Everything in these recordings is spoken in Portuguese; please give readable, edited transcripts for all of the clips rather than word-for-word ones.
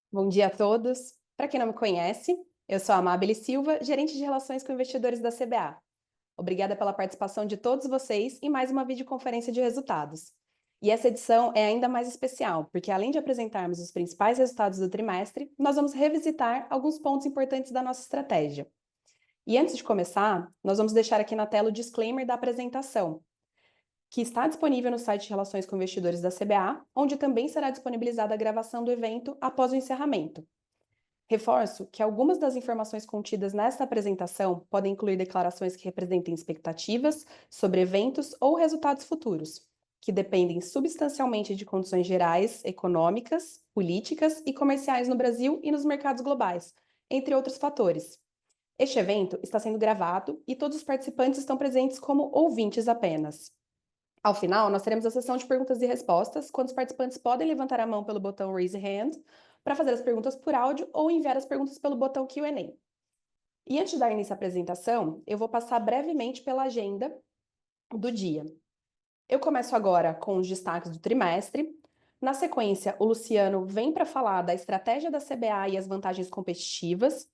Bom dia a todos. Para quem não me conhece, eu sou a Amábile Silva, gerente de relações com investidores da CBA. Obrigada pela participação de todos vocês em mais uma videoconferência de resultados. E essa edição é ainda mais especial, porque além de apresentarmos os principais resultados do trimestre, nós vamos revisitar alguns pontos importantes da nossa estratégia. E antes de começar, nós vamos deixar aqui na tela o disclaimer da apresentação, que está disponível no site de Relações com Investidores da CBA, onde também será disponibilizada a gravação do evento após o encerramento. Reforço que algumas das informações contidas nesta apresentação podem incluir declarações que representem expectativas sobre eventos ou resultados futuros, que dependem substancialmente de condições gerais, econômicas, políticas e comerciais no Brasil e nos mercados globais, entre outros fatores. Este evento está sendo gravado e todos os participantes estão presentes como ouvintes apenas. Ao final, nós teremos a sessão de perguntas e respostas, quando os participantes podem levantar a mão pelo botão Raise Hand para fazer as perguntas por áudio ou enviar as perguntas pelo botão Q&A. E antes de dar início à apresentação, eu vou passar brevemente pela agenda do dia. Eu começo agora com os destaques do trimestre. Na sequência, o Luciano vem para falar da estratégia da CBA e as vantagens competitivas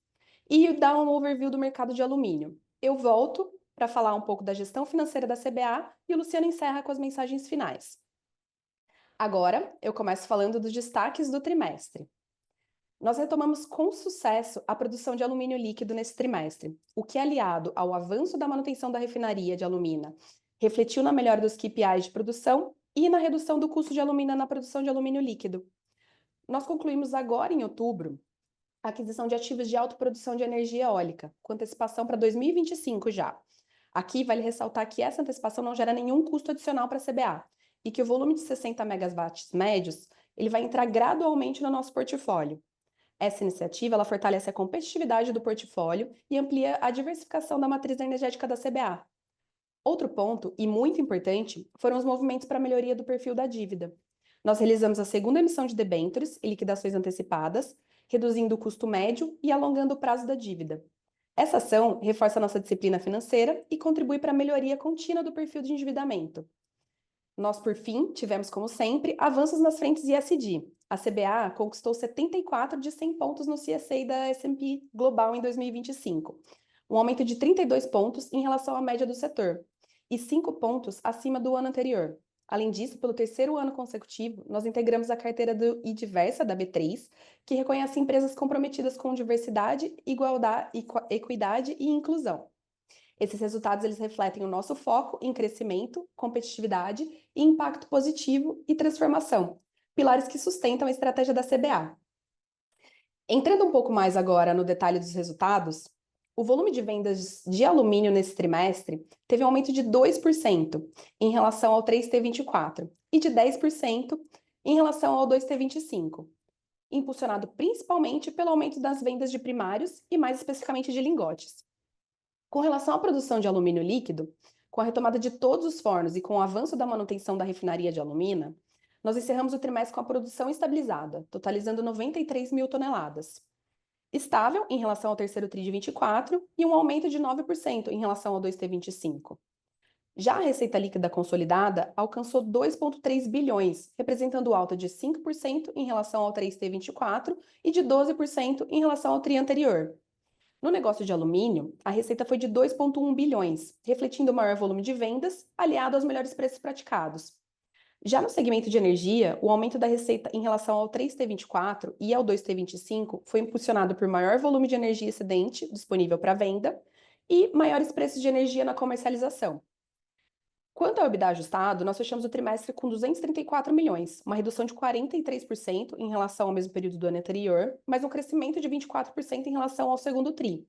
e dar um overview do mercado de alumínio. Eu volto para falar um pouco da gestão financeira da CBA e o Luciano encerra com as mensagens finais. Agora, eu começo falando dos destaques do trimestre. Nós retomamos com sucesso a produção de alumínio líquido nesse trimestre, o que, aliado ao avanço da manutenção da refinaria de alumina, refletiu na melhora dos KPIs de produção e na redução do custo de alumina na produção de alumínio líquido. Nós concluímos agora, em outubro, a aquisição de ativos de autoprodução de energia eólica, com antecipação para 2025 já. Aqui vale ressaltar que essa antecipação não gera nenhum custo adicional para a CBA e que o volume de 60 megawatts médios ele vai entrar gradualmente no nosso portfólio. Essa iniciativa ela fortalece a competitividade do portfólio e amplia a diversificação da matriz energética da CBA. Outro ponto, e muito importante, foram os movimentos para a melhoria do perfil da dívida. Nós realizamos a segunda emissão de debêntures e liquidações antecipadas, reduzindo o custo médio e alongando o prazo da dívida. Essa ação reforça a nossa disciplina financeira e contribui para a melhoria contínua do perfil de endividamento. Nós, por fim, tivemos, como sempre, avanços nas frentes ESG. A CBA conquistou 74 de 100 pontos no CSA da S&P Global em 2025, um aumento de 32 pontos em relação à média do setor, e 5 pontos acima do ano anterior. Além disso, pelo terceiro ano consecutivo, nós integramos a carteira do IDiversa, da B3, que reconhece empresas comprometidas com diversidade, igualdade, equidade e inclusão. Esses resultados eles refletem o nosso foco em crescimento, competitividade e impacto positivo e transformação, pilares que sustentam a estratégia da CBA. Entrando um pouco mais agora no detalhe dos resultados, o volume de vendas de alumínio nesse trimestre teve um aumento de 2% em relação ao 3T24 e de 10% em relação ao 2T25, impulsionado principalmente pelo aumento das vendas de primários e mais especificamente de lingotes. Com relação à produção de alumínio líquido, com a retomada de todos os fornos e com o avanço da manutenção da refinaria de alumina, nós encerramos o trimestre com a produção estabilizada, totalizando 93 mil toneladas. Estável em relação ao terceiro TRI de 24 e um aumento de 9% em relação ao 2T25. Já a receita líquida consolidada alcançou 2,3 bilhões, representando alta de 5% em relação ao 3T24 e de 12% em relação ao TRI anterior. No negócio de alumínio, a receita foi de 2,1 bilhões, refletindo o maior volume de vendas, aliado aos melhores preços praticados. Já no segmento de energia, o aumento da receita em relação ao 3T24 e ao 2T25 foi impulsionado por maior volume de energia excedente disponível para venda e maiores preços de energia na comercialização. Quanto ao EBITDA ajustado, nós fechamos o trimestre com 234 milhões, uma redução de 43% em relação ao mesmo período do ano anterior, mas um crescimento de 24% em relação ao segundo TRI.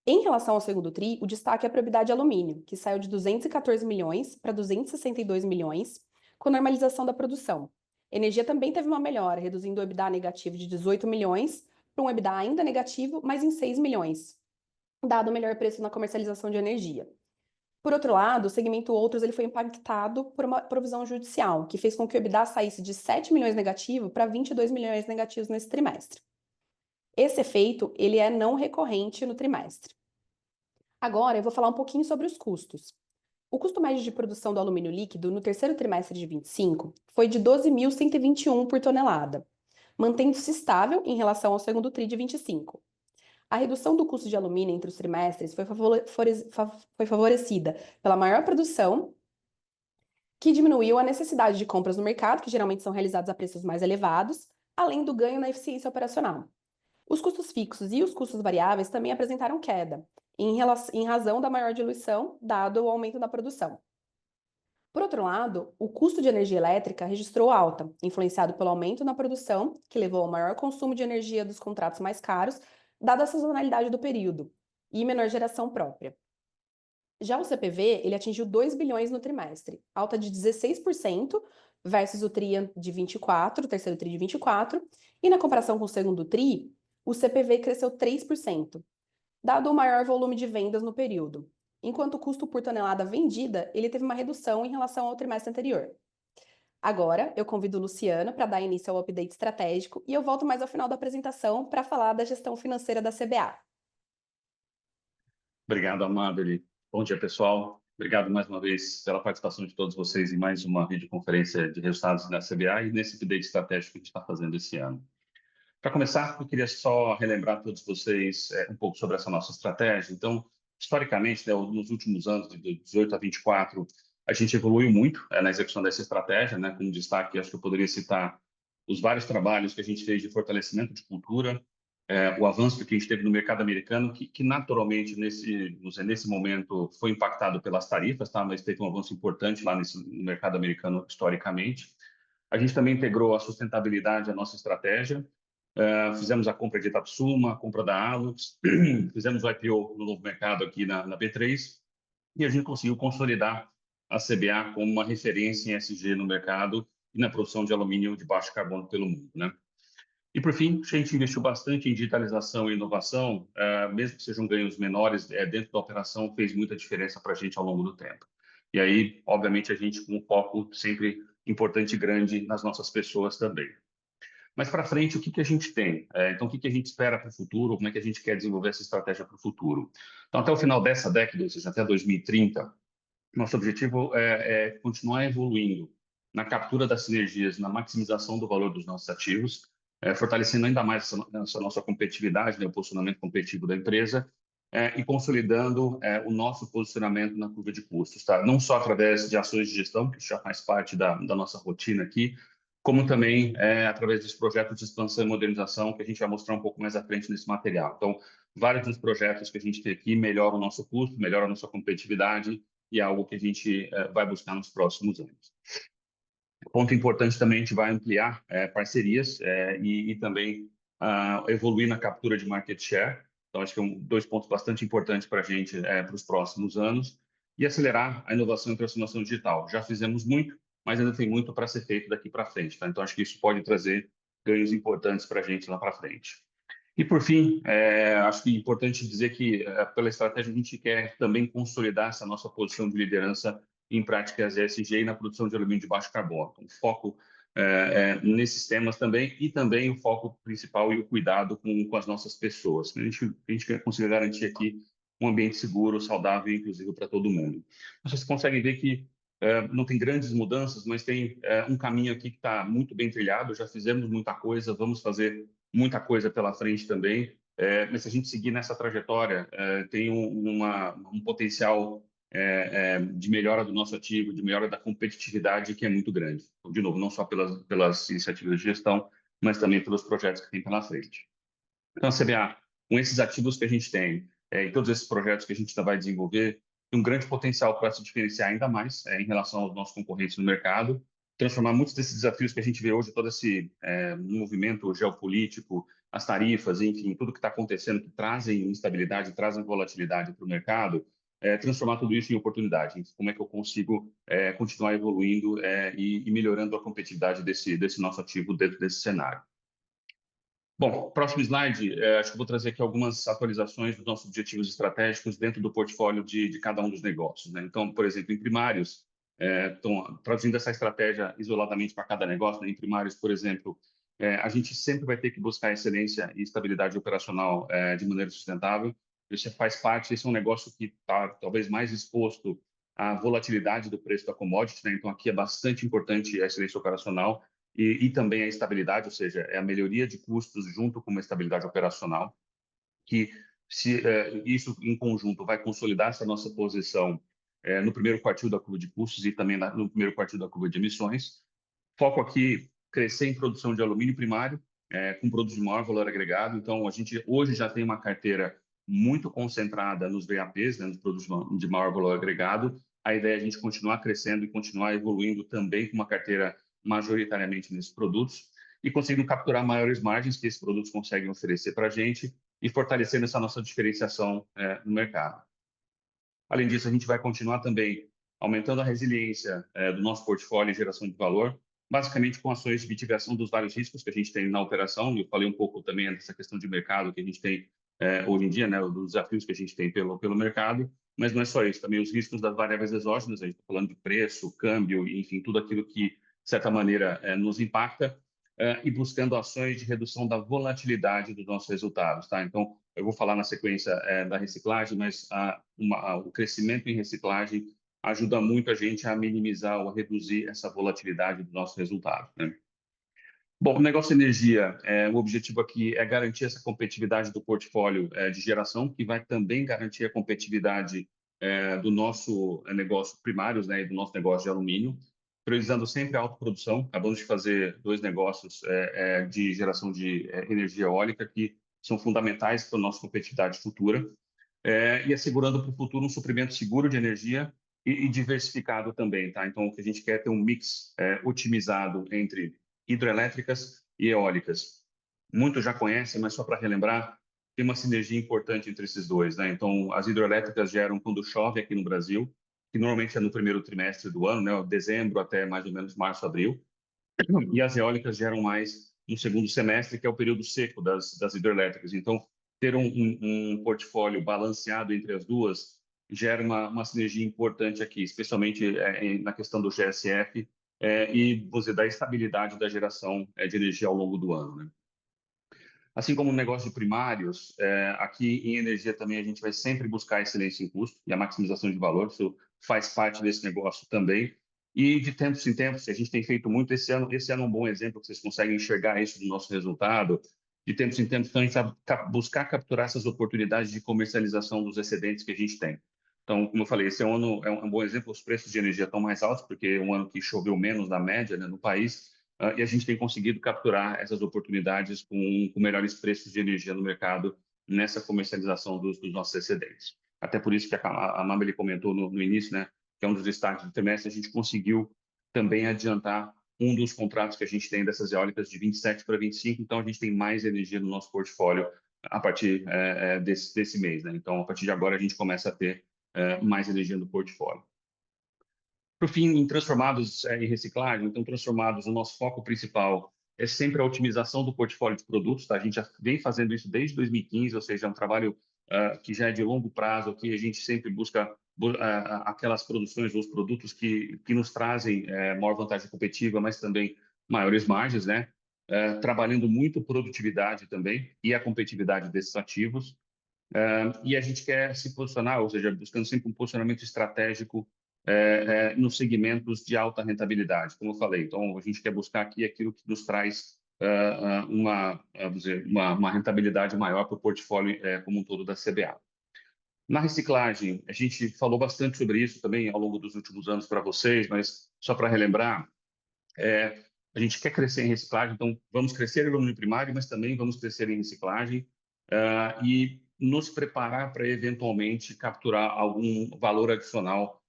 Em relação ao segundo TRI, o destaque é para a EBITDA de alumínio, que saiu de 214 milhões para 262 milhões, com normalização da produção. Energia também teve uma melhora, reduzindo o EBITDA negativo de 18 milhões para um EBITDA ainda negativo, mas em 6 milhões, dado o melhor preço na comercialização de energia. Por outro lado, o segmento outros ele foi impactado por uma provisão judicial, que fez com que o EBITDA saísse de 7 milhões negativo para 22 milhões negativos nesse trimestre. Esse efeito ele é não recorrente no trimestre. Agora eu vou falar um pouquinho sobre os custos. O custo médio de produção do alumínio líquido no terceiro trimestre de 25 foi de 12.121 por tonelada. mantendo-se estável em relação ao segundo TRI de 25. A redução do custo de alumínio entre os trimestres foi favorecida pela maior produção, que diminuiu a necessidade de compras no mercado, que geralmente são realizadas a preços mais elevados, além do ganho na eficiência operacional. Os custos fixos e os custos variáveis também apresentaram queda, em razão da maior diluição, dado o aumento da produção. Por outro lado, o custo de energia elétrica registrou alta, influenciado pelo aumento na produção, que levou ao maior consumo de energia dos contratos mais caros, dada a sazonalidade do período, e menor geração própria. Já o CPV, ele atingiu 2 bilhões no trimestre, alta de 16% versus o TRI de 24, o terceiro TRI de 24, e na comparação com o segundo TRI, o CPV cresceu 3%, dado o maior volume de vendas no período, enquanto o custo por tonelada vendida, ele teve uma redução em relação ao trimestre anterior. Agora, eu convido o Luciano para dar início ao update estratégico e eu volto mais ao final da apresentação para falar da gestão financeira da CBA. Obrigado, Amabile. Bom dia, pessoal. Obrigado mais uma vez pela participação de todos vocês em mais uma videoconferência de resultados da CBA e nesse update estratégico que a gente está fazendo esse ano. Para começar, eu queria só relembrar a todos vocês um pouco sobre essa nossa estratégia. Então, historicamente, né, nos últimos anos, de 18 a 24, a gente evoluiu muito na execução dessa estratégia, né, com destaque, acho que eu poderia citar os vários trabalhos que a gente fez de fortalecimento de cultura, o avanço que a gente teve no mercado americano, que naturalmente, nesse momento, foi impactado pelas tarifas, tá? Mas teve um avanço importante lá no mercado americano, historicamente. A gente também integrou a sustentabilidade à nossa estratégia, fizemos a compra de Itapsuma, a compra da Alux, fizemos o IPO no novo mercado aqui na B3, e a gente conseguiu consolidar a CBA como uma referência em ESG no mercado e na produção de alumínio de baixo carbono pelo mundo, né? E, por fim, a gente investiu bastante em digitalização e inovação, mesmo que sejam ganhos menores, dentro da operação, fez muita diferença para a gente ao longo do tempo. E aí, obviamente, a gente com um foco sempre importante e grande nas nossas pessoas também. Mas para frente, o que a gente tem? Então, o que a gente espera para o futuro? Como é que a gente quer desenvolver essa estratégia para o futuro? Então, até o final dessa década, ou seja, até 2030, nosso objetivo é continuar evoluindo na captura das sinergias, na maximização do valor dos nossos ativos, fortalecendo ainda mais essa nossa competitividade, né, o posicionamento competitivo da empresa, e consolidando o nosso posicionamento na curva de custos, tá? Não só através de ações de gestão, que já faz parte da nossa rotina aqui, como também através dos projetos de expansão e modernização, que a gente vai mostrar um pouco mais à frente nesse material. Então, vários dos projetos que a gente tem aqui melhoram o nosso custo, melhoram a nossa competitividade, e é algo que a gente vai buscar nos próximos anos. Ponto importante também, a gente vai ampliar parcerias e também evoluir na captura de market share. Então, acho que é dois pontos bastante importantes para a gente para os próximos anos. E acelerar a inovação e transformação digital. Já fizemos muito, mas ainda tem muito para ser feito daqui para frente, tá? Então, acho que isso pode trazer ganhos importantes para a gente lá para frente. E, por fim, acho que é importante dizer que, pela estratégia, a gente quer também consolidar essa nossa posição de liderança em práticas ESG e na produção de alumínio de baixo carbono. Então, foco nesses temas também, e também o foco principal e o cuidado com as nossas pessoas. A gente quer conseguir garantir aqui um ambiente seguro, saudável e inclusivo para todo mundo. Vocês conseguem ver que não tem grandes mudanças, mas tem um caminho aqui que está muito bem trilhado, já fizemos muita coisa, vamos fazer muita coisa pela frente também, mas se a gente seguir nessa trajetória, tem um potencial de melhora do nosso ativo, de melhora da competitividade que é muito grande. Então, de novo, não só pelas iniciativas de gestão, mas também pelos projetos que tem pela frente. Então, a CBA, com esses ativos que a gente tem e todos esses projetos que a gente ainda vai desenvolver, tem um grande potencial para se diferenciar ainda mais em relação aos nossos concorrentes no mercado, transformar muitos desses desafios que a gente vê hoje, todo esse movimento geopolítico, as tarifas, enfim, tudo que está acontecendo, que trazem instabilidade, trazem volatilidade para o mercado, transformar tudo isso em oportunidade. Como é que eu consigo continuar evoluindo e melhorando a competitividade desse nosso ativo dentro desse cenário. Bom, próximo slide, acho que eu vou trazer aqui algumas atualizações dos nossos objetivos estratégicos dentro do portfólio de cada um dos negócios, né? Então, por exemplo, em primários, traduzindo essa estratégia isoladamente para cada negócio, né? Em primários, por exemplo, a gente sempre vai ter que buscar excelência e estabilidade operacional de maneira sustentável. Isso faz parte, esse é um negócio que está talvez mais exposto à volatilidade do preço da commodity, né? Então, aqui é bastante importante a excelência operacional e também a estabilidade, ou seja, é a melhoria de custos junto com uma estabilidade operacional, que se isso em conjunto vai consolidar essa nossa posição no primeiro quartil da curva de custos e também no primeiro quartil da curva de emissões. Foco aqui, crescer em produção de alumínio primário, com produtos de maior valor agregado. Então, a gente hoje já tem uma carteira muito concentrada nos VAPs, né, nos produtos de maior valor agregado. A ideia é a gente continuar crescendo e continuar evoluindo também com uma carteira majoritariamente nesses produtos e conseguindo capturar maiores margens que esses produtos conseguem oferecer para a gente e fortalecendo essa nossa diferenciação no mercado. Além disso, a gente vai continuar também aumentando a resiliência do nosso portfólio e geração de valor, basicamente com ações de mitigação dos vários riscos que a gente tem na operação. Eu falei um pouco também dessa questão de mercado que a gente tem hoje em dia, né, dos desafios que a gente tem pelo mercado, mas não é só isso, também os riscos das variáveis exógenas, a gente está falando de preço, câmbio, enfim, tudo aquilo que, de certa maneira, nos impacta, e buscando ações de redução da volatilidade dos nossos resultados, tá? Então, eu vou falar na sequência da reciclagem, mas o crescimento em reciclagem ajuda muito a gente a minimizar ou a reduzir essa volatilidade dos nossos resultados, né? Bom, o negócio de energia, o objetivo aqui é garantir essa competitividade do portfólio de geração, que vai também garantir a competitividade do nosso negócio primários, né, e do nosso negócio de alumínio, priorizando sempre a autoprodução. Acabamos de fazer 2 negócios de geração de energia eólica que são fundamentais para a nossa competitividade futura, e assegurando para o futuro um suprimento seguro de energia e diversificado também, tá? Então, o que a gente quer é ter um mix otimizado entre hidrelétricas e eólicas. Muitos já conhecem, mas só para relembrar, tem uma sinergia importante entre esses dois, né? Então, as hidrelétricas geram quando chove aqui no Brasil, que normalmente é no primeiro trimestre do ano, né? Dezembro até mais ou menos março, abril. E as eólicas geram mais no segundo semestre, que é o período seco das hidrelétricas. Então, ter um portfólio balanceado entre as duas gera uma sinergia importante aqui, especialmente na questão do GSF e você dá estabilidade da geração de energia ao longo do ano, né? Assim como no negócio de primários, aqui em energia também a gente vai sempre buscar excelência em custo e a maximização de valor, isso faz parte desse negócio também. E de tempos em tempos, a gente tem feito muito esse ano é um bom exemplo que vocês conseguem enxergar isso no nosso resultado. De tempos em tempos, então, a gente vai buscar capturar essas oportunidades de comercialização dos excedentes que a gente tem. Então, como eu falei, esse ano é um bom exemplo, os preços de energia estão mais altos, porque é um ano que choveu menos na média, né, no país, e a gente tem conseguido capturar essas oportunidades com melhores preços de energia no mercado nessa comercialização dos nossos excedentes. Até por isso que a Mabel comentou no início, né, que é um dos destaques do trimestre, a gente conseguiu também adiantar um dos contratos que a gente tem dessas eólicas de 27 para 25, então a gente tem mais energia no nosso portfólio a partir desse mês, né? Então, a partir de agora, a gente começa a ter mais energia no portfólio. Por fim, em transformados e reciclagem, então transformados, o nosso foco principal é sempre a otimização do portfólio de produtos, tá? A gente já vem fazendo isso desde 2015, ou seja, é um trabalho que já é de longo prazo, que a gente sempre busca aquelas produções, os produtos que nos trazem maior vantagem competitiva, mas também maiores margens, né? Trabalhando muito produtividade também e a competitividade desses ativos. E a gente quer se posicionar, ou seja, buscando sempre um posicionamento estratégico nos segmentos de alta rentabilidade, como eu falei. Então, a gente quer buscar aqui aquilo que nos traz vamos dizer, uma rentabilidade maior para o portfólio como um todo da CBA. Na reciclagem, a gente falou bastante sobre isso também ao longo dos últimos anos para vocês, mas só para relembrar, a gente quer crescer em reciclagem, então vamos crescer em alumínio primário, mas também vamos crescer em reciclagem e nos preparar para eventualmente capturar algum valor adicional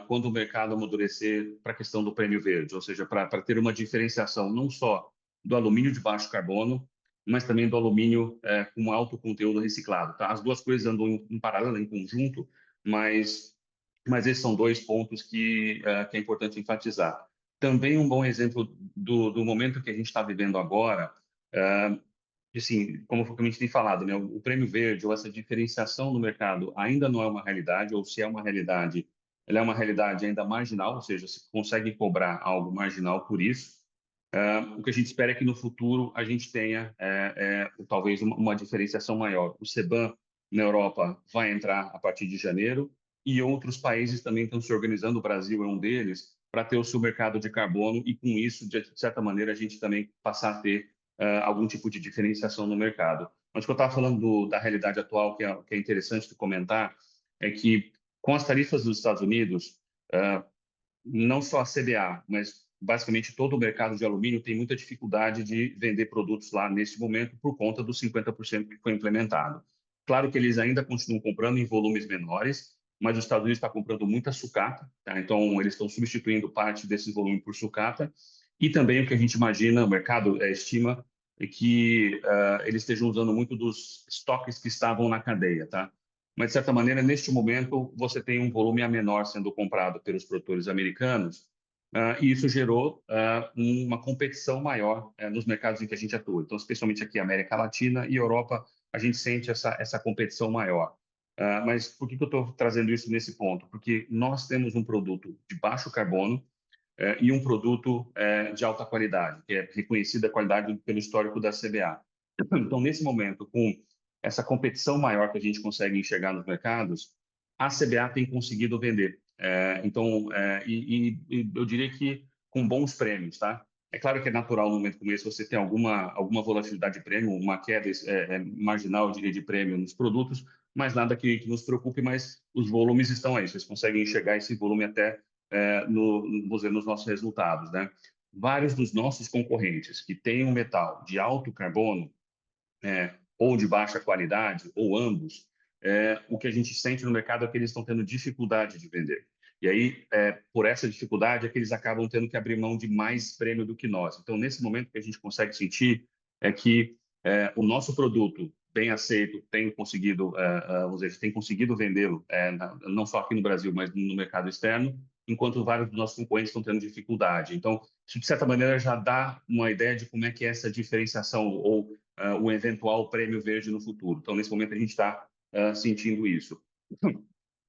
quando o mercado amadurecer para a questão do prêmio verde, ou seja, para ter uma diferenciação não só do alumínio de baixo carbono, mas também do alumínio com alto conteúdo reciclado. Tá? As duas coisas andam em paralelo, em conjunto, mas esses são 2 pontos que é importante enfatizar. Também um bom exemplo do momento que a gente está vivendo agora, assim, como a gente tem falado, né, o prêmio verde ou essa diferenciação no mercado ainda não é uma realidade, ou se é uma realidade, ela é uma realidade ainda marginal, ou seja, se consegue cobrar algo marginal por isso. O que a gente espera é que no futuro a gente tenha talvez uma diferenciação maior. O CBAM na Europa vai entrar a partir de janeiro e outros países também estão se organizando, o Brasil é um deles, para ter o seu mercado de carbono e, com isso, de certa maneira, a gente também passar a ter algum tipo de diferenciação no mercado. Mas o que eu estava falando da realidade atual, que é interessante de comentar, é que com as tarifas dos Estados Unidos, não só a CBA, mas basicamente todo o mercado de alumínio tem muita dificuldade de vender produtos lá neste momento por conta dos 50% que foi implementado. Claro que eles ainda continuam comprando em volumes menores, mas os Estados Unidos está comprando muita sucata, tá? Então eles estão substituindo parte desse volume por sucata, e também o que a gente imagina, o mercado estima, é que eles estejam usando muito dos estoques que estavam na cadeia, tá? Mas, de certa maneira, neste momento, você tem um volume a menor sendo comprado pelos produtores americanos, e isso gerou uma competição maior nos mercados em que a gente atua. Então, especialmente aqui, América Latina e Europa, a gente sente essa competição maior. Mas por que eu estou trazendo isso nesse ponto? Porque nós temos um produto de baixo carbono e um produto de alta qualidade, que é reconhecida a qualidade pelo histórico da CBA. Então, nesse momento, com essa competição maior que a gente consegue enxergar nos mercados, a CBA tem conseguido vender. E eu diria que com bons prêmios, tá? É claro que é natural no momento como esse você ter alguma volatilidade de prêmio, uma queda marginal, eu diria, de prêmio nos produtos, mas nada que nos preocupe, mas os volumes estão aí. Vocês conseguem enxergar esse volume até vamos dizer, nos nossos resultados, né? Vários dos nossos concorrentes que têm um metal de alto carbono, ou de baixa qualidade, ou ambos, o que a gente sente no mercado é que eles estão tendo dificuldade de vender. E aí, por essa dificuldade, é que eles acabam tendo que abrir mão de mais prêmio do que nós. Então, nesse momento, o que a gente consegue sentir é que o nosso produto, bem aceito, tem conseguido, vamos dizer, tem conseguido vendê-lo, não só aqui no Brasil, mas no mercado externo, enquanto vários dos nossos concorrentes estão tendo dificuldade. Então, isso, de certa maneira, já dá uma ideia de como é que é essa diferenciação ou o eventual prêmio verde no futuro. Então, nesse momento, a gente está sentindo isso.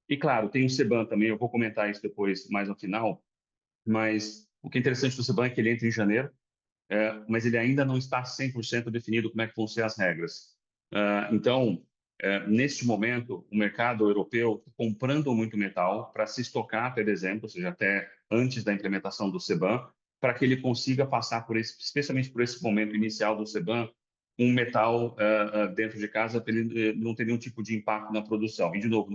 E, claro, tem o CBAM também, eu vou comentar isso depois, mais no final, mas o que é interessante do CBAM é que ele entra em janeiro, mas ele ainda não está 100% definido como é que vão ser as regras. Então, neste momento, o mercado europeu está comprando muito metal para se estocar até dezembro, ou seja, até antes da implementação do CBAM, para que ele consiga passar por especialmente por esse momento inicial do CBAM, um metal dentro de casa para ele não ter nenhum tipo de impacto na produção. E, de novo,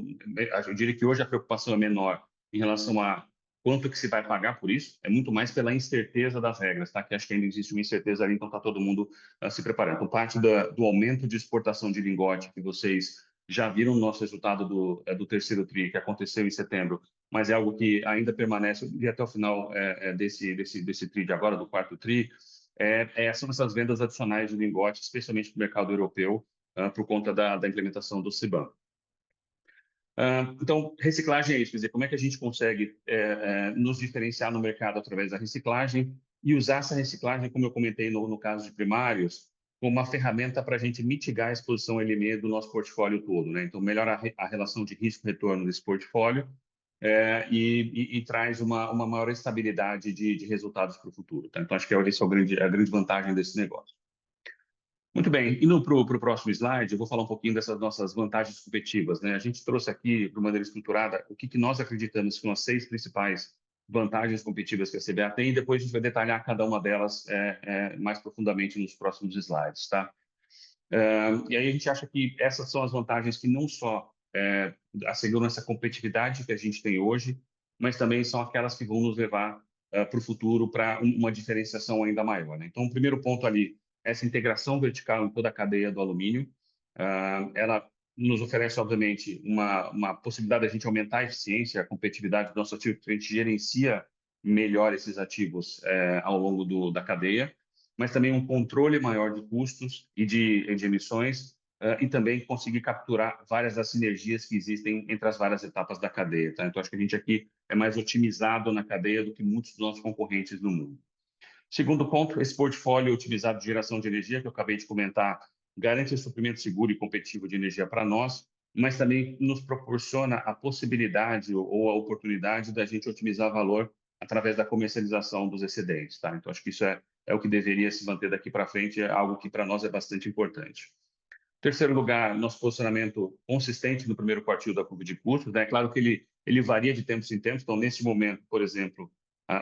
eu diria que hoje a preocupação é menor em relação a quanto que se vai pagar por isso, é muito mais pela incerteza das regras, tá? Que acho que ainda existe uma incerteza ali, então está todo mundo se preparando. Então, parte do aumento de exportação de lingote que vocês já viram no nosso resultado do terceiro TRI, que aconteceu em setembro, mas é algo que ainda permanece e até o final desse TRI de agora, do quarto TRI, são essas vendas adicionais de lingote, especialmente para o mercado europeu, por conta da implementação do CBAM. Então, reciclagem é isso, quer dizer, como é que a gente consegue nos diferenciar no mercado através da reciclagem e usar essa reciclagem, como eu comentei no caso de primários, como uma ferramenta para a gente mitigar a exposição ao LME do nosso portfólio todo, né? Então, melhora a relação de risco-retorno desse portfólio e traz uma maior estabilidade de resultados para o futuro, tá? Então, acho que essa é a grande vantagem desse negócio. Muito bem, indo para o próximo slide, eu vou falar um pouquinho dessas nossas vantagens competitivas, né? A gente trouxe aqui, de maneira estruturada, o que nós acreditamos que são as 6 principais vantagens competitivas que a CBA tem, e depois a gente vai detalhar cada uma delas mais profundamente nos próximos slides, tá? E aí a gente acha que essas são as vantagens que não só asseguram essa competitividade que a gente tem hoje, mas também são aquelas que vão nos levar para o futuro para uma diferenciação ainda maior, né? Então, o primeiro ponto ali, essa integração vertical em toda a cadeia do alumínio, ela nos oferece, obviamente, uma possibilidade de a gente aumentar a eficiência, a competitividade do nosso ativo, porque a gente gerencia melhor esses ativos ao longo da cadeia, mas também um controle maior de custos e de emissões, e também conseguir capturar várias das sinergias que existem entre as várias etapas da cadeia, tá? Então, acho que a gente aqui é mais otimizado na cadeia do que muitos dos nossos concorrentes no mundo. Segundo ponto, esse portfólio otimizado de geração de energia, que eu acabei de comentar, garante um suprimento seguro e competitivo de energia para nós, mas também nos proporciona a possibilidade ou a oportunidade da gente otimizar valor através da comercialização dos excedentes, tá? Então, acho que isso é o que deveria se manter daqui para frente, é algo que para nós é bastante importante. Terceiro lugar, nosso posicionamento consistente no primeiro quartil da curva de custos, né? É claro que ele varia de tempos em tempos, então, nesse momento, por exemplo,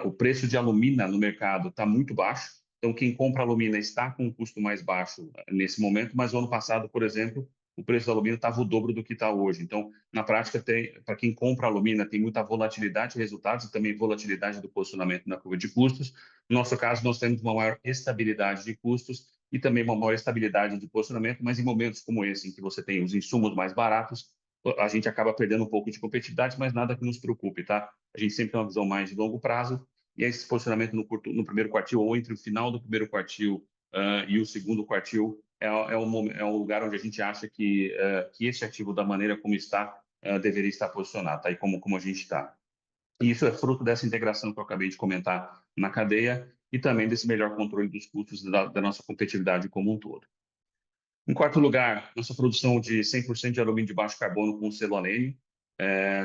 o preço de alumina no mercado está muito baixo, então quem compra alumina está com um custo mais baixo nesse momento, mas o ano passado, por exemplo, o preço da alumina estava o dobro do que está hoje. Então, na prática, para quem compra alumina, tem muita volatilidade de resultados e também volatilidade do posicionamento na curva de custos. No nosso caso, nós temos uma maior estabilidade de custos e também uma maior estabilidade de posicionamento, mas em momentos como esse, em que você tem os insumos mais baratos, a gente acaba perdendo um pouco de competitividade, mas nada que nos preocupe, tá? A gente sempre tem uma visão mais de longo prazo e esse posicionamento no primeiro quartil ou entre o final do primeiro quartil e o segundo quartil é um lugar onde a gente acha que esse ativo, da maneira como está, deveria estar posicionado, tá? E como a gente está. E isso é fruto dessa integração que eu acabei de comentar na cadeia e também desse melhor controle dos custos da nossa competitividade como um todo. Em quarto lugar, nossa produção de 100% de alumínio de baixo carbono com selo Alene,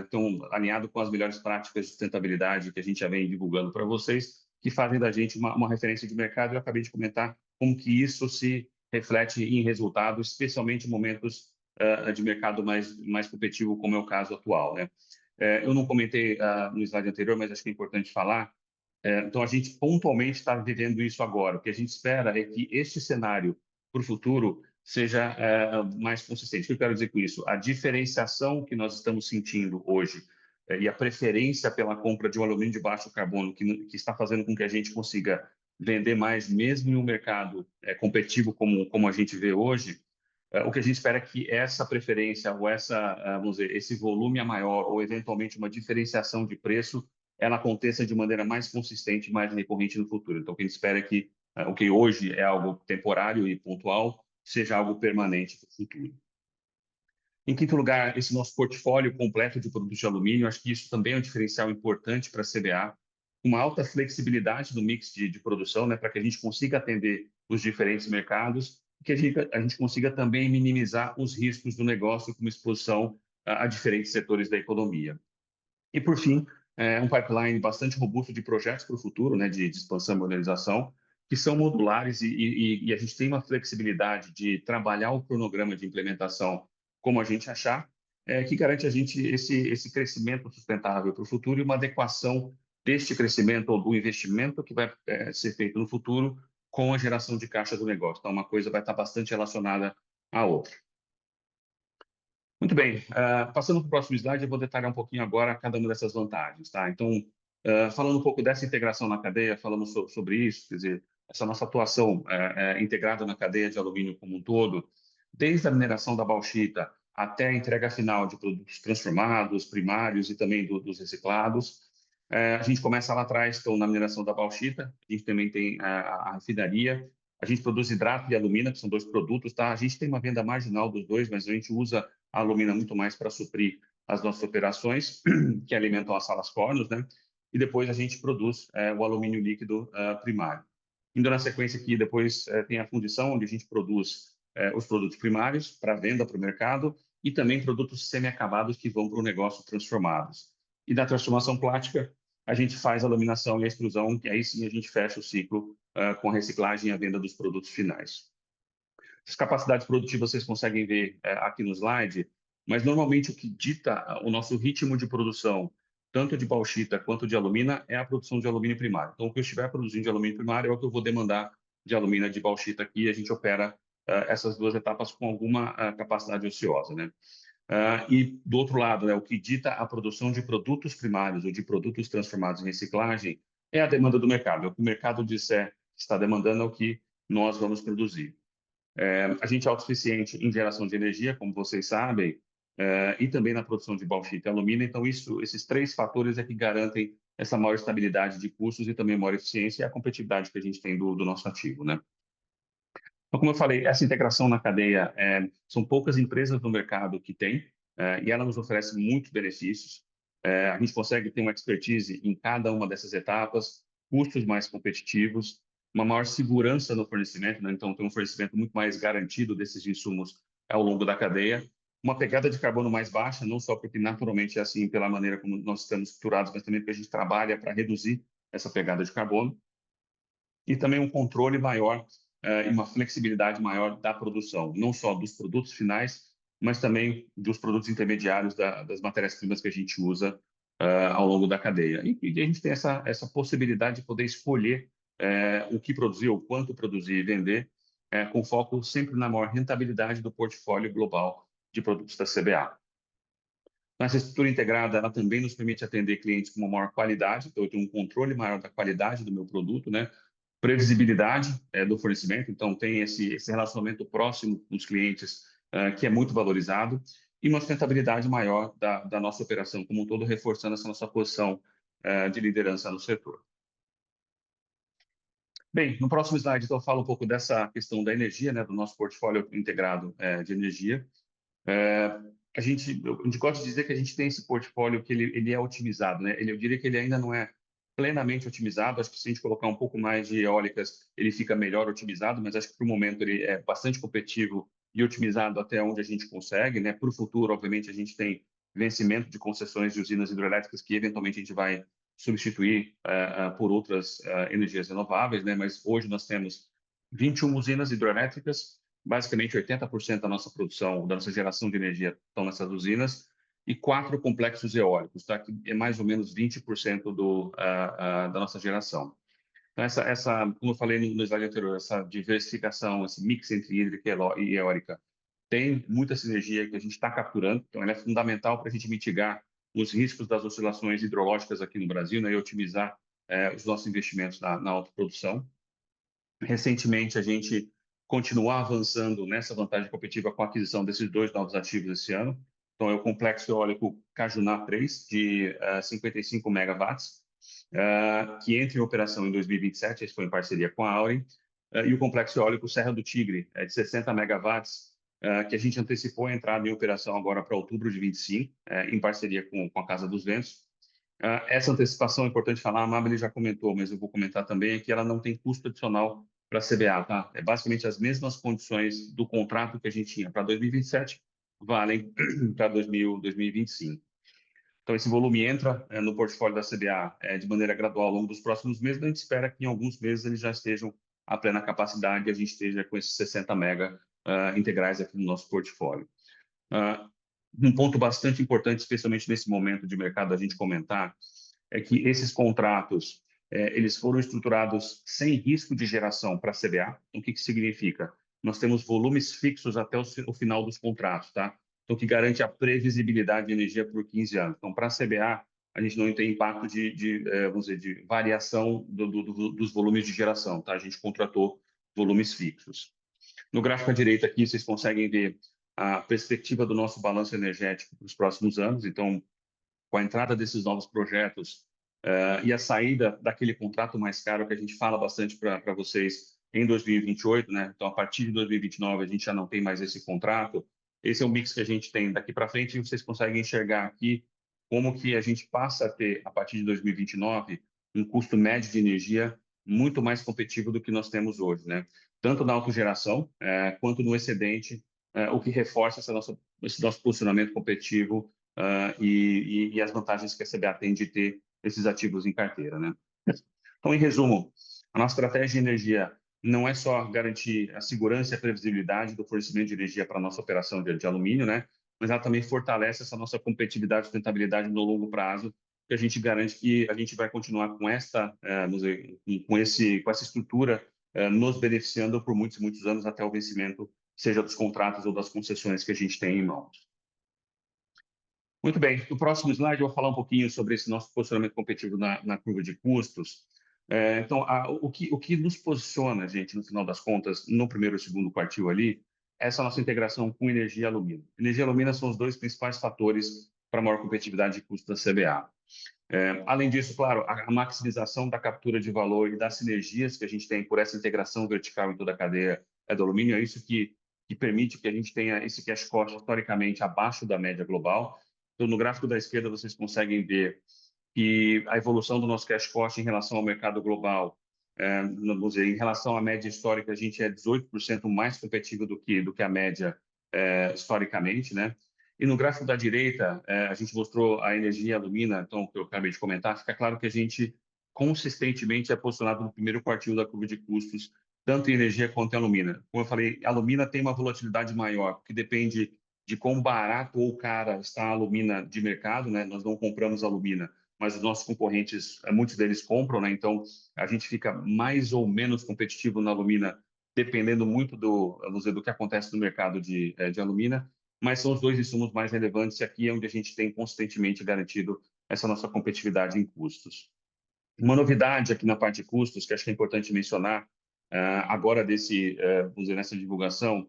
então, alinhado com as melhores práticas de sustentabilidade que a gente já vem divulgando para vocês, que fazem da gente uma referência de mercado. Eu acabei de comentar como que isso se reflete em resultados, especialmente em momentos de mercado mais competitivo, como é o caso atual, né? Eu não comentei no slide anterior, mas acho que é importante falar. Então, a gente pontualmente está vivendo isso agora. O que a gente espera é que este cenário para o futuro seja mais consistente. O que eu quero dizer com isso? A diferenciação que nós estamos sentindo hoje e a preferência pela compra de um alumínio de baixo carbono, que está fazendo com que a gente consiga vender mais, mesmo em um mercado competitivo como a gente vê hoje, o que a gente espera é que essa preferência ou vamos dizer, esse volume a maior ou eventualmente uma diferenciação de preço, ela aconteça de maneira mais consistente, mais recorrente no futuro. Então, o que a gente espera é que o que hoje é algo temporário e pontual seja algo permanente para o futuro. Em quinto lugar, esse nosso portfólio completo de produtos de alumínio, acho que isso também é um diferencial importante para a CBA, uma alta flexibilidade no mix de produção, né, para que a gente consiga atender os diferentes mercados e que a gente consiga também minimizar os riscos do negócio com exposição a diferentes setores da economia. E, por fim, um pipeline bastante robusto de projetos para o futuro, né, de expansão e modernização, que são modulares e a gente tem uma flexibilidade de trabalhar o cronograma de implementação como a gente achar, que garante a gente esse crescimento sustentável para o futuro e uma adequação deste crescimento ou do investimento que vai ser feito no futuro com a geração de caixa do negócio. Então, uma coisa vai estar bastante relacionada à outra. Muito bem, passando para o próximo slide, eu vou detalhar um pouquinho agora cada uma dessas vantagens, tá? Então, falando um pouco dessa integração na cadeia, falamos sobre isso, quer dizer, essa nossa atuação integrada na cadeia de alumínio como um todo, desde a mineração da bauxita até a entrega final de produtos transformados, primários e também dos reciclados. A gente começa lá atrás, então, na mineração da bauxita, a gente também tem a refinaria, a gente produz hidrato e alumina, que são dois produtos, tá? A gente tem uma venda marginal dos dois, mas a gente usa a alumina muito mais para suprir as nossas operações, que alimentam as salas fornos, né? E depois a gente produz o alumínio líquido primário. Indo na sequência aqui, depois tem a fundição, onde a gente produz os produtos primários para venda para o mercado e também produtos semi-acabados que vão para o negócio transformados. E na transformação plástica, a gente faz a laminação e a extrusão, que aí sim a gente fecha o ciclo com a reciclagem e a venda dos produtos finais. As capacidades produtivas vocês conseguem ver aqui no slide, mas normalmente o que dita o nosso ritmo de produção, tanto de bauxita quanto de alumina, é a produção de alumínio primário. Então, o que eu estiver produzindo de alumínio primário é o que eu vou demandar de alumina de bauxita aqui, e a gente opera essas duas etapas com alguma capacidade ociosa, né? E, do outro lado, o que dita a produção de produtos primários ou de produtos transformados em reciclagem é a demanda do mercado. É o que o mercado disser que está demandando, é o que nós vamos produzir. A gente é autossuficiente em geração de energia, como vocês sabem, e também na produção de bauxita e alumínio. Então, esses três fatores é que garantem essa maior estabilidade de custos e também maior eficiência e a competitividade que a gente tem do nosso ativo, né? Então, como eu falei, essa integração na cadeia, são poucas empresas no mercado que têm, e ela nos oferece muitos benefícios. A gente consegue ter uma expertise em cada uma dessas etapas, custos mais competitivos, uma maior segurança no fornecimento, né? Então, tem um fornecimento muito mais garantido desses insumos ao longo da cadeia, uma pegada de carbono mais baixa, não só porque naturalmente é assim pela maneira como nós estamos estruturados, mas também porque a gente trabalha para reduzir essa pegada de carbono, e também um controle maior e uma flexibilidade maior da produção, não só dos produtos finais, mas também dos produtos intermediários das matérias-primas que a gente usa ao longo da cadeia. E a gente tem essa possibilidade de poder escolher o que produzir, o quanto produzir e vender, com foco sempre na maior rentabilidade do portfólio global de produtos da CBA. Essa estrutura integrada, ela também nos permite atender clientes com uma maior qualidade, então eu tenho um controle maior da qualidade do meu produto, né? Previsibilidade do fornecimento, então tem esse relacionamento próximo com os clientes que é muito valorizado, e uma sustentabilidade maior da nossa operação como um todo, reforçando essa nossa posição de liderança no setor. Bem, no próximo slide, então, eu falo um pouco dessa questão da energia, né, do nosso portfólio integrado de energia. A gente gosta de dizer que a gente tem esse portfólio que ele é otimizado, né? Eu diria que ele ainda não é plenamente otimizado. Acho que se a gente colocar um pouco mais de eólicas, ele fica melhor otimizado, mas acho que para o momento ele é bastante competitivo e otimizado até onde a gente consegue, né? Para o futuro, obviamente, a gente tem vencimento de concessões de usinas hidrelétricas que eventualmente a gente vai substituir por outras energias renováveis, né? Mas hoje nós temos 21 usinas hidrelétricas. Basicamente, 80% da nossa produção, da nossa geração de energia estão nessas usinas, e 4 complexos eólicos, tá? Que é mais ou menos 20% da nossa geração. Então, como eu falei no slide anterior, essa diversificação, esse mix entre hídrica e eólica, tem muita sinergia que a gente está capturando, então ela é fundamental para a gente mitigar os riscos das oscilações hidrológicas aqui no Brasil, né, e otimizar os nossos investimentos na autoprodução. Recentemente, a gente continuou avançando nessa vantagem competitiva com a aquisição desses 2 novos ativos esse ano. Então, é o complexo eólico Cajuná 3, de 55 megawatts, que entra em operação em 2027, esse foi em parceria com a Auren, e o complexo eólico Serra do Tigre, de 60 megawatts, que a gente antecipou a entrada em operação agora para outubro de 25, em parceria com a Casa dos Ventos. Essa antecipação é importante falar, a Mabel já comentou, mas eu vou comentar também, é que ela não tem custo adicional para a CBA, tá? É basicamente as mesmas condições do contrato que a gente tinha para 2027, valem para 2025. Então, esse volume entra no portfólio da CBA de maneira gradual ao longo dos próximos meses, a gente espera que em alguns meses eles já estejam à plena capacidade e a gente esteja com esses 60 mega integrais aqui no nosso portfólio. Um ponto bastante importante, especialmente nesse momento de mercado, a gente comentar, é que esses contratos eles foram estruturados sem risco de geração para a CBA. Então, o que significa? Nós temos volumes fixos até o final dos contratos, tá? Então, que garante a previsibilidade de energia por 15 anos. Então, para a CBA, a gente não tem impacto vamos dizer, de variação dos volumes de geração, tá? A gente contratou volumes fixos. No gráfico à direita aqui, vocês conseguem ver a perspectiva do nosso balanço energético para os próximos anos. Então, com a entrada desses novos projetos e a saída daquele contrato mais caro que a gente fala bastante para vocês em 2028, né? Então, a partir de 2029, a gente já não tem mais esse contrato. Esse é o mix que a gente tem daqui para frente e vocês conseguem enxergar aqui como que a gente passa a ter, a partir de 2029, um custo médio de energia muito mais competitivo do que nós temos hoje, né? Tanto na autogeração quanto no excedente, o que reforça esse nosso posicionamento competitivo e as vantagens que a CBA tem de ter esses ativos em carteira, né? Então, em resumo, a nossa estratégia de energia não é só garantir a segurança e a previsibilidade do fornecimento de energia para a nossa operação de alumínio, né? Mas ela também fortalece essa nossa competitividade e sustentabilidade no longo prazo, que a gente garante que a gente vai continuar com com essa estrutura nos beneficiando por muitos e muitos anos até o vencimento, seja dos contratos ou das concessões que a gente tem em mãos. Muito bem, no próximo slide eu vou falar um pouquinho sobre esse nosso posicionamento competitivo na curva de custos. Então, o que nos posiciona, gente, no final das contas, no primeiro e segundo quartil ali, é essa nossa integração com energia e alumínio. Energia e alumínio são os 2 principais fatores para a maior competitividade de custo da CBA. Além disso, claro, a maximização da captura de valor e das sinergias que a gente tem por essa integração vertical em toda a cadeia do alumínio, é isso que permite que a gente tenha esse cash cost historicamente abaixo da média global. Então, no gráfico da esquerda, vocês conseguem ver que a evolução do nosso cash cost em relação ao mercado global, vamos dizer, em relação à média histórica, a gente é 18% mais competitivo do que a média historicamente, né? E no gráfico da direita, a gente mostrou a energia e a alumina, então, que eu acabei de comentar, fica claro que a gente consistentemente é posicionado no primeiro quartil da curva de custos, tanto em energia quanto em alumina. Como eu falei, a alumina tem uma volatilidade maior, que depende de quão barato ou cara está a alumina de mercado, né? Nós não compramos alumina, mas os nossos concorrentes, muitos deles compram, né? Então, a gente fica mais ou menos competitivo na alumina, dependendo muito vamos dizer, do que acontece no mercado de alumina, mas são os dois insumos mais relevantes e aqui é onde a gente tem consistentemente garantido essa nossa competitividade em custos. Uma novidade aqui na parte de custos, que acho que é importante mencionar, agora vamos dizer, nessa divulgação,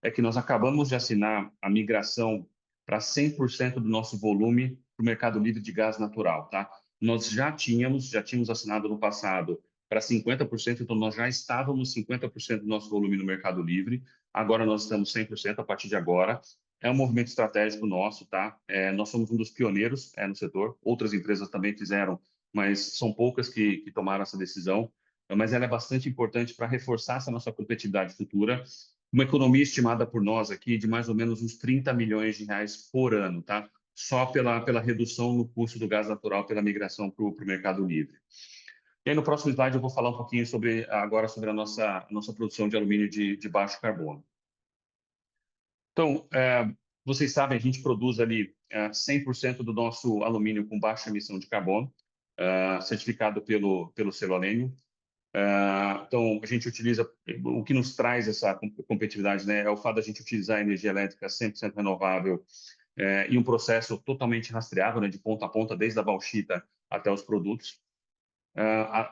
é que nós acabamos de assinar a migração para 100% do nosso volume para o mercado livre de gás natural, tá? Nós já tínhamos assinado no passado para 50%, então nós já estávamos 50% do nosso volume no mercado livre, agora nós estamos 100% a partir de agora. É um movimento estratégico nosso, tá? Nós somos um dos pioneiros no setor, outras empresas também fizeram, mas são poucas que tomaram essa decisão, mas ela é bastante importante para reforçar essa nossa competitividade futura. Uma economia estimada por nós aqui de mais ou menos uns 30 milhões de reais por ano, tá? Só pela redução no custo do gás natural pela migração para o mercado livre. E aí, no próximo slide, eu vou falar um pouquinho agora sobre a nossa produção de alumínio de baixo carbono. Então, vocês sabem, a gente produz ali 100% do nosso alumínio com baixa emissão de carbono, certificado pelo selo Alênio. Então, a gente utiliza, o que nos traz essa competitividade, né, é o fato da gente utilizar energia elétrica 100% renovável e um processo totalmente rastreável, né, de ponta a ponta, desde a bauxita até os produtos.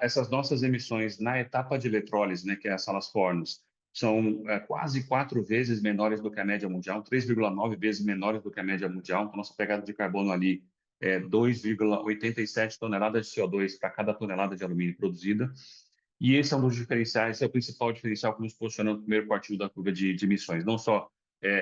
Essas nossas emissões na etapa de eletrólise, né, que é as salas Fornos, são quase 4 vezes menores do que a média mundial, 3,9 vezes menores do que a média mundial. Então, nossa pegada de carbono ali é 2,87 toneladas de CO2 para cada tonelada de alumínio produzida. E esse é um dos diferenciais, esse é o principal diferencial que nos posiciona no primeiro quartil da curva de emissões, não só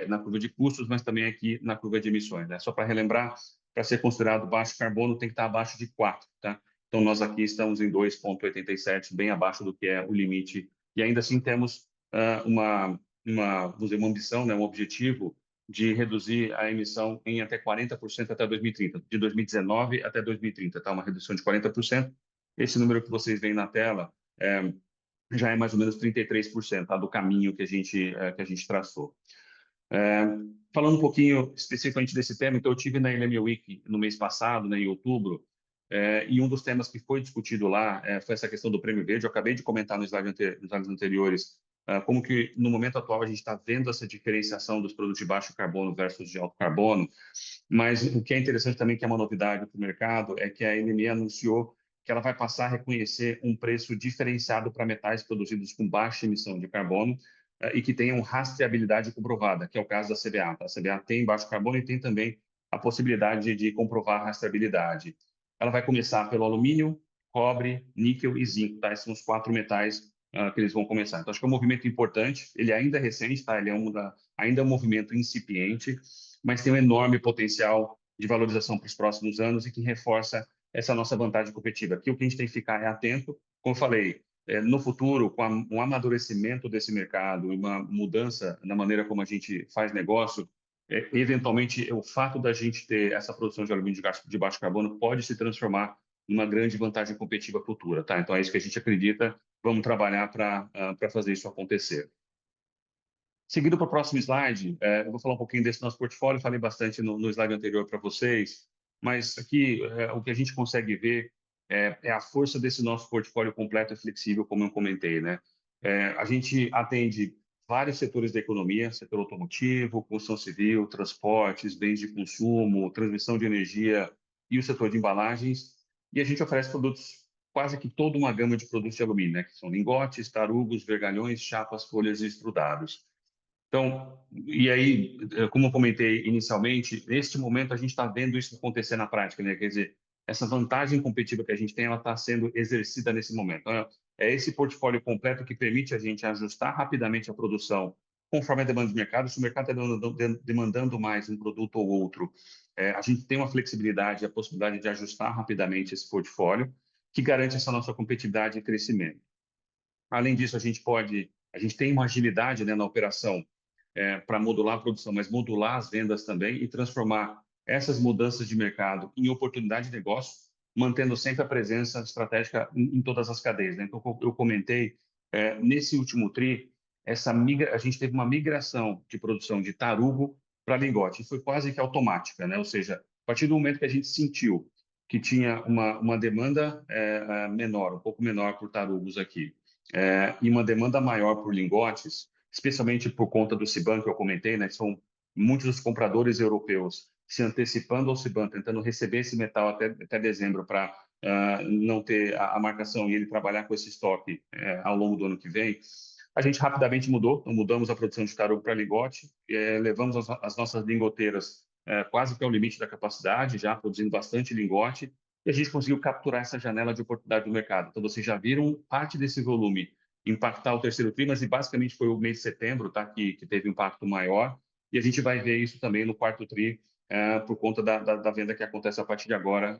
na curva de custos, mas também aqui na curva de emissões, né? Só para relembrar, para ser considerado baixo carbono, tem que estar abaixo de 4, tá? Então, nós aqui estamos em 2,87, bem abaixo do que é o limite. E ainda assim temos vamos dizer, uma ambição, né, um objetivo de reduzir a emissão em até 40% até 2030, de 2019 até 2030, tá? Uma redução de 40%. Esse número que vocês veem na tela já é mais ou menos 33%, tá, do caminho que a gente traçou. Falando um pouquinho especificamente desse tema, então eu tive na LME Week no mês passado, né, em outubro, e um dos temas que foi discutido lá foi essa questão do Prêmio Verde. Eu acabei de comentar nos slides anteriores como que no momento atual a gente está vendo essa diferenciação dos produtos de baixo carbono versus de alto carbono, mas o que é interessante também, que é uma novidade para o mercado, é que a LME anunciou que ela vai passar a reconhecer um preço diferenciado para metais produzidos com baixa emissão de carbono e que tenham rastreabilidade comprovada, que é o caso da CBA. Tá? A CBA tem baixo carbono e tem também a possibilidade de comprovar a rastreabilidade. Ela vai começar pelo alumínio, cobre, níquel e zinco. Tá? Esses são os 4 metais que eles vão começar. Então, acho que é um movimento importante. Ele ainda é recente, tá? Ele ainda é um movimento incipiente, mas tem um enorme potencial de valorização para os próximos anos e que reforça essa nossa vantagem competitiva. Aqui o que a gente tem que ficar é atento, como eu falei, no futuro, com um amadurecimento desse mercado e uma mudança na maneira como a gente faz negócio, eventualmente o fato da gente ter essa produção de alumínio de baixo carbono pode se transformar numa grande vantagem competitiva futura, tá? Então é isso que a gente acredita, vamos trabalhar para fazer isso acontecer. Seguindo para o próximo slide, eu vou falar um pouquinho desse nosso portfólio, falei bastante no slide anterior para vocês, mas aqui o que a gente consegue ver é a força desse nosso portfólio completo e flexível, como eu comentei, né? A gente atende vários setores da economia, setor automotivo, construção civil, transportes, bens de consumo, transmissão de energia e o setor de embalagens, e a gente oferece produtos, quase que toda uma gama de produtos de alumínio, né? Que são lingotes, tarugos, vergalhões, chapas, folhas e extrudados. Então, e aí, como eu comentei inicialmente, neste momento a gente está vendo isso acontecer na prática, né? Quer dizer, essa vantagem competitiva que a gente tem, ela está sendo exercida nesse momento. Então, é esse portfólio completo que permite a gente ajustar rapidamente a produção conforme a demanda do mercado. Se o mercado está demandando mais um produto ou outro, a gente tem uma flexibilidade, a possibilidade de ajustar rapidamente esse portfólio, que garante essa nossa competitividade e crescimento. Além disso, a gente tem uma agilidade, né, na operação para modular a produção, mas modular as vendas também e transformar essas mudanças de mercado em oportunidade de negócio, mantendo sempre a presença estratégica em todas as cadeias, né? Então, eu comentei, nesse último TRI, a gente teve uma migração de produção de tarugo para lingote. E foi quase que automática, né? Ou seja, a partir do momento que a gente sentiu que tinha uma demanda menor, um pouco menor por tarugos aqui, e uma demanda maior por lingotes, especialmente por conta do CBAM que eu comentei, né? São muitos dos compradores europeus se antecipando ao CBAM, tentando receber esse metal até dezembro para não ter a marcação e ele trabalhar com esse estoque ao longo do ano que vem. A gente rapidamente mudamos a produção de tarugo para lingote, levamos as nossas lingoteiras quase que ao limite da capacidade, já produzindo bastante lingote, e a gente conseguiu capturar essa janela de oportunidade do mercado. Então, vocês já viram parte desse volume impactar o terceiro trimestre, e basicamente foi o mês de setembro, tá, que teve um impacto maior, e a gente vai ver isso também no quarto tri, por conta da venda que acontece a partir de agora,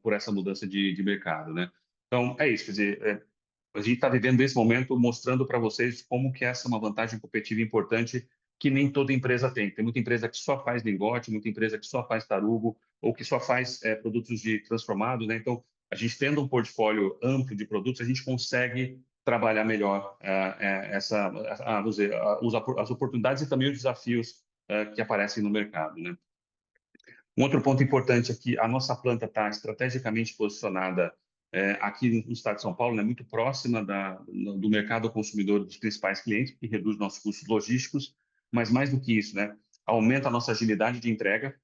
por essa mudança de mercado, né? Então, é isso, quer dizer, a gente está vivendo esse momento mostrando para vocês como que essa é uma vantagem competitiva importante que nem toda empresa tem. Tem muita empresa que só faz lingote, muita empresa que só faz tarugo ou que só faz produtos de transformados, né? Então, a gente tendo um portfólio amplo de produtos, a gente consegue trabalhar melhor vamos dizer, as oportunidades e também os desafios que aparecem no mercado, né? Um outro ponto importante é que a nossa planta está estrategicamente posicionada aqui no estado de São Paulo, né, muito próxima do mercado consumidor dos principais clientes, que reduz nossos custos logísticos, mas mais do que isso, né, aumenta a nossa agilidade de entrega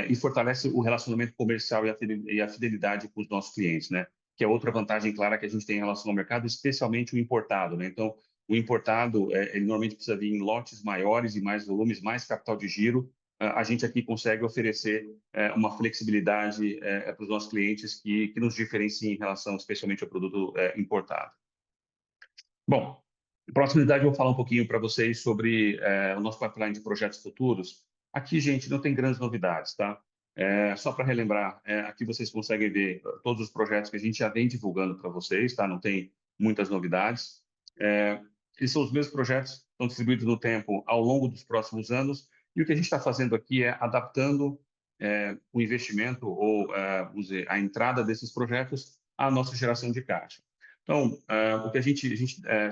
e fortalece o relacionamento comercial e a fidelidade com os nossos clientes, né, que é outra vantagem clara que a gente tem em relação ao mercado, especialmente o importado, né? Então, o importado, ele normalmente precisa vir em lotes maiores e mais volumes, mais capital de giro. A gente aqui consegue oferecer uma flexibilidade para os nossos clientes que nos diferencia em relação, especialmente, ao produto importado. Bom, próxima unidade eu vou falar um pouquinho para vocês sobre o nosso pipeline de projetos futuros. Aqui, gente, não tem grandes novidades, tá? Só para relembrar, aqui vocês conseguem ver todos os projetos que a gente já vem divulgando para vocês, tá? Não tem muitas novidades. Eles são os mesmos projetos, estão distribuídos no tempo ao longo dos próximos anos, e o que a gente está fazendo aqui é adaptando o investimento ou, vamos dizer, a entrada desses projetos à nossa geração de caixa. Então, o que a gente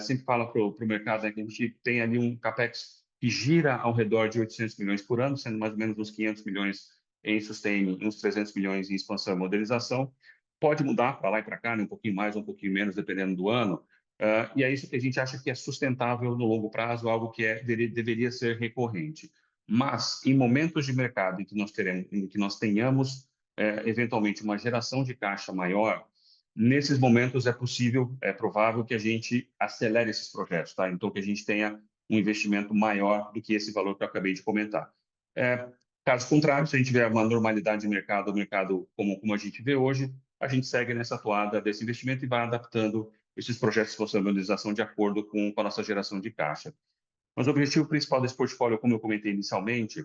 sempre fala para o mercado é que a gente tem ali um CAPEX que gira ao redor de 800 milhões por ano, sendo mais ou menos uns 500 milhões em sustain, uns 300 milhões em expansão e modernização. Pode mudar para lá e para cá, né, um pouquinho mais ou um pouquinho menos, dependendo do ano. E é isso que a gente acha que é sustentável no longo prazo, algo que deveria ser recorrente. Mas, em momentos de mercado em que nós tenhamos, eventualmente, uma geração de caixa maior, nesses momentos é possível, é provável que a gente acelere esses projetos, tá? Então, que a gente tenha um investimento maior do que esse valor que eu acabei de comentar. Caso contrário, se a gente tiver uma normalidade de mercado, o mercado como a gente vê hoje, a gente segue nessa toada desse investimento e vai adaptando esses projetos de responsabilização de acordo com a nossa geração de caixa. Mas o objetivo principal desse portfólio, como eu comentei inicialmente,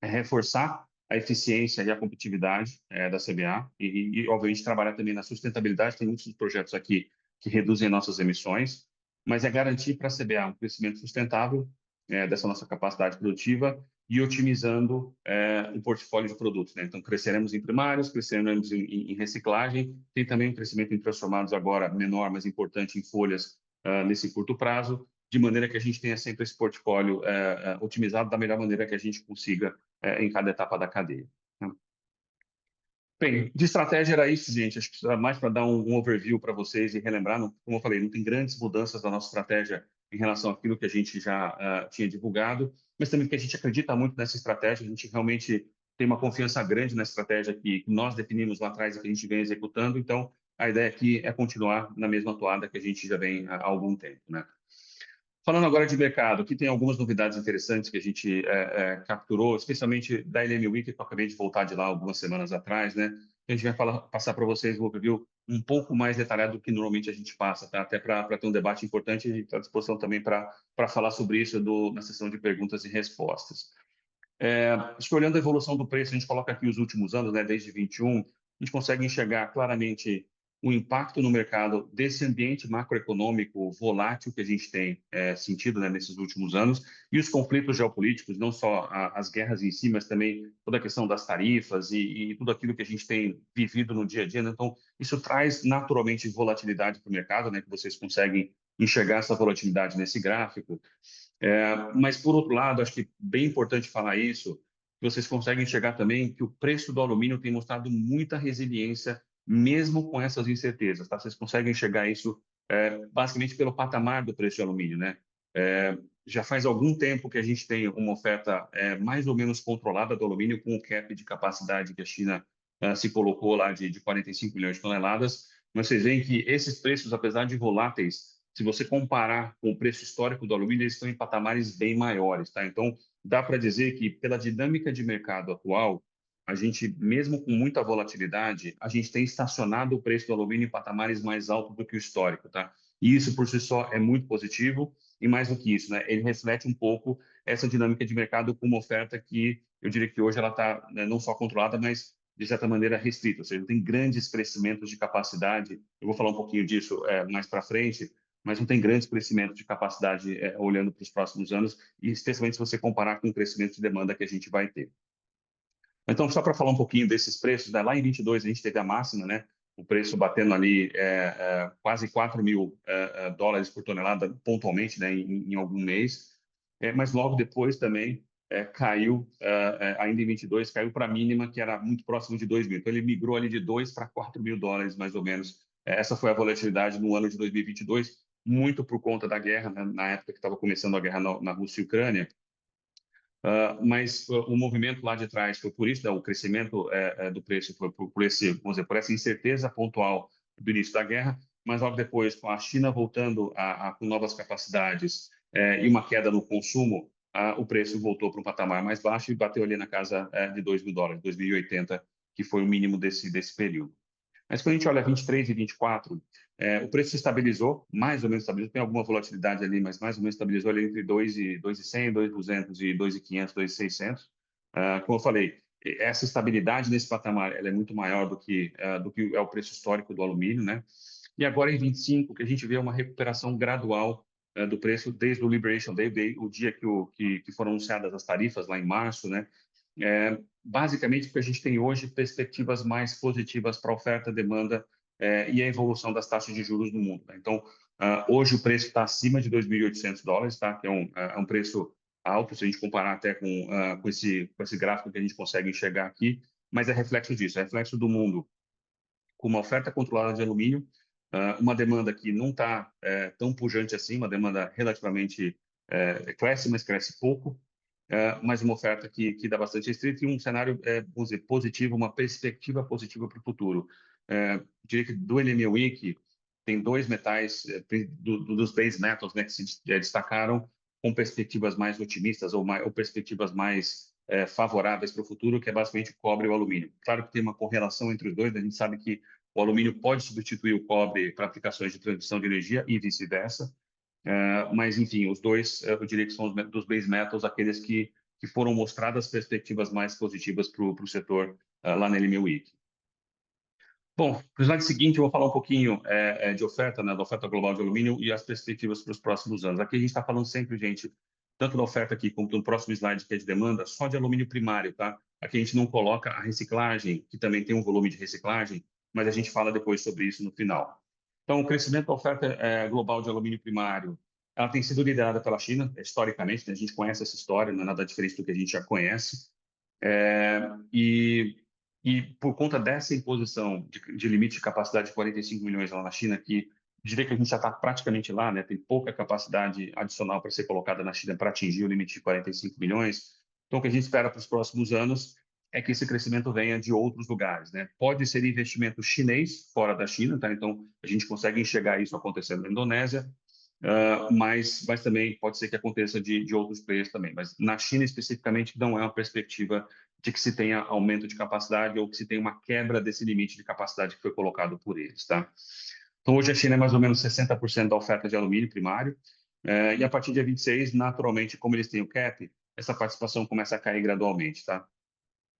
é reforçar a eficiência e a competitividade da CBA e, obviamente, trabalhar também na sustentabilidade. Tem muitos projetos aqui que reduzem nossas emissões, mas é garantir para a CBA um crescimento sustentável dessa nossa capacidade produtiva e otimizando o portfólio de produtos, né? Então, cresceremos em primários, cresceremos em reciclagem, tem também um crescimento em transformados agora menor, mas importante em folhas nesse curto prazo, de maneira que a gente tenha sempre esse portfólio otimizado da melhor maneira que a gente consiga em cada etapa da cadeia. Bem, de estratégia era isso, gente. Acho que mais para dar um overview para vocês e relembrar, como eu falei, não tem grandes mudanças da nossa estratégia em relação àquilo que a gente já tinha divulgado, mas também porque a gente acredita muito nessa estratégia, a gente realmente tem uma confiança grande na estratégia que nós definimos lá atrás e que a gente vem executando, então a ideia aqui é continuar na mesma toada que a gente já vem há algum tempo, né? Falando agora de mercado, aqui tem algumas novidades interessantes que a gente capturou, especialmente da LM Week, que eu acabei de voltar de lá algumas semanas atrás, né? A gente vai passar para vocês um overview um pouco mais detalhado do que normalmente a gente passa, tá? Até para ter um debate importante, a gente está à disposição também para falar sobre isso na sessão de perguntas e respostas. Acho que olhando a evolução do preço, a gente coloca aqui os últimos anos, né, desde 21, a gente consegue enxergar claramente o impacto no mercado desse ambiente macroeconômico volátil que a gente tem sentido, né, nesses últimos anos, e os conflitos geopolíticos, não só as guerras em si, mas também toda a questão das tarifas e tudo aquilo que a gente tem vivido no dia a dia, né? Então, isso traz naturalmente volatilidade para o mercado, né, que vocês conseguem enxergar essa volatilidade nesse gráfico. Mas, por outro lado, acho que bem importante falar isso, que vocês conseguem enxergar também que o preço do alumínio tem mostrado muita resiliência, mesmo com essas incertezas, tá? Vocês conseguem enxergar isso basicamente pelo patamar do preço de alumínio, né? Já faz algum tempo que a gente tem uma oferta mais ou menos controlada do alumínio, com o cap de capacidade que a China se colocou lá de 45 milhões de toneladas, mas vocês veem que esses preços, apesar de voláteis, se você comparar com o preço histórico do alumínio, eles estão em patamares bem maiores, tá? Então, dá para dizer que, pela dinâmica de mercado atual, a gente, mesmo com muita volatilidade, a gente tem estacionado o preço do alumínio em patamares mais altos do que o histórico, tá? E isso, por si só, é muito positivo. E mais do que isso, né? Ele reflete um pouco essa dinâmica de mercado com uma oferta que, eu diria que hoje ela está, né, não só controlada, mas de certa maneira restrita, ou seja, tem grandes crescimentos de capacidade. Eu vou falar um pouquinho disso mais para frente, mas não tem grandes crescimentos de capacidade olhando para os próximos anos, e especialmente se você comparar com o crescimento de demanda que a gente vai ter. Então, só para falar um pouquinho desses preços, né? Lá em 22 a gente teve a máxima, né? O preço batendo ali quase 4 mil dólares por tonelada pontualmente, né? Em algum mês, mas logo depois também caiu, ainda em 22, caiu para a mínima, que era muito próximo de 2 mil. Então, ele migrou ali de 2 para 4 mil dólares, mais ou menos. Essa foi a volatilidade no ano de 2022, muito por conta da guerra, né? Na época que estava começando a guerra na Rússia e Ucrânia. Mas o movimento lá de trás foi por isso, né, o crescimento do preço foi vamos dizer, por essa incerteza pontual do início da guerra, mas logo depois, com a China voltando com novas capacidades e uma queda no consumo, o preço voltou para um patamar mais baixo e bateu ali na casa de 2 mil dólares, 2.080, que foi o mínimo desse período. Mas quando a gente olha 23 e 24, o preço se estabilizou, mais ou menos estabilizou, tem alguma volatilidade ali, mas mais ou menos estabilizou ali entre 2.100, 2.200 e 2.500, 2.600. Como eu falei, essa estabilidade nesse patamar ela é muito maior do que é o preço histórico do alumínio, né? E agora em 25, que a gente vê uma recuperação gradual do preço desde o Liberation Day, o dia que foram anunciadas as tarifas lá em março, né? Basicamente, porque a gente tem hoje perspectivas mais positivas para a oferta, demanda e a evolução das taxas de juros no mundo, né? Então, hoje o preço está acima de 2.800 dólares, tá? Que é um preço alto, se a gente comparar até com esse gráfico que a gente consegue enxergar aqui, mas é reflexo disso, é reflexo do mundo com uma oferta controlada de alumínio, uma demanda que não está tão pujante assim, uma demanda relativamente cresce, mas cresce pouco, mas uma oferta que dá bastante restrita e um cenário, vamos dizer, positivo, uma perspectiva positiva para o futuro. Diria que do LME Week tem dois metais dos base metals, né, que se destacaram com perspectivas mais otimistas ou perspectivas mais favoráveis para o futuro, que é basicamente o cobre e o alumínio. Claro que tem uma correlação entre os dois, né? A gente sabe que o alumínio pode substituir o cobre para aplicações de transmissão de energia e vice-versa. Mas, enfim, os dois, eu diria que são dos base metals, aqueles que foram mostradas perspectivas mais positivas para o setor lá na LME Week. Bom, no slide seguinte, eu vou falar um pouquinho de oferta, né, da oferta global de alumínio e as perspectivas para os próximos anos. Aqui a gente está falando sempre, gente, tanto da oferta aqui como no próximo slide, que é de demanda, só de alumínio primário, tá? Aqui a gente não coloca a reciclagem, que também tem um volume de reciclagem, mas a gente fala depois sobre isso no final. Então, o crescimento da oferta global de alumínio primário, ela tem sido liderada pela China, historicamente, né? A gente conhece essa história, não é nada diferente do que a gente já conhece. E por conta dessa imposição de limite de capacidade de 45 milhões lá na China, que diria que a gente já está praticamente lá, né? Tem pouca capacidade adicional para ser colocada na China para atingir o limite de 45 milhões. Então, o que a gente espera para os próximos anos é que esse crescimento venha de outros lugares, né? Pode ser investimento chinês fora da China, tá? Então, a gente consegue enxergar isso acontecendo na Indonésia, mas também pode ser que aconteça de outros players também. Mas na China, especificamente, não é uma perspectiva de que se tenha aumento de capacidade ou que se tenha uma quebra desse limite de capacidade que foi colocado por eles, tá? Então, hoje a China é mais ou menos 60% da oferta de alumínio primário, e a partir de 26, naturalmente, como eles têm o cap, essa participação começa a cair gradualmente, tá?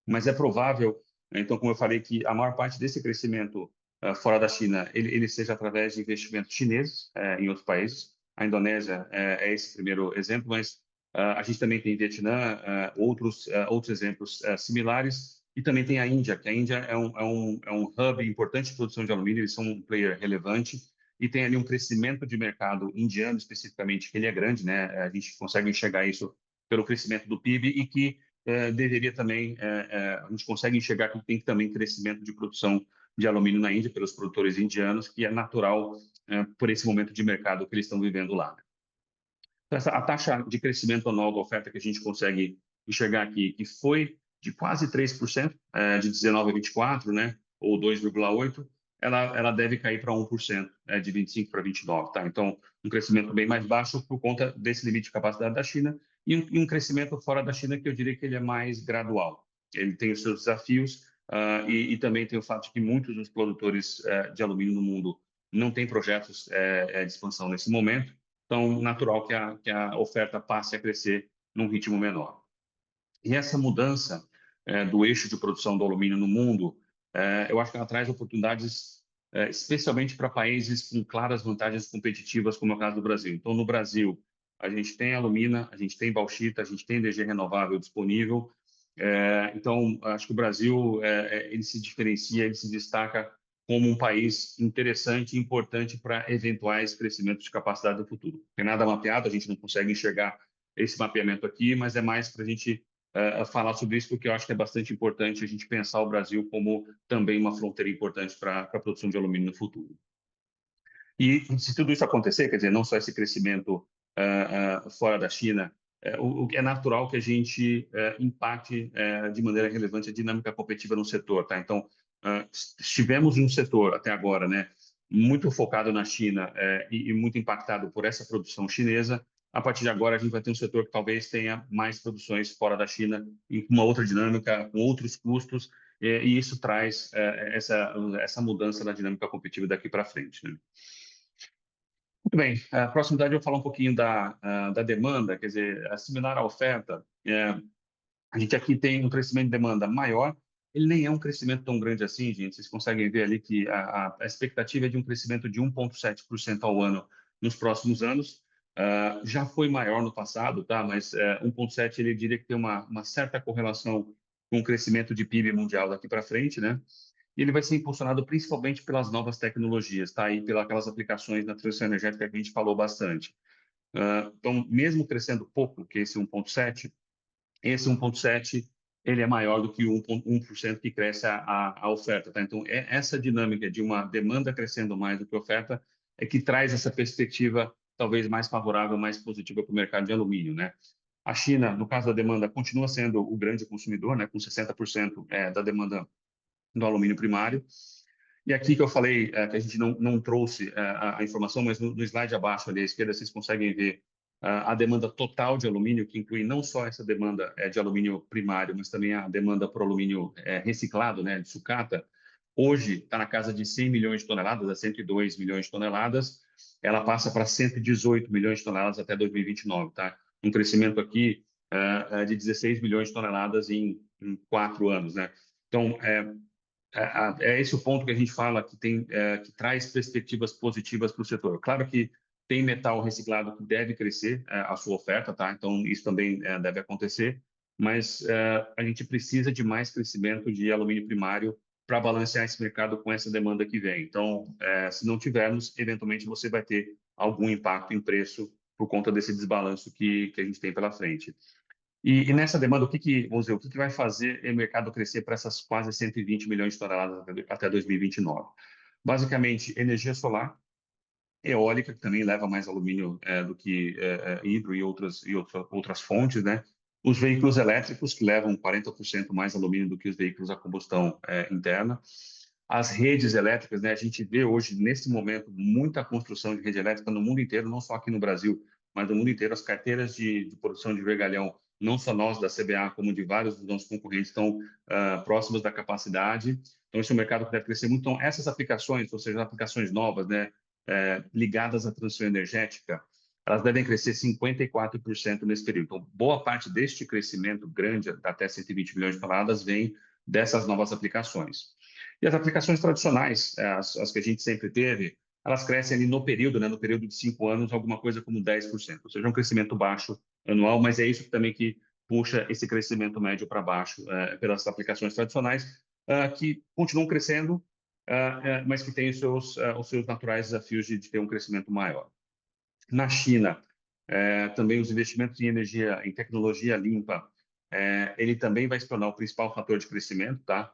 Mas é provável, então, como eu falei, que a maior parte desse crescimento fora da China, ele seja através de investimentos chineses em outros países. A Indonésia é esse primeiro exemplo, mas a gente também tem Vietnã, outros exemplos similares, e também tem a Índia, que a Índia é um hub importante de produção de alumínio, eles são um player relevante, e tem ali um crescimento de mercado indiano, especificamente, que ele é grande, né? A gente consegue enxergar isso pelo crescimento do PIB e que deveria também, a gente consegue enxergar que tem também crescimento de produção de alumínio na Índia pelos produtores indianos, que é natural por esse momento de mercado que eles estão vivendo lá. Então, a taxa de crescimento anual da oferta que a gente consegue enxergar aqui, que foi de quase 3%, de 19 a 24, né, ou 2,8%, ela deve cair para 1%, de 25 para 29, tá? Então, um crescimento bem mais baixo por conta desse limite de capacidade da China e um crescimento fora da China que eu diria que ele é mais gradual. Ele tem os seus desafios e também tem o fato de que muitos dos produtores de alumínio no mundo não têm projetos de expansão nesse momento. Então, natural que a oferta passe a crescer num ritmo menor. E essa mudança do eixo de produção do alumínio no mundo, eu acho que ela traz oportunidades, especialmente para países com claras vantagens competitivas, como é o caso do Brasil. Então, no Brasil, a gente tem alumina, a gente tem bauxita, a gente tem energia renovável disponível. Então, acho que o Brasil ele se diferencia, ele se destaca como um país interessante e importante para eventuais crescimentos de capacidade do futuro. Tem nada mapeado, a gente não consegue enxergar esse mapeamento aqui, mas é mais para a gente falar sobre isso, porque eu acho que é bastante importante a gente pensar o Brasil como também uma fronteira importante para a produção de alumínio no futuro. E se tudo isso acontecer, quer dizer, não só esse crescimento fora da China, é natural que a gente impacte de maneira relevante a dinâmica competitiva no setor, tá? Então, estivemos em um setor até agora, né, muito focado na China e muito impactado por essa produção chinesa. A partir de agora, a gente vai ter um setor que talvez tenha mais produções fora da China, com uma outra dinâmica, com outros custos, e isso traz essa mudança na dinâmica competitiva daqui para frente, né? Muito bem, a próxima slide eu vou falar um pouquinho da demanda, quer dizer, similar à oferta, a gente aqui tem um crescimento de demanda maior, ele nem é um crescimento tão grande assim, gente, vocês conseguem ver ali que a expectativa é de um crescimento de 1,7% ao ano nos próximos anos, já foi maior no passado, tá? Mas 1,7% ele diria que tem uma certa correlação com o crescimento de PIB mundial daqui para frente, né? E ele vai ser impulsionado principalmente pelas novas tecnologias, tá? E pelas aquelas aplicações na transição energética que a gente falou bastante. Então, mesmo crescendo pouco, que esse 1,7%, esse 1,7% ele é maior do que o 1% que cresce a oferta, tá? Então, essa dinâmica de uma demanda crescendo mais do que a oferta é que traz essa perspectiva talvez mais favorável, mais positiva para o mercado de alumínio, né? A China, no caso da demanda, continua sendo o grande consumidor, né? Com 60% da demanda do alumínio primário. E aqui que eu falei que a gente não trouxe a informação, mas no slide abaixo ali à esquerda vocês conseguem ver a demanda total de alumínio, que inclui não só essa demanda de alumínio primário, mas também a demanda por alumínio reciclado, né, de sucata. Hoje está na casa de 100 milhões de toneladas, a 102 milhões de toneladas. Ela passa para 118 milhões de toneladas até 2029, tá? Um crescimento aqui de 16 milhões de toneladas em 4 anos, né? Então, é esse o ponto que a gente fala que traz perspectivas positivas para o setor. Claro que tem metal reciclado que deve crescer a sua oferta, tá? Então isso também deve acontecer, mas a gente precisa de mais crescimento de alumínio primário para balancear esse mercado com essa demanda que vem. Então, se não tivermos, eventualmente você vai ter algum impacto em preço por conta desse desbalanço que a gente tem pela frente. E nessa demanda, vamos dizer, o que vai fazer o mercado crescer para essas quase 120 milhões de toneladas até 2029? Basicamente, energia solar, eólica, que também leva mais alumínio do que hidro e outras fontes, né? Os veículos elétricos, que levam 40% mais alumínio do que os veículos a combustão interna. As redes elétricas, né? A gente vê hoje, nesse momento, muita construção de rede elétrica no mundo inteiro, não só aqui no Brasil, mas no mundo inteiro. As carteiras de produção de vergalhão, não só nós da CBA, como de vários dos nossos concorrentes, estão próximas da capacidade. Então, esse é um mercado que deve crescer muito. Então, essas aplicações, ou seja, aplicações novas, né? Ligadas à transição energética, elas devem crescer 54% nesse período. Então, boa parte deste crescimento grande, até 120 milhões de toneladas, vem dessas novas aplicações. E as aplicações tradicionais, as que a gente sempre teve, elas crescem ali no período, né, no período de 5 anos, alguma coisa como 10%. Ou seja, um crescimento baixo anual, mas é isso também que puxa esse crescimento médio para baixo pelas aplicações tradicionais, que continuam crescendo, mas que tem os seus naturais desafios de ter um crescimento maior. Na China, também os investimentos em energia, em tecnologia limpa, ele também vai se tornar o principal fator de crescimento, tá?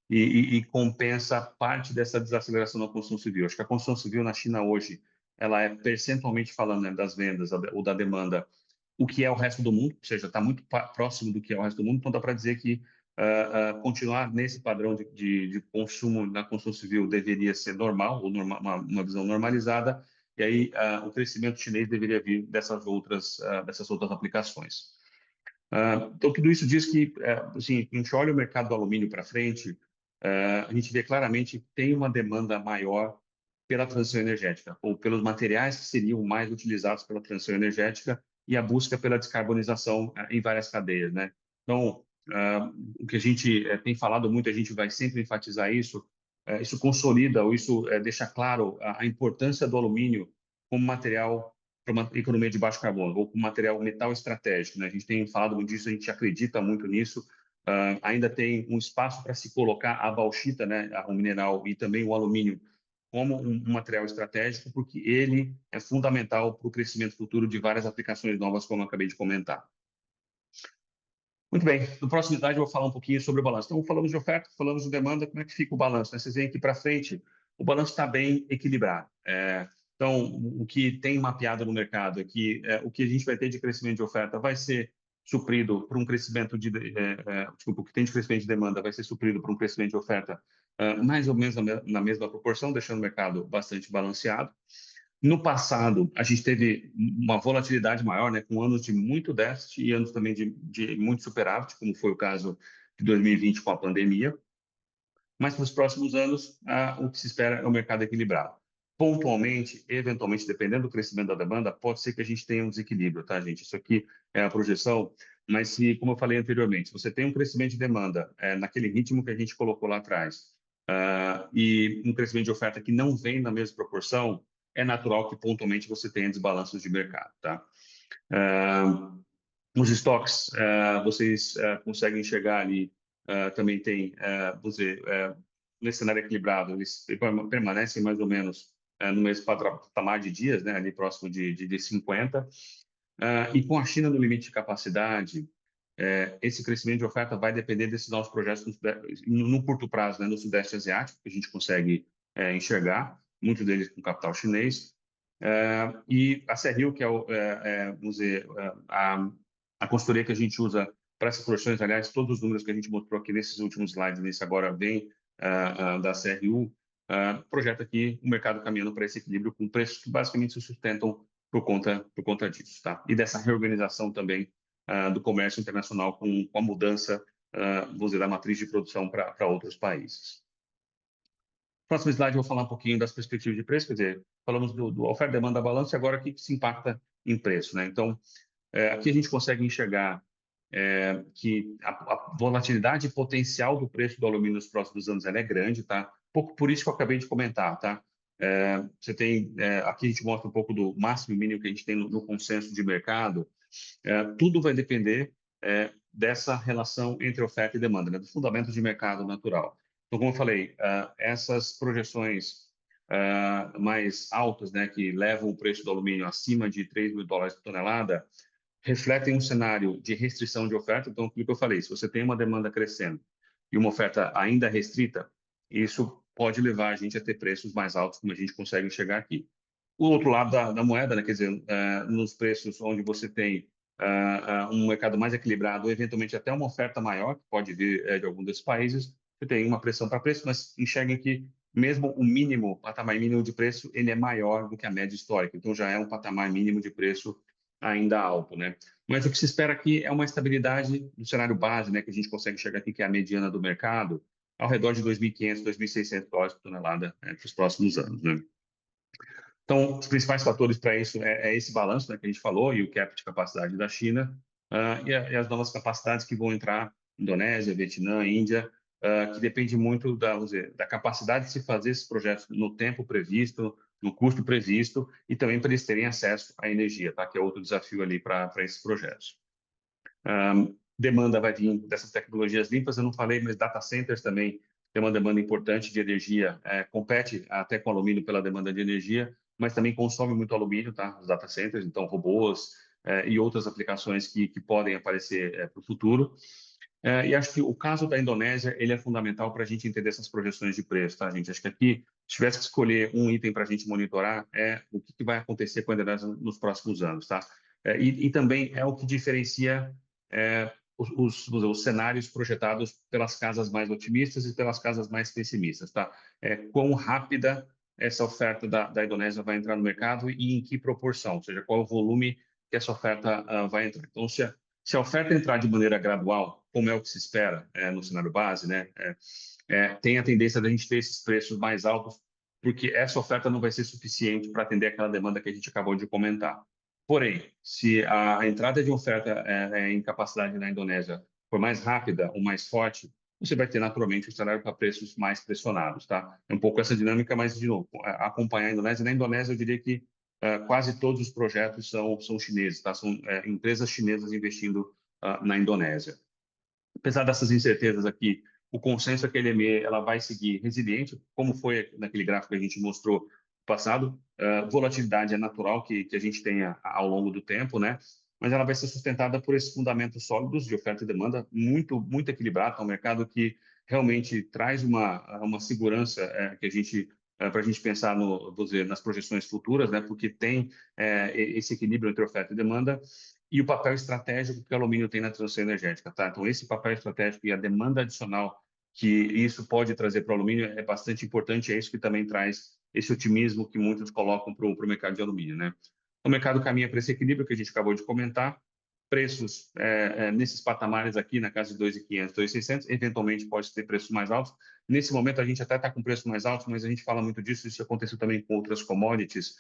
E compensa parte dessa desaceleração da construção civil. Acho que a construção civil na China hoje, ela é percentualmente falando, né, das vendas ou da demanda, o que é o resto do mundo, ou seja, está muito próximo do que é o resto do mundo, então dá para dizer que continuar nesse padrão de consumo na construção civil deveria ser normal, ou uma visão normalizada, e aí o crescimento chinês deveria vir dessas outras aplicações. Então, tudo isso diz que, assim, a gente olha o mercado do alumínio para frente, a gente vê claramente que tem uma demanda maior pela transição energética, ou pelos materiais que seriam mais utilizados pela transição energética e a busca pela descarbonização em várias cadeias, né? Então, o que a gente tem falado muito, a gente vai sempre enfatizar isso, isso consolida, ou isso deixa claro a importância do alumínio como material para uma economia de baixo carbono, ou como material metal estratégico, né? A gente tem falado muito disso, a gente acredita muito nisso, ainda tem um espaço para se colocar a bauxita, né, o mineral, e também o alumínio como um material estratégico, porque ele é fundamental para o crescimento futuro de várias aplicações novas, como eu acabei de comentar. Muito bem, no próximo slide eu vou falar um pouquinho sobre o balanço. Então, falamos de oferta, falamos de demanda, como é que fica o balanço, né? Vocês veem aqui para frente, o balanço está bem equilibrado. Então, o que tem mapeado no mercado é que o que a gente vai ter de crescimento de oferta vai ser suprido por um crescimento desculpa, o que tem de crescimento de demanda vai ser suprido por um crescimento de oferta mais ou menos na mesma proporção, deixando o mercado bastante balanceado. No passado, a gente teve uma volatilidade maior, né, com anos de muito déficit e anos também de muito superávit, como foi o caso de 2020 com a pandemia. Mas para os próximos anos, o que se espera é um mercado equilibrado. Pontualmente, eventualmente, dependendo do crescimento da demanda, pode ser que a gente tenha um desequilíbrio, tá, gente? Isso aqui é a projeção, mas se, como eu falei anteriormente, se você tem um crescimento de demanda naquele ritmo que a gente colocou lá atrás, e um crescimento de oferta que não vem na mesma proporção, é natural que pontualmente você tenha desbalanços de mercado, tá? Os estoques, vocês conseguem enxergar ali, também tem, você, nesse cenário equilibrado, eles permanecem mais ou menos no mesmo patamar de dias, né, ali próximo de 50. E com a China no limite de capacidade, esse crescimento de oferta vai depender desses novos projetos no curto prazo, né, no Sudeste Asiático, que a gente consegue enxergar, muitos deles com capital chinês. E a Serril, que é, vamos dizer, a consultoria que a gente usa para essas projeções, aliás, todos os números que a gente mostrou aqui nesses últimos slides, nesse agora vem da CRU, projeta aqui o mercado caminhando para esse equilíbrio com preços que basicamente se sustentam por conta disso, tá? E dessa reorganização também do comércio internacional com a mudança, vamos dizer, da matriz de produção para outros países. Próximo slide eu vou falar um pouquinho das perspectivas de preço, quer dizer, falamos do oferta, demanda, balanço, e agora o que se impacta em preço, né? Então, aqui a gente consegue enxergar que a volatilidade potencial do preço do alumínio nos próximos anos ela é grande, tá? Pouco por isso que eu acabei de comentar, tá? Você tem, aqui a gente mostra um pouco do máximo e mínimo que a gente tem no consenso de mercado. Tudo vai depender dessa relação entre oferta e demanda, né? Do fundamento de mercado natural. Então, como eu falei, essas projeções mais altas, né, que levam o preço do alumínio acima de $3.000 por tonelada, refletem um cenário de restrição de oferta. Então, o que eu falei, se você tem uma demanda crescendo e uma oferta ainda restrita, isso pode levar a gente a ter preços mais altos, como a gente consegue enxergar aqui. O outro lado da moeda, né, quer dizer, nos preços onde você tem um mercado mais equilibrado, ou eventualmente até uma oferta maior, que pode vir de algum desses países, você tem uma pressão para preço, mas enxerguem que mesmo o mínimo, patamar mínimo de preço, ele é maior do que a média histórica. Então, já é um patamar mínimo de preço ainda alto, né? Mas o que se espera aqui é uma estabilidade do cenário base, né, que a gente consegue enxergar aqui, que é a mediana do mercado, ao redor de $2.500, $2.600 por tonelada para os próximos anos, né? Então, os principais fatores para isso é esse balanço, né, que a gente falou, e o cap de capacidade da China, e as novas capacidades que vão entrar, Indonésia, Vietnã, Índia, que depende muito vamos dizer, da capacidade de se fazer esses projetos no tempo previsto, no custo previsto, e também para eles terem acesso à energia, tá? Que é outro desafio ali para esses projetos. Demanda vai vir dessas tecnologias limpas, eu não falei, mas data centers também tem uma demanda importante de energia, compete até com alumínio pela demanda de energia, mas também consome muito alumínio, tá? Os data centers, então robôs e outras aplicações que podem aparecer para o futuro. E acho que o caso da Indonésia ele é fundamental para a gente entender essas projeções de preço, tá, gente? Acho que aqui, se tivesse que escolher um item para a gente monitorar, é o que vai acontecer com a Indonésia nos próximos anos, tá? E também é o que diferencia os cenários projetados pelas casas mais otimistas e pelas casas mais pessimistas, tá? Quão rápida essa oferta da Indonésia vai entrar no mercado e em que proporção, ou seja, qual é o volume que essa oferta vai entrar. Então, se a oferta entrar de maneira gradual, como é o que se espera no cenário base, né, tem a tendência da gente ter esses preços mais altos, porque essa oferta não vai ser suficiente para atender aquela demanda que a gente acabou de comentar. Porém, se a entrada de oferta em capacidade na Indonésia for mais rápida ou mais forte, você vai ter naturalmente um cenário para preços mais pressionados, tá? É um pouco essa dinâmica, mas, de novo, acompanhar a Indonésia. Na Indonésia, eu diria que quase todos os projetos são chineses, tá? São empresas chinesas investindo na Indonésia. Apesar dessas incertezas aqui, o consenso é que a LME ela vai seguir resiliente, como foi naquele gráfico que a gente mostrou no passado. Volatilidade é natural que a gente tenha ao longo do tempo, né? Mas ela vai ser sustentada por esses fundamentos sólidos de oferta e demanda muito equilibrado. É um mercado que realmente traz uma segurança que a gente para a gente pensar vou dizer, nas projeções futuras, né? Porque tem esse equilíbrio entre oferta e demanda e o papel estratégico que o alumínio tem na transição energética, tá? Então, esse papel estratégico e a demanda adicional que isso pode trazer para o alumínio é bastante importante, é isso que também traz esse otimismo que muitos colocam para o mercado de alumínio, né? O mercado caminha para esse equilíbrio que a gente acabou de comentar, preços nesses patamares aqui, na casa de 2.500, 2.600, eventualmente pode ter preços mais altos. Nesse momento, a gente até está com preços mais altos, mas a gente fala muito disso, isso aconteceu também com outras commodities,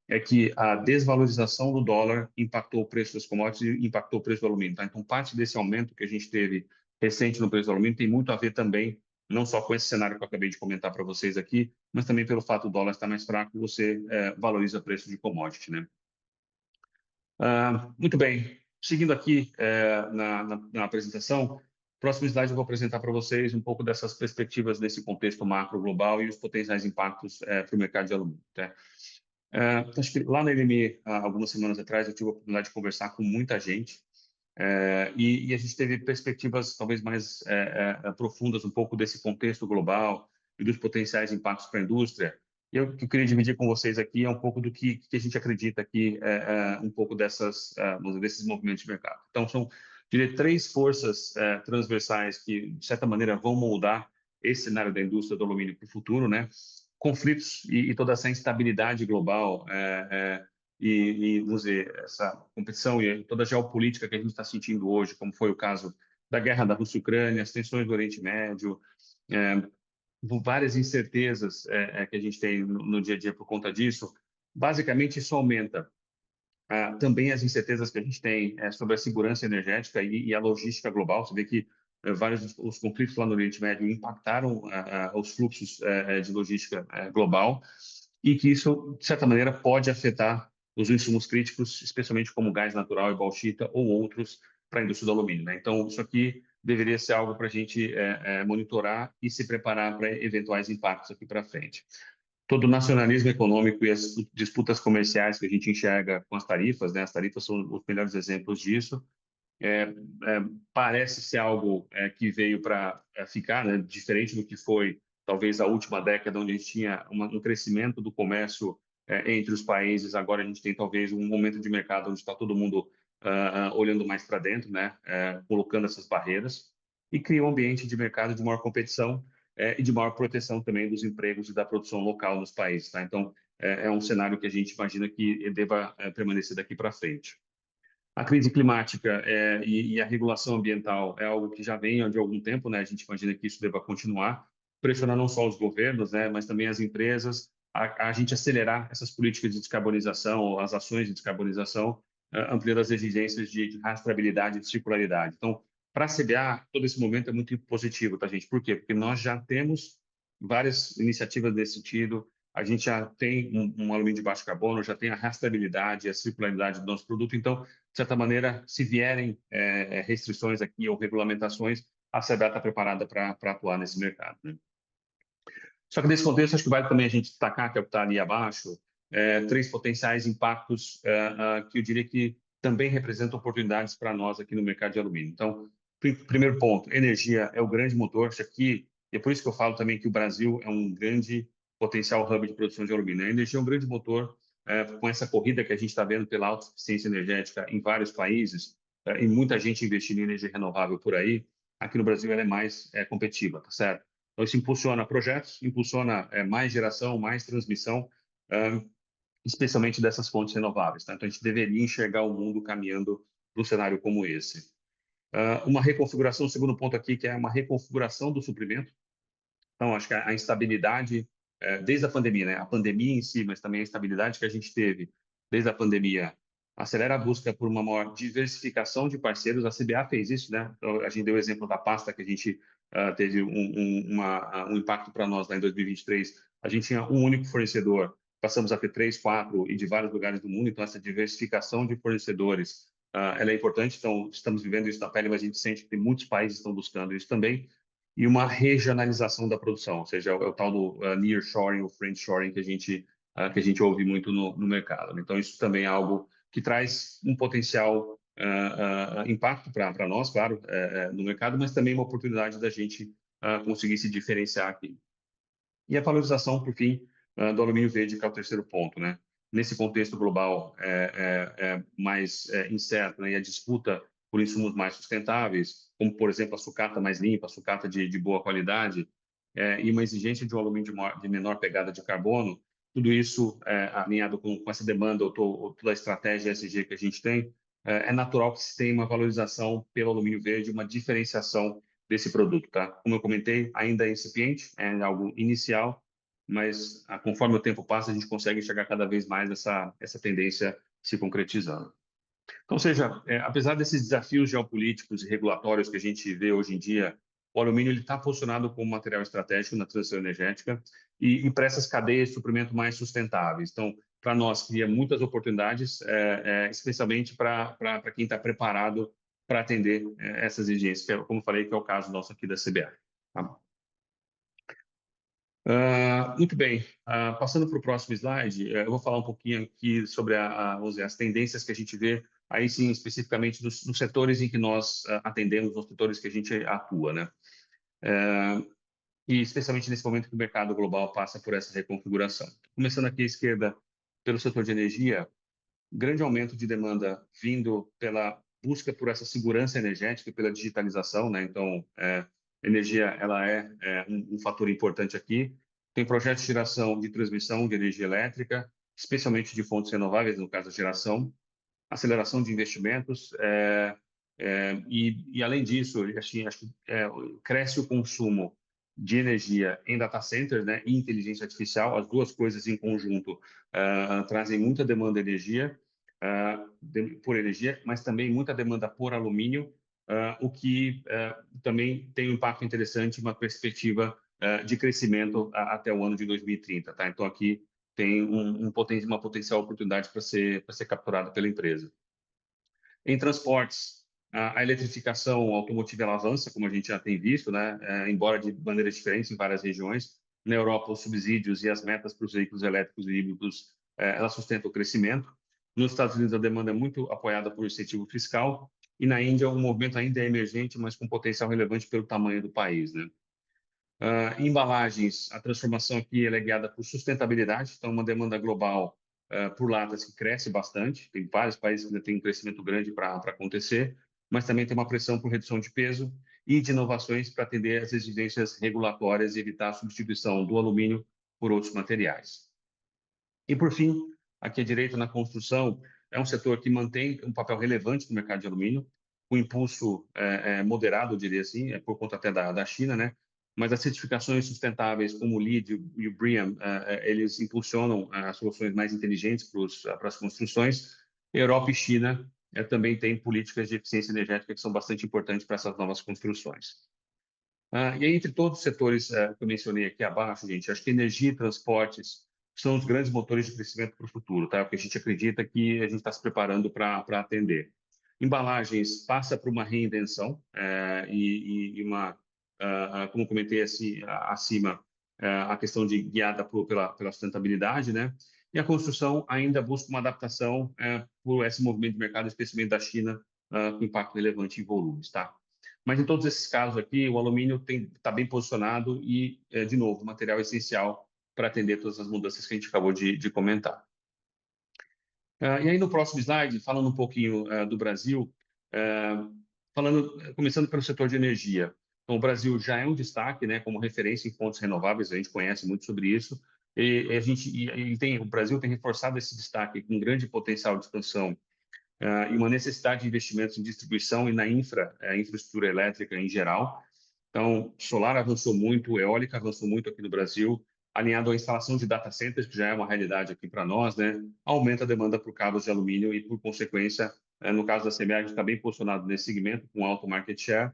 é que a desvalorização do dólar impactou o preço das commodities e impactou o preço do alumínio, tá? Então, parte desse aumento que a gente teve recente no preço do alumínio tem muito a ver também, não só com esse cenário que eu acabei de comentar para vocês aqui, mas também pelo fato do dólar estar mais fraco, você valoriza o preço de commodity, né? Muito bem. Seguindo aqui na apresentação, próximo slide eu vou apresentar para vocês um pouco dessas perspectivas desse contexto macro global e os potenciais impactos para o mercado de alumínio, tá? Acho que lá na LME, algumas semanas atrás, eu tive a oportunidade de conversar com muita gente e a gente teve perspectivas talvez mais profundas um pouco desse contexto global e dos potenciais impactos para a indústria. E o que eu queria dividir com vocês aqui é um pouco do que a gente acredita aqui, um pouco desses movimentos de mercado. Então, são, diria, três forças transversais que, de certa maneira, vão moldar esse cenário da indústria do alumínio para o futuro, né? Conflitos e toda essa instabilidade global vamos dizer, essa competição e toda a geopolítica que a gente está sentindo hoje, como foi o caso da guerra da Rússia-Ucrânia, as tensões do Oriente Médio, várias incertezas que a gente tem no dia a dia por conta disso, basicamente isso aumenta também as incertezas que a gente tem sobre a segurança energética e a logística global. Você vê que vários os conflitos lá no Oriente Médio impactaram os fluxos de logística global e que isso, de certa maneira, pode afetar os insumos críticos, especialmente como gás natural e bauxita ou outros para a indústria do alumínio, né? Então, isso aqui deveria ser algo para a gente monitorar e se preparar para eventuais impactos aqui para frente. Todo o nacionalismo econômico e as disputas comerciais que a gente enxerga com as tarifas, né? As tarifas são os melhores exemplos disso. Parece ser algo que veio para ficar, né? Diferente do que foi talvez a última década, onde a gente tinha um crescimento do comércio entre os países. Agora a gente tem talvez um momento de mercado onde está todo mundo olhando mais para dentro, né? Colocando essas barreiras e cria um ambiente de mercado de maior competição e de maior proteção também dos empregos e da produção local nos países, tá? Então, é um cenário que a gente imagina que deva permanecer daqui para frente. A crise climática e a regulação ambiental é algo que já vem de algum tempo, né? A gente imagina que isso deva continuar, pressionar não só os governos, né? Mas também as empresas, a gente acelerar essas políticas de descarbonização, ou as ações de descarbonização, ampliando as exigências de rastreabilidade e de circularidade. Então, para a CBA, todo esse momento é muito positivo, tá, gente? Por quê? Porque nós já temos várias iniciativas nesse sentido, a gente já tem um alumínio de baixo carbono, já tem a rastreabilidade, a circularidade do nosso produto. Então, de certa maneira, se vierem restrições aqui ou regulamentações, a CBA está preparada para atuar nesse mercado, né? Só que nesse contexto, acho que vale também a gente destacar, que é o que está ali abaixo, três potenciais impactos que eu diria que também representam oportunidades para nós aqui no mercado de alumínio. Então, primeiro ponto, energia é o grande motor. Isso aqui, e é por isso que eu falo também que o Brasil é um grande potencial hub de produção de alumínio. A energia é um grande motor com essa corrida que a gente está vendo pela autossuficiência energética em vários países, e muita gente investindo em energia renovável por aí. Aqui no Brasil ela é mais competitiva, tá certo? Então, isso impulsiona projetos, impulsiona mais geração, mais transmissão, especialmente dessas fontes renováveis. Tá? Então, a gente deveria enxergar o mundo caminhando para um cenário como esse. Uma reconfiguração, o segundo ponto aqui, que é uma reconfiguração do suprimento. Então, acho que a instabilidade, desde a pandemia, né? A pandemia em si, mas também a instabilidade que a gente teve desde a pandemia, acelera a busca por uma maior diversificação de parceiros. A CBA fez isso, né? Então, a gente deu o exemplo da pasta que a gente teve um impacto para nós lá em 2023. A gente tinha um único fornecedor, passamos a ter 3, 4 e de vários lugares do mundo. Então, essa diversificação de fornecedores, ela é importante. Então, estamos vivendo isso na pele, mas a gente sente que tem muitos países que estão buscando isso também, e uma regionalização da produção, ou seja, é o tal do nearshoring ou friendshoring que a gente ouve muito no mercado, né? Então, isso também é algo que traz um potencial impacto para nós, claro, no mercado, mas também uma oportunidade da gente conseguir se diferenciar aqui. E a valorização, por fim, do alumínio verde, que é o terceiro ponto, né? Nesse contexto global mais incerto, né? E a disputa por insumos mais sustentáveis, como, por exemplo, a sucata mais limpa, a sucata de boa qualidade, e uma exigência de um alumínio de menor pegada de carbono, tudo isso alinhado com essa demanda, ou toda a estratégia ESG que a gente tem, é natural que se tenha uma valorização pelo alumínio verde, uma diferenciação desse produto, tá? Como eu comentei, ainda é incipiente, é algo inicial, mas conforme o tempo passa, a gente consegue enxergar cada vez mais essa tendência se concretizando. Então, ou seja, apesar desses desafios geopolíticos e regulatórios que a gente vê hoje em dia, o alumínio está posicionado como material estratégico na transição energética e para essas cadeias de suprimento mais sustentáveis. Então, para nós, cria muitas oportunidades, especialmente para quem está preparado para atender essas exigências, que é, como falei, que é o caso nosso aqui da CBA. Tá? Muito bem, passando para o próximo slide, eu vou falar um pouquinho aqui sobre vamos dizer, as tendências que a gente vê, aí sim, especificamente nos setores em que nós atendemos, nos setores que a gente atua, né? E especialmente nesse momento que o mercado global passa por essa reconfiguração. Começando aqui à esquerda, pelo setor de energia, grande aumento de demanda vindo pela busca por essa segurança energética, pela digitalização, né? Então, energia ela é um fator importante aqui. Tem projetos de geração de transmissão de energia elétrica, especialmente de fontes renováveis, no caso da geração, aceleração de investimentos, e além disso, assim, acho que cresce o consumo de energia em data centers, né, e inteligência artificial. As duas coisas em conjunto trazem muita demanda de energia, por energia, mas também muita demanda por alumínio, o que também tem um impacto interessante, uma perspectiva de crescimento até o ano de 2030, tá? Então aqui tem uma potencial oportunidade para ser capturada pela empresa. Em transportes, a eletrificação automotiva ela avança, como a gente já tem visto, né? Embora de maneiras diferentes em várias regiões. Na Europa, os subsídios e as metas para os veículos elétricos e híbridos, ela sustenta o crescimento. Nos Estados Unidos, a demanda é muito apoiada por incentivo fiscal. E na Índia, o movimento ainda é emergente, mas com potencial relevante pelo tamanho do país, né? Embalagens, a transformação aqui ela é guiada por sustentabilidade, então uma demanda global por latas que cresce bastante, tem vários países que ainda têm um crescimento grande para acontecer, mas também tem uma pressão por redução de peso e de inovações para atender às exigências regulatórias e evitar a substituição do alumínio por outros materiais. E, por fim, aqui à direita, na construção, é um setor que mantém um papel relevante no mercado de alumínio, com impulso moderado, eu diria assim, por conta até da China, né? Mas as certificações sustentáveis, como o LEED e o BREEAM, eles impulsionam as soluções mais inteligentes para as construções. Europa e China também têm políticas de eficiência energética que são bastante importantes para essas novas construções. E aí, entre todos os setores que eu mencionei aqui abaixo, gente, acho que energia e transportes são os grandes motores de crescimento para o futuro, tá? Porque a gente acredita que a gente está se preparando para atender. Embalagens passa por uma reinvenção e uma, como comentei assim, acima, a questão de guiada pela sustentabilidade, né? E a construção ainda busca uma adaptação por esse movimento de mercado, especialmente da China, com impacto relevante em volumes, tá? Mas em todos esses casos aqui, o alumínio está bem posicionado e, de novo, material essencial para atender todas as mudanças que a gente acabou de comentar. E aí, no próximo slide, falando um pouquinho do Brasil, começando pelo setor de energia. Então, o Brasil já é um destaque, né, como referência em fontes renováveis, a gente conhece muito sobre isso, o Brasil tem reforçado esse destaque com grande potencial de expansão e uma necessidade de investimentos em distribuição e na infraestrutura elétrica em geral. Então, solar avançou muito, eólica avançou muito aqui no Brasil, alinhado à instalação de data centers, que já é uma realidade aqui para nós, né? Aumenta a demanda por cabos de alumínio e, por consequência, no caso da CBA, a gente está bem posicionado nesse segmento, com alto market share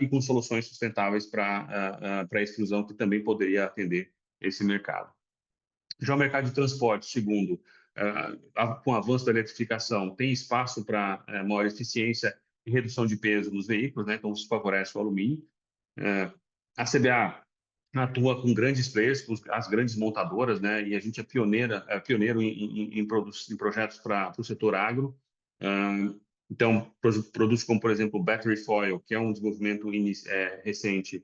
e com soluções sustentáveis para a exclusão, que também poderia atender esse mercado. Já o mercado de transporte, segundo, com o avanço da eletrificação, tem espaço para maior eficiência e redução de peso nos veículos, né? Então, isso favorece o alumínio. A CBA atua com grandes players, com as grandes montadoras, né? E a gente é pioneiro em projetos para o setor agro. Então, produtos como, por exemplo, o Battery Foil, que é um desenvolvimento recente,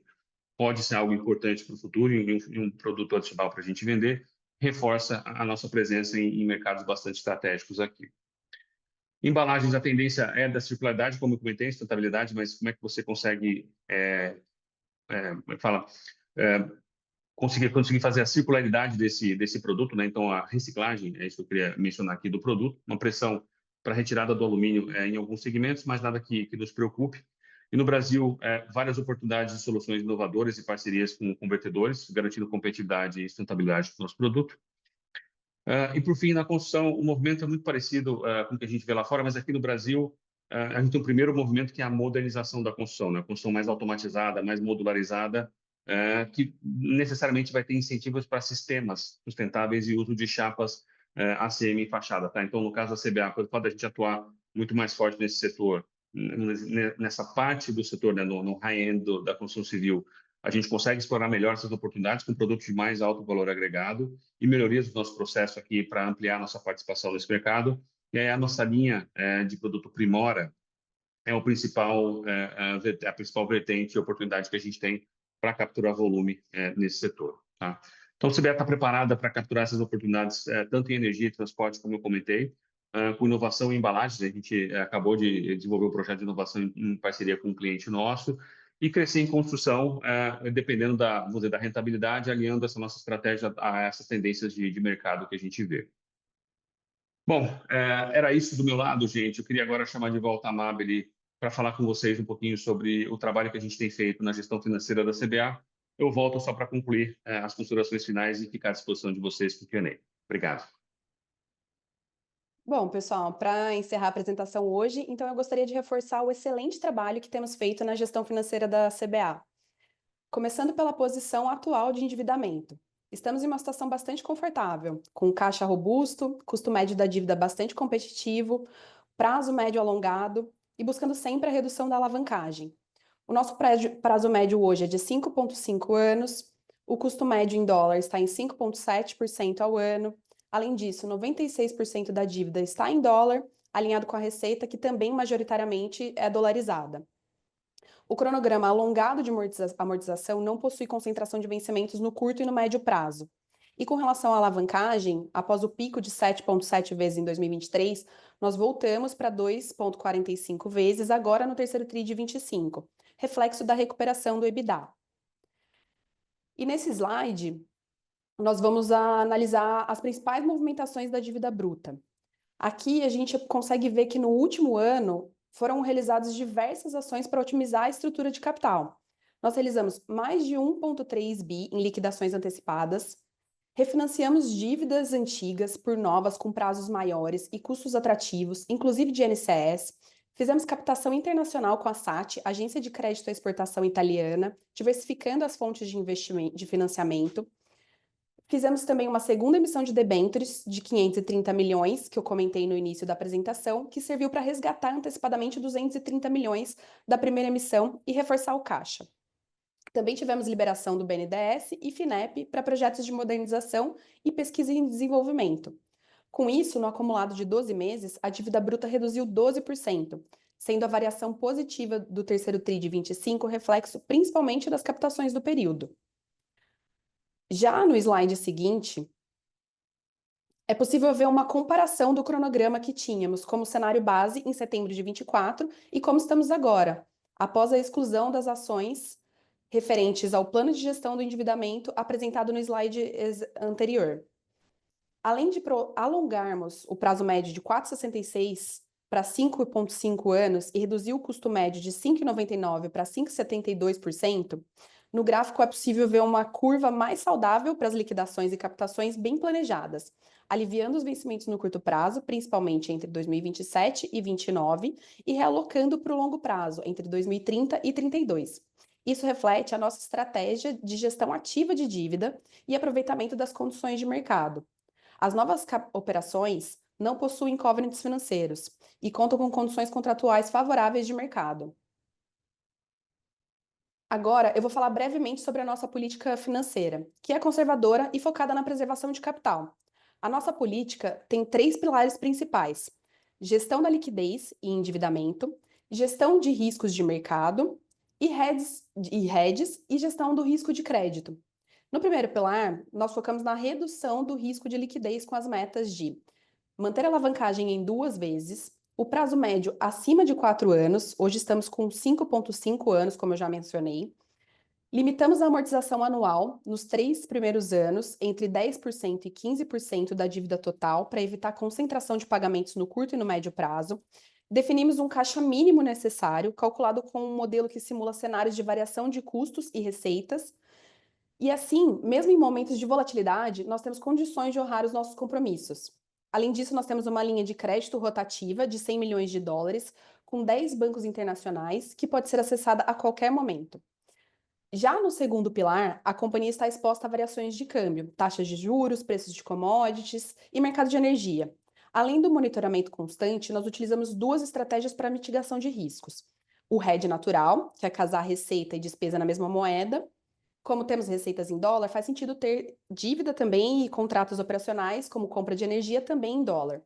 pode ser algo importante para o futuro e um produto adicional para a gente vender, reforça a nossa presença em mercados bastante estratégicos aqui. Embalagens, a tendência é da circularidade, como eu comentei, sustentabilidade, mas como é que você consegue conseguir fazer a circularidade desse produto, né? Então, a reciclagem, é isso que eu queria mencionar aqui do produto, uma pressão para retirada do alumínio em alguns segmentos, mas nada que nos preocupe. E no Brasil, várias oportunidades de soluções inovadoras e parcerias com convertedores, garantindo competitividade e sustentabilidade do nosso produto. E, por fim, na construção, o movimento é muito parecido com o que a gente vê lá fora, mas aqui no Brasil, a gente tem um primeiro movimento que é a modernização da construção, né? A construção mais automatizada, mais modularizada, que necessariamente vai ter incentivos para sistemas sustentáveis e uso de chapas ACM em fachada, tá? Então, no caso da CBA, pode a gente atuar muito mais forte nesse setor, nessa parte do setor, né, no high-end da construção civil, a gente consegue explorar melhor essas oportunidades com produtos de mais alto valor agregado e melhorias do nosso processo aqui para ampliar nossa participação nesse mercado. E aí a nossa linha de produto Primora é a principal vertente e oportunidade que a gente tem para capturar volume nesse setor, tá? Então, a CBA está preparada para capturar essas oportunidades, tanto em energia e transporte, como eu comentei, com inovação em embalagens. A gente acabou de desenvolver um projeto de inovação em parceria com um cliente nosso e crescer em construção, dependendo vamos dizer, da rentabilidade, alinhando essa nossa estratégia a essas tendências de mercado que a gente vê. Bom, era isso do meu lado, gente. Eu queria agora chamar de volta a Amabile para falar com vocês um pouquinho sobre o trabalho que a gente tem feito na gestão financeira da CBA. Eu volto só para concluir as considerações finais e ficar à disposição de vocês para o Q&A. Obrigado. Bom, pessoal, para encerrar a apresentação hoje, então eu gostaria de reforçar o excelente trabalho que temos feito na gestão financeira da CBA. Começando pela posição atual de endividamento. Estamos em uma situação bastante confortável, com caixa robusto, custo médio da dívida bastante competitivo, prazo médio alongado e buscando sempre a redução da alavancagem. O nosso prazo médio hoje é de 5,5 anos, o custo médio em dólar está em 5,7% ao ano. Além disso, 96% da dívida está em dólar, alinhado com a receita, que também majoritariamente é dolarizada. O cronograma alongado de amortização não possui concentração de vencimentos no curto e no médio prazo. E com relação à alavancagem, após o pico de 7,7 vezes em 2023, nós voltamos para 2,45 vezes agora no terceiro TRI de 25, reflexo da recuperação do EBITDA. E nesse slide, nós vamos analisar as principais movimentações da dívida bruta. Aqui a gente consegue ver que no último ano foram realizadas diversas ações para otimizar a estrutura de capital. Nós realizamos mais de 1,3 bi em liquidações antecipadas, refinanciamos dívidas antigas por novas com prazos maiores e custos atrativos, inclusive de INCS, fizemos captação internacional com a SAT, Agência de Crédito à Exportação Italiana, diversificando as fontes de investimento, de financiamento. Fizemos também uma segunda emissão de debêntures de 530 milhões, que eu comentei no início da apresentação, que serviu para resgatar antecipadamente 230 milhões da primeira emissão e reforçar o caixa. Também tivemos liberação do BNDES e FINEP para projetos de modernização e pesquisa e desenvolvimento. Com isso, no acumulado de 12 meses, a dívida bruta reduziu 12%, sendo a variação positiva do terceiro TRI de 25 reflexo principalmente das captações do período. Já no slide seguinte, é possível ver uma comparação do cronograma que tínhamos como cenário base em setembro de 24 e como estamos agora, após a exclusão das ações referentes ao plano de gestão do endividamento apresentado no slide anterior. Além de alongarmos o prazo médio de 4,66 para 5,5 anos e reduzir o custo médio de 5,99 para 5,72%, no gráfico é possível ver uma curva mais saudável para as liquidações e captações bem planejadas, aliviando os vencimentos no curto prazo, principalmente entre 2027 e 2029, e realocando para o longo prazo, entre 2030 e 32. Isso reflete a nossa estratégia de gestão ativa de dívida e aproveitamento das condições de mercado. As novas operações não possuem covenants financeiros e contam com condições contratuais favoráveis de mercado. Agora, eu vou falar brevemente sobre a nossa política financeira, que é conservadora e focada na preservação de capital. A nossa política tem 3 pilares principais: gestão da liquidez e endividamento, gestão de riscos de mercado e hedges e gestão do risco de crédito. No primeiro pilar, nós focamos na redução do risco de liquidez com as metas de manter a alavancagem em 2 vezes, o prazo médio acima de 4 anos, hoje estamos com 5,5 anos, como eu já mencionei. Limitamos a amortização anual nos 3 primeiros anos, entre 10% e 15% da dívida total, para evitar concentração de pagamentos no curto e no médio prazo. Definimos um caixa mínimo necessário, calculado com um modelo que simula cenários de variação de custos e receitas. E assim, mesmo em momentos de volatilidade, nós temos condições de honrar os nossos compromissos. Além disso, nós temos uma linha de crédito rotativa de 100 milhões de dólares com 10 bancos internacionais, que pode ser acessada a qualquer momento. Já no segundo pilar, a companhia está exposta a variações de câmbio, taxas de juros, preços de commodities e mercado de energia. Além do monitoramento constante, nós utilizamos 2 estratégias para mitigação de riscos. O hedge natural, que é casar receita e despesa na mesma moeda. Como temos receitas em dólar, faz sentido ter dívida também e contratos operacionais, como compra de energia, também em dólar.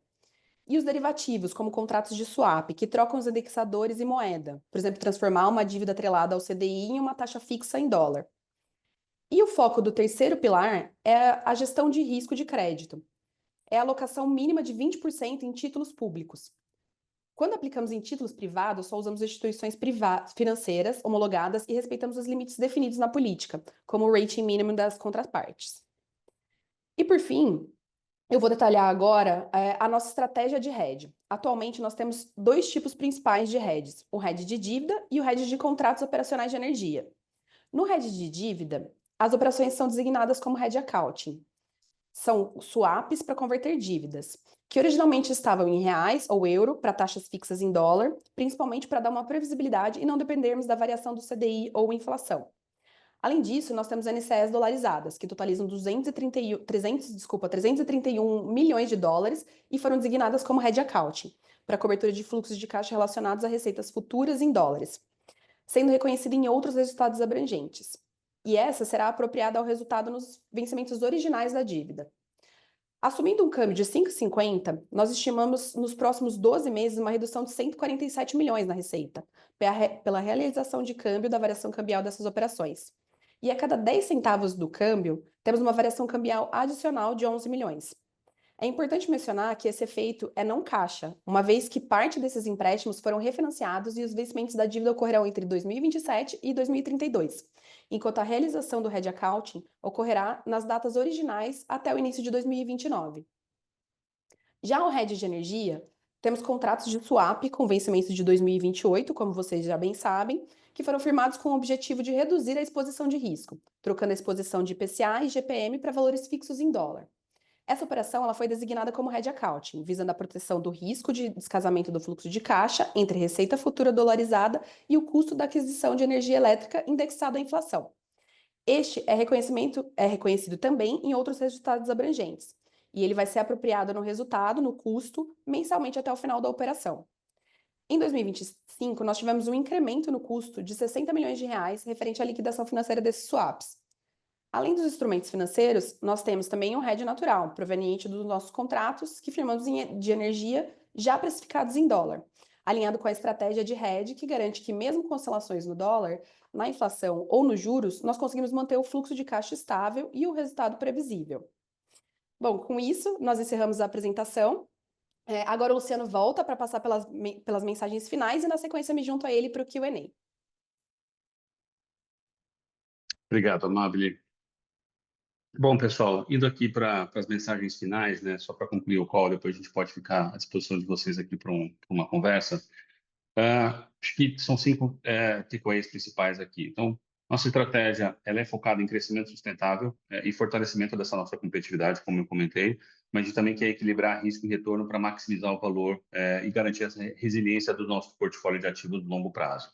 E os derivativos, como contratos de swap, que trocam os indexadores e moeda. Por exemplo, transformar uma dívida atrelada ao CDI em uma taxa fixa em dólar. E o foco do terceiro pilar é a gestão de risco de crédito. É a alocação mínima de 20% em títulos públicos. Quando aplicamos em títulos privados, só usamos instituições financeiras homologadas e respeitamos os limites definidos na política, como o rating mínimo das contrapartes. E por fim, eu vou detalhar agora a nossa estratégia de hedge. Atualmente, nós temos 2 tipos principais de hedges: o hedge de dívida e o hedge de contratos operacionais de energia. No hedge de dívida, as operações são designadas como hedge accounting. São swaps para converter dívidas, que originalmente estavam em reais ou euro para taxas fixas em dólar, principalmente para dar uma previsibilidade e não dependermos da variação do CDI ou inflação. Além disso, nós temos NCEs dolarizadas, que totalizam 331 milhões de dólares e foram designadas como hedge accounting, para cobertura de fluxos de caixa relacionados a receitas futuras em dólares, sendo reconhecida em outros resultados abrangentes. E essa será apropriada ao resultado nos vencimentos originais da dívida. Assumindo um câmbio de 5,50, nós estimamos nos próximos 12 meses uma redução de 147 milhões na receita, pela realização de câmbio da variação cambial dessas operações. E a cada 10 centavos do câmbio, temos uma variação cambial adicional de 11 milhões. É importante mencionar que esse efeito é não caixa, uma vez que parte desses empréstimos foram refinanciados e os vencimentos da dívida ocorrerão entre 2027 e 2032, enquanto a realização do hedge accounting ocorrerá nas datas originais até o início de 2029. Já o hedge de energia, temos contratos de swap com vencimento de 2028, como vocês já bem sabem, que foram firmados com o objetivo de reduzir a exposição de risco, trocando a exposição de IPCA e GPM para valores fixos em dólar. Essa operação ela foi designada como hedge accounting, visando a proteção do risco de descasamento do fluxo de caixa entre receita futura dolarizada e o custo da aquisição de energia elétrica indexado à inflação. Este é reconhecido também em outros resultados abrangentes, e ele vai ser apropriado no resultado, no custo, mensalmente até o final da operação. Em 2025, nós tivemos um incremento no custo de 60 milhões de reais referente à liquidação financeira desses swaps. Além dos instrumentos financeiros, nós temos também um hedge natural, proveniente dos nossos contratos que firmamos de energia já precificados em dólar, alinhado com a estratégia de hedge que garante que mesmo com oscilações no dólar, na inflação ou nos juros, nós conseguimos manter o fluxo de caixa estável e o resultado previsível. Bom, com isso, nós encerramos a apresentação. Agora o Luciano volta para passar pelas mensagens finais e, na sequência, me junto a ele para o Q&A. Obrigado, Amabile. Bom, pessoal, indo aqui para as mensagens finais, né, só para concluir o call, depois a gente pode ficar à disposição de vocês aqui para uma conversa. Acho que são 5 takeaways principais aqui. Então, nossa estratégia ela é focada em crescimento sustentável e fortalecimento dessa nossa competitividade, como eu comentei, mas a gente também quer equilibrar risco e retorno para maximizar o valor e garantir essa resiliência do nosso portfólio de ativos de longo prazo.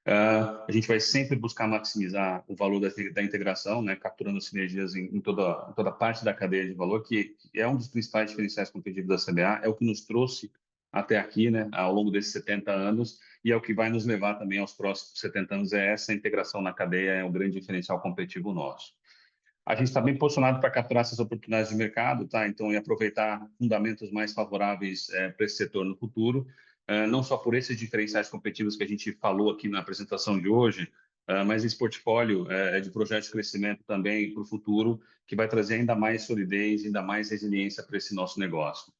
A gente vai sempre buscar maximizar o valor da integração, né, capturando sinergias em toda parte da cadeia de valor, que é um dos principais diferenciais competitivos da CBA, é o que nos trouxe até aqui, né, ao longo desses 70 anos, e é o que vai nos levar também aos próximos 70 anos, é essa integração na cadeia, é um grande diferencial competitivo nosso. A gente está bem posicionado para capturar essas oportunidades de mercado, tá? Então, e aproveitar fundamentos mais favoráveis para esse setor no futuro, não só por esses diferenciais competitivos que a gente falou aqui na apresentação de hoje, mas esse portfólio de projetos de crescimento também para o futuro, que vai trazer ainda mais solidez, ainda mais resiliência para esse nosso negócio.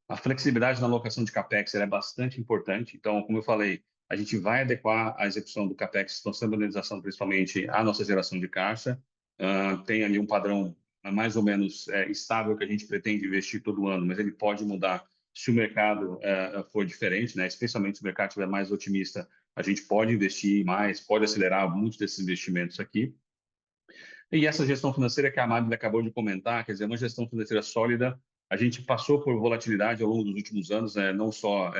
A flexibilidade na alocação de CAPEX é bastante importante. Então, como eu falei, a gente vai adequar a execução do CAPEX, disponibilização principalmente à nossa geração de caixa. Tem ali um padrão mais ou menos estável que a gente pretende investir todo ano, mas ele pode mudar se o mercado for diferente, né? Especialmente se o mercado estiver mais otimista, a gente pode investir mais, pode acelerar muitos desses investimentos aqui. E essa gestão financeira que a Amabile acabou de comentar, quer dizer, uma gestão financeira sólida. A gente passou por volatilidade ao longo dos últimos anos, não só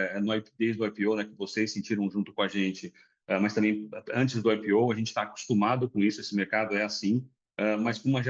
desde o IPO, né, que vocês sentiram junto com a gente, mas também antes do IPO. A gente está acostumado com isso, esse mercado é assim, mas com uma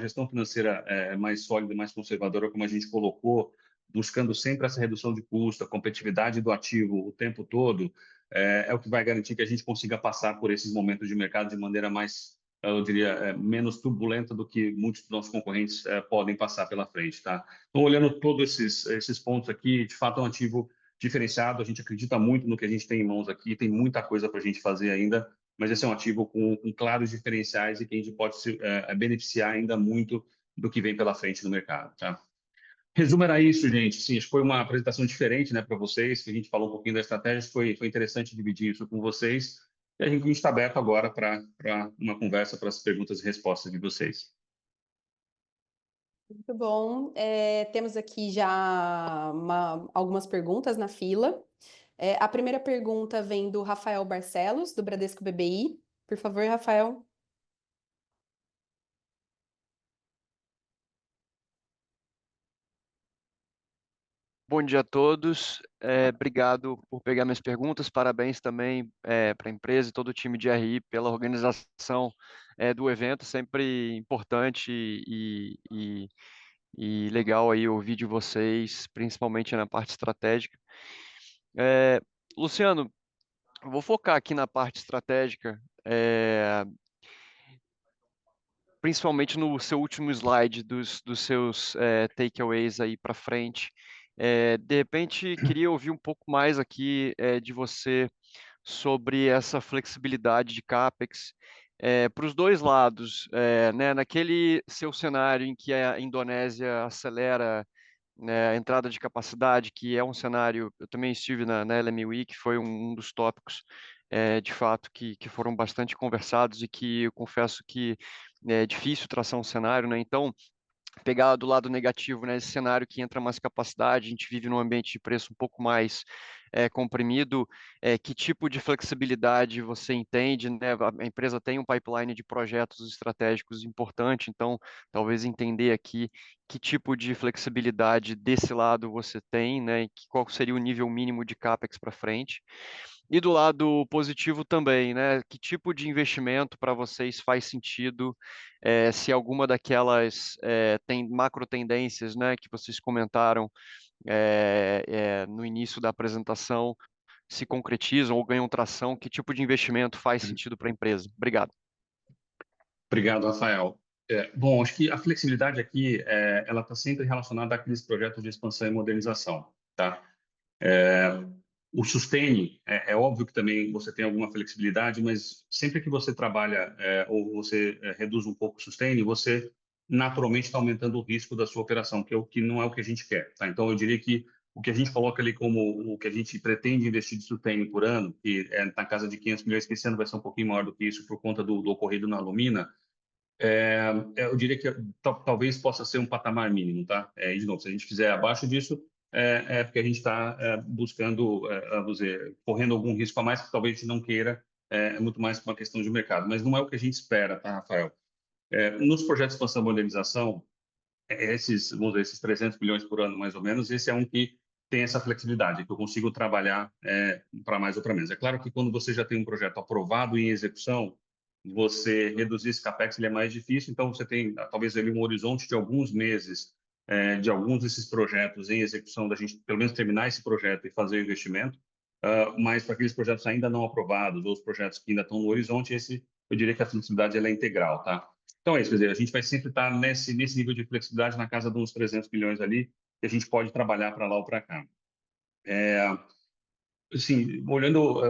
gestão financeira mais sólida, mais conservadora, como a gente colocou, buscando sempre essa redução de custo, a competitividade do ativo o tempo todo, é o que vai garantir que a gente consiga passar por esses momentos de mercado de maneira mais, eu diria, menos turbulenta do que muitos dos nossos concorrentes podem passar pela frente, tá? Então, olhando todos esses pontos aqui, de fato é um ativo diferenciado. A gente acredita muito no que a gente tem em mãos aqui, tem muita coisa para a gente fazer ainda, mas esse é um ativo com claros diferenciais e que a gente pode se beneficiar ainda muito do que vem pela frente no mercado, tá? Resumo era isso, gente. Sim, acho que foi uma apresentação diferente, né, para vocês, que a gente falou um pouquinho da estratégia. Foi interessante dividir isso com vocês. E a gente está aberto agora para uma conversa, para as perguntas e respostas de vocês. Muito bom. Temos aqui já algumas perguntas na fila. A primeira pergunta vem do Rafael Barcelos, do Bradesco BBI. Por favor, Rafael. Bom dia a todos. Obrigado por pegar minhas perguntas. Parabéns também para a empresa e todo o time de RI pela organização do evento. Sempre importante e legal aí ouvir de vocês, principalmente na parte estratégica. Luciano, eu vou focar aqui na parte estratégica, principalmente no seu último slide dos seus takeaways aí para frente. De repente, queria ouvir um pouco mais aqui de você sobre essa flexibilidade de CAPEX para os dois lados, né? Naquele seu cenário em que a Indonésia acelera, né, a entrada de capacidade, que é um cenário, eu também estive na LME Week, foi um dos tópicos, de fato, que foram bastante conversados e que eu confesso que é difícil traçar um cenário, né? Então, pegar do lado negativo, né, esse cenário que entra mais capacidade, a gente vive num ambiente de preço um pouco mais comprimido, que tipo de flexibilidade você entende, né? A empresa tem um pipeline de projetos estratégicos importante, então talvez entender aqui que tipo de flexibilidade desse lado você tem, né? E qual seria o nível mínimo de CAPEX para frente. E do lado positivo também, né? Que tipo de investimento para vocês faz sentido? Se alguma daquelas tem macro tendências, né, que vocês comentaram no início da apresentação, se concretizam ou ganham tração? Que tipo de investimento faz sentido para a empresa? Obrigado. Obrigado, Rafael. Bom, acho que a flexibilidade aqui, ela está sempre relacionada àqueles projetos de expansão e modernização, tá? O sustain, é óbvio que também você tem alguma flexibilidade, mas sempre que você trabalha ou você reduz um pouco o sustain, você naturalmente está aumentando o risco da sua operação, que não é o que a gente quer, tá? Então, eu diria que o que a gente coloca ali como o que a gente pretende investir de sustain por ano, que é na casa de 500 milhões, que esse ano vai ser um pouquinho maior do que isso por conta do ocorrido na Alumina, eu diria que talvez possa ser um patamar mínimo, tá? E de novo, se a gente fizer abaixo disso, é porque a gente está buscando, vamos dizer, correndo algum risco a mais que talvez a gente não queira, é muito mais uma questão de mercado, mas não é o que a gente espera, tá, Rafael? Nos projetos de expansão e modernização, vamos dizer, esses 300 milhões por ano, mais ou menos, esse é um que tem essa flexibilidade, que eu consigo trabalhar para mais ou para menos. É claro que quando você já tem um projeto aprovado e em execução, você reduzir esse capex ele é mais difícil, então você tem talvez ali um horizonte de alguns meses de alguns desses projetos em execução, da gente pelo menos terminar esse projeto e fazer o investimento, mas para aqueles projetos ainda não aprovados, ou os projetos que ainda estão no horizonte, eu diria que a flexibilidade ela é integral, tá? Então é isso, quer dizer, a gente vai sempre estar nesse nível de flexibilidade na casa de uns 300 milhões ali, que a gente pode trabalhar para lá ou para cá. Assim, olhando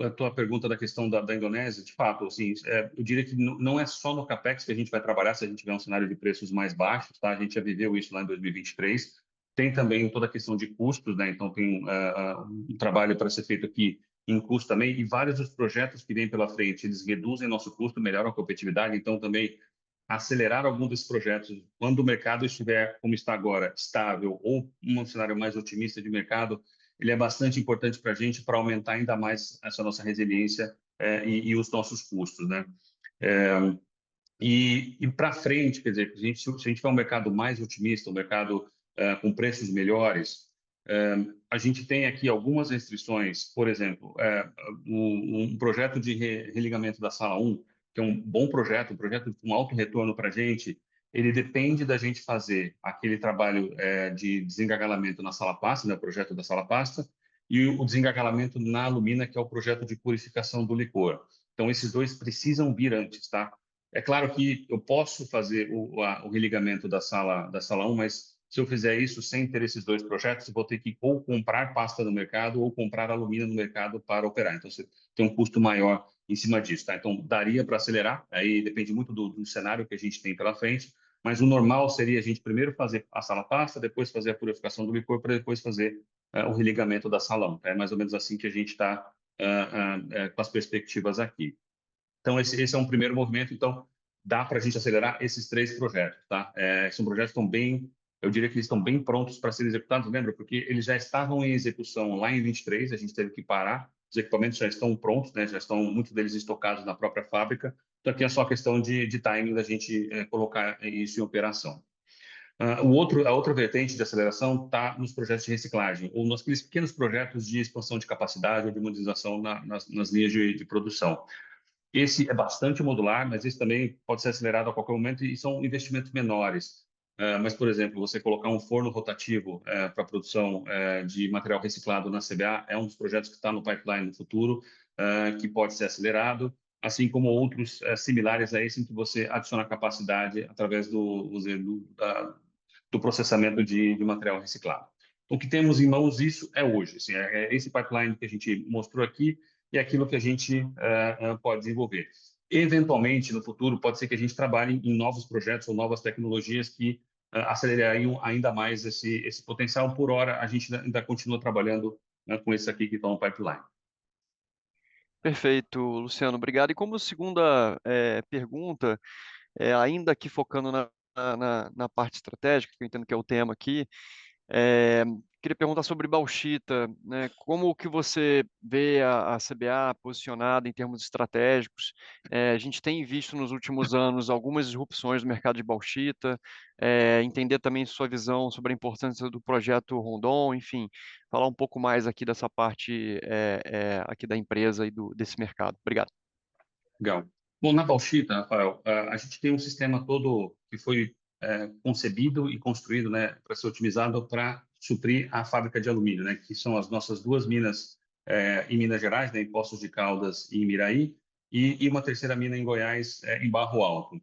a tua pergunta da questão da Indonésia, de fato, assim, eu diria que não é só no CAPEX que a gente vai trabalhar se a gente tiver um cenário de preços mais baixos, tá? A gente já viveu isso lá em 2023. Tem também toda a questão de custos, né? Então, tem um trabalho para ser feito aqui em custo também, e vários dos projetos que vêm pela frente, eles reduzem nosso custo, melhoram a competitividade, então também acelerar algum desses projetos, quando o mercado estiver, como está agora, estável, ou um cenário mais otimista de mercado, ele é bastante importante para a gente para aumentar ainda mais essa nossa resiliência e os nossos custos, né? E para frente, quer dizer, se a gente tiver um mercado mais otimista, um mercado com preços melhores, a gente tem aqui algumas restrições, por exemplo, um projeto de religamento da Sala 1, que é um bom projeto, um projeto com alto retorno para a gente, ele depende da gente fazer aquele trabalho de desengagalamento na sala pasta, né, o projeto da sala pasta, e o desengagalamento na alumina, que é o projeto de purificação do licor. Então, esses dois precisam vir antes, tá? É claro que eu posso fazer o religamento da sala 1, mas se eu fizer isso sem ter esses dois projetos, eu vou ter que ou comprar pasta no mercado ou comprar alumínio no mercado para operar. Então, você tem um custo maior em cima disso, tá? Então, daria para acelerar, aí depende muito do cenário que a gente tem pela frente, mas o normal seria a gente primeiro fazer a sala pasta, depois fazer a purificação do licor, para depois fazer o religamento da sala 1. Tá? É mais ou menos assim que a gente está com as perspectivas aqui. Então, esse é um primeiro movimento. Então, dá para a gente acelerar esses três projetos, tá? São projetos que estão bem, eu diria que eles estão bem prontos para serem executados, lembra? Porque eles já estavam em execução lá em 23, a gente teve que parar, os equipamentos já estão prontos, né? Já estão, muitos deles estocados na própria fábrica, então aqui é só questão de timing da gente colocar isso em operação. A outra vertente de aceleração está nos projetos de reciclagem, ou nos pequenos projetos de expansão de capacidade ou de modernização nas linhas de produção. Esse é bastante modular, mas esse também pode ser acelerado a qualquer momento e são investimentos menores. Mas, por exemplo, você colocar um forno rotativo para a produção de material reciclado na CBA é um dos projetos que está no pipeline no futuro, que pode ser acelerado, assim como outros similares a esse, em que você adiciona capacidade através do processamento de material reciclado. Então, o que temos em mãos, isso é hoje. Assim, esse pipeline que a gente mostrou aqui e aquilo que a gente pode desenvolver. Eventualmente, no futuro, pode ser que a gente trabalhe em novos projetos ou novas tecnologias que acelerariam ainda mais esse potencial. Por hora, a gente ainda continua trabalhando com esse aqui que está no pipeline. Perfeito, Luciano, obrigado. E como segunda pergunta, ainda aqui focando na parte estratégica, que eu entendo que é o tema aqui, queria perguntar sobre bauxita, né? Como que você vê a CBA posicionada em termos estratégicos? A gente tem visto nos últimos anos algumas disrupções no mercado de bauxita, entender também sua visão sobre a importância do projeto Rondon, enfim, falar um pouco mais aqui dessa parte aqui da empresa e desse mercado. Obrigado. Legal. Bom, na bauxita, Rafael, a gente tem um sistema todo que foi concebido e construído, né, para ser otimizado para suprir a fábrica de alumínio, né, que são as nossas duas minas em Minas Gerais, né, em Poços de Caldas e em Miraí, e uma terceira mina em Goiás, em Barro Alto.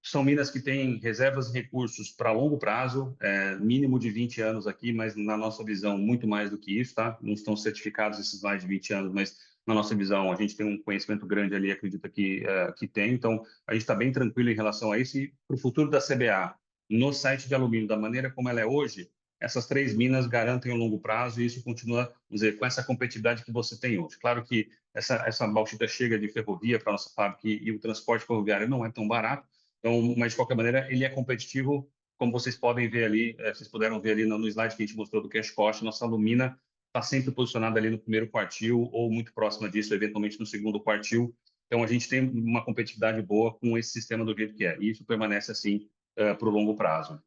São minas que têm reservas e recursos para longo prazo, mínimo de 20 anos aqui, mas na nossa visão, muito mais do que isso, tá? Não estão certificados esses mais de 20 anos, mas na nossa visão, a gente tem um conhecimento grande ali, acredita que tem. Então, a gente está bem tranquilo em relação a isso. E para o futuro da CBA, no site de alumínio, da maneira como ela é hoje, essas 3 minas garantem um longo prazo e isso continua, vamos dizer, com essa competitividade que você tem hoje. Claro que essa bauxita chega de ferrovia para a nossa fábrica e o transporte ferroviário não é tão barato, então, mas de qualquer maneira, ele é competitivo, como vocês podem ver ali, vocês puderam ver ali no slide que a gente mostrou do cash cost, nossa alumina está sempre posicionada ali no primeiro quartil ou muito próxima disso, eventualmente no segundo quartil. Então, a gente tem uma competitividade boa com esse sistema do jeito que é, e isso permanece assim para o longo prazo.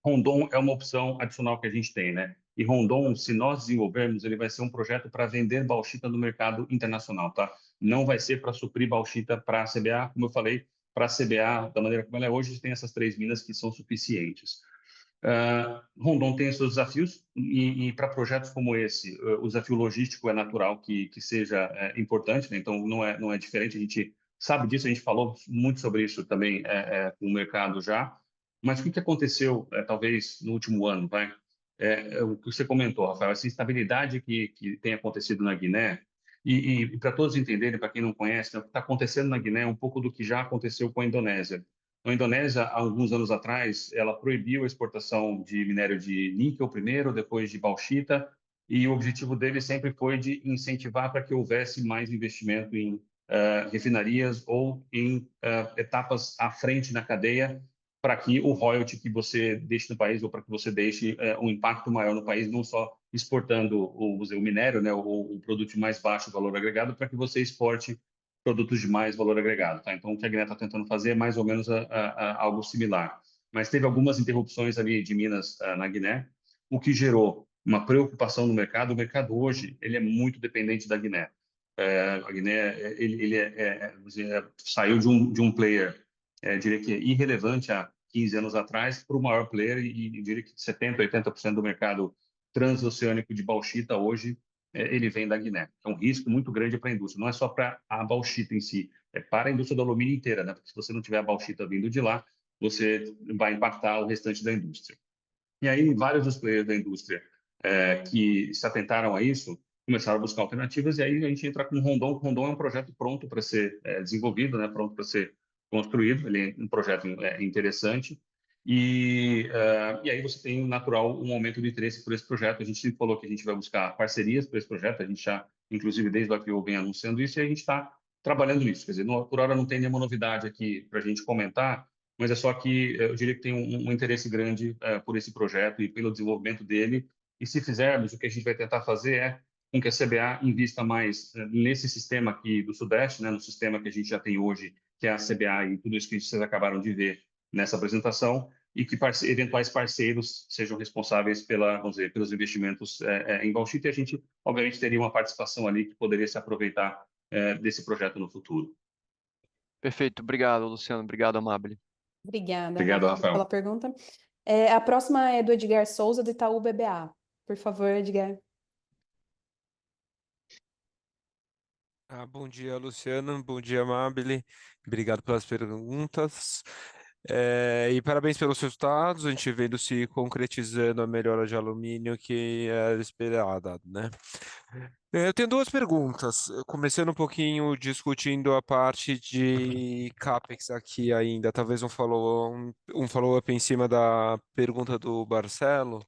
Rondon é uma opção adicional que a gente tem, né? E Rondon, se nós desenvolvermos, ele vai ser um projeto para vender bauxita no mercado internacional, tá? Não vai ser para suprir bauxita para a CBA, como eu falei, para a CBA, da maneira como ela é hoje, tem essas 3 minas que são suficientes. Rondon tem seus desafios e para projetos como esse, o desafio logístico é natural que seja importante, né? Então não é diferente, a gente sabe disso, a gente falou muito sobre isso também com o mercado já, mas o que aconteceu, talvez, no último ano, vai? O que você comentou, Rafael, essa instabilidade que tem acontecido na Guiné, e para todos entenderem, para quem não conhece, né, o que está acontecendo na Guiné é um pouco do que já aconteceu com a Indonésia. A Indonésia, há alguns anos atrás, ela proibiu a exportação de minério de níquel primeiro, depois de bauxita, e o objetivo dele sempre foi de incentivar para que houvesse mais investimento em refinarias ou em etapas à frente na cadeia, para que o royalty que você deixe no país ou para que você deixe um impacto maior no país, não só exportando o minério, né, o produto de mais baixo valor agregado, para que você exporte produtos de mais valor agregado. Tá? Então, o que a Guiné está tentando fazer é mais ou menos algo similar. Mas teve algumas interrupções ali de minas na Guiné, o que gerou uma preocupação no mercado. O mercado hoje ele é muito dependente da Guiné. A Guiné saiu de um player, diria que irrelevante há 15 anos atrás, para o maior player e diria que 70%, 80% do mercado transoceânico de bauxita hoje ele vem da Guiné. É um risco muito grande para a indústria. Não é só para a bauxita em si, é para a indústria do alumínio inteira, né? Porque se você não tiver a bauxita vindo de lá, você vai impactar o restante da indústria. E aí, vários dos players da indústria que se atentaram a isso começaram a buscar alternativas, e aí a gente entra com o Rondon. O Rondon é um projeto pronto para ser desenvolvido, né? Pronto para ser construído. Ele é um projeto interessante. E aí você tem, natural, um aumento de interesse por esse projeto. A gente sempre falou que a gente vai buscar parcerias para esse projeto. A gente já, inclusive, desde o IPO vem anunciando isso, e a gente está trabalhando nisso. Quer dizer, por hora não tem nenhuma novidade aqui para a gente comentar, mas é só que eu diria que tem um interesse grande por esse projeto e pelo desenvolvimento dele. E se fizermos, o que a gente vai tentar fazer é com que a CBA invista mais nesse sistema aqui do Sudeste, né, no sistema que a gente já tem hoje, que é a CBA e tudo isso que vocês acabaram de ver nessa apresentação, e que eventuais parceiros sejam responsáveis vamos dizer, pelos investimentos em bauxita, e a gente, obviamente, teria uma participação ali que poderia se aproveitar desse projeto no futuro. Perfeito, obrigado, Luciano, obrigado, Amabile. Obrigada, Obrigado, Rafa, Rafael. pela pergunta. A próxima é do Edgar Souza, do Itaú BBA. Por favor, Edgar. Bom dia, Luciano. Bom dia, Amabile. Obrigado pelas perguntas. E parabéns pelos resultados. A gente vendo se concretizando a melhora de alumínio que era esperada, né? Eu tenho duas perguntas. Começando um pouquinho discutindo a parte de CAPEX aqui ainda. Talvez um follow-up em cima da pergunta do Barcelo.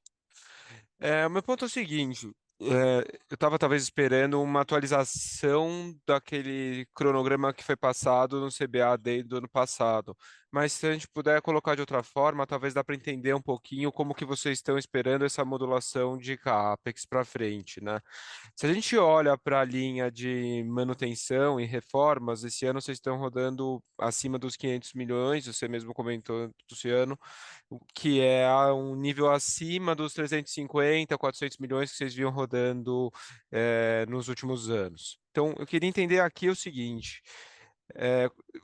O meu ponto é o seguinte, eu estava talvez esperando uma atualização daquele cronograma que foi passado no CBA do ano passado, mas se a gente puder colocar de outra forma, talvez dá para entender um pouquinho como que vocês estão esperando essa modulação de CAPEX para frente, né? Se a gente olha para a linha de manutenção e reformas, esse ano vocês estão rodando acima dos 500 milhões, você mesmo comentou, Luciano, o que é um nível acima dos 350, 400 milhões que vocês vinham rodando nos últimos anos. Então, eu queria entender aqui o seguinte,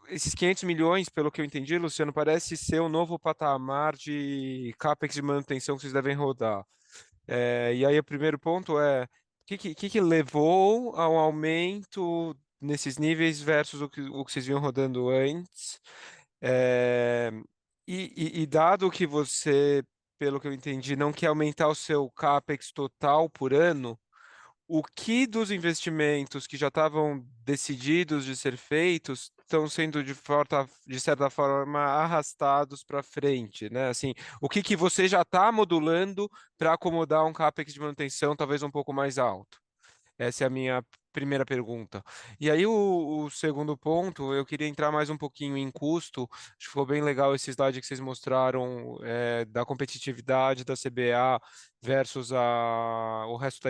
esses 500 milhões, pelo que eu entendi, Luciano, parece ser um novo patamar de CAPEX de manutenção que vocês devem rodar. E aí, o primeiro ponto é, que levou ao aumento nesses níveis versus o que vocês vinham rodando antes? É, e dado que você, pelo que eu entendi, não quer aumentar o seu CAPEX total por ano, o que dos investimentos que já estavam decididos de ser feitos estão sendo de certa forma arrastados para frente, né? Assim, o que você já está modulando para acomodar um CAPEX de manutenção talvez um pouco mais alto? Essa é a minha primeira pergunta. E aí, o segundo ponto, eu queria entrar mais um pouquinho em custo. Acho que ficou bem legal esse slide que vocês mostraram da competitividade da CBA versus o resto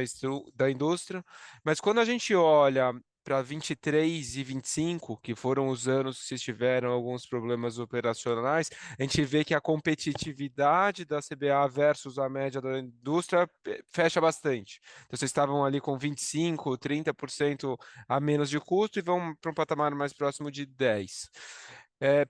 da indústria. Mas quando a gente olha para 23 e 25, que foram os anos que vocês tiveram alguns problemas operacionais, a gente vê que a competitividade da CBA versus a média da indústria fecha bastante. Então, vocês estavam ali com 25%, 30% a menos de custo e vão para um patamar mais próximo de 10%.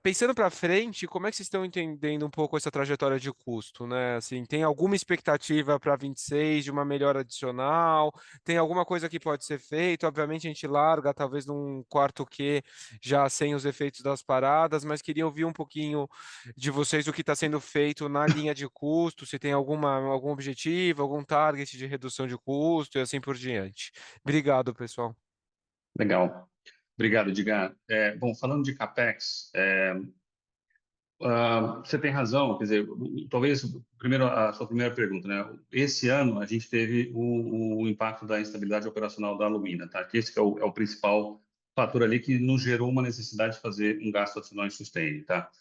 Pensando para frente, como é que vocês estão entendendo um pouco essa trajetória de custo, né? Assim, tem alguma expectativa para 26 de uma melhora adicional? Tem alguma coisa que pode ser feita? Obviamente a gente larga, talvez num quarto Q, já sem os efeitos das paradas, mas queria ouvir um pouquinho de vocês o que está sendo feito na linha de custo, se tem algum objetivo, algum target de redução de custo e assim por diante. Obrigado, pessoal. Legal. Obrigado, Edgar. Bom, falando de CAPEX, você tem razão, quer dizer, talvez primeiro a sua primeira pergunta, né? Esse ano a gente teve o impacto da instabilidade operacional da Alumina, tá? Que esse que é o principal fator ali que nos gerou uma necessidade de fazer um gasto adicional em sustain, tá?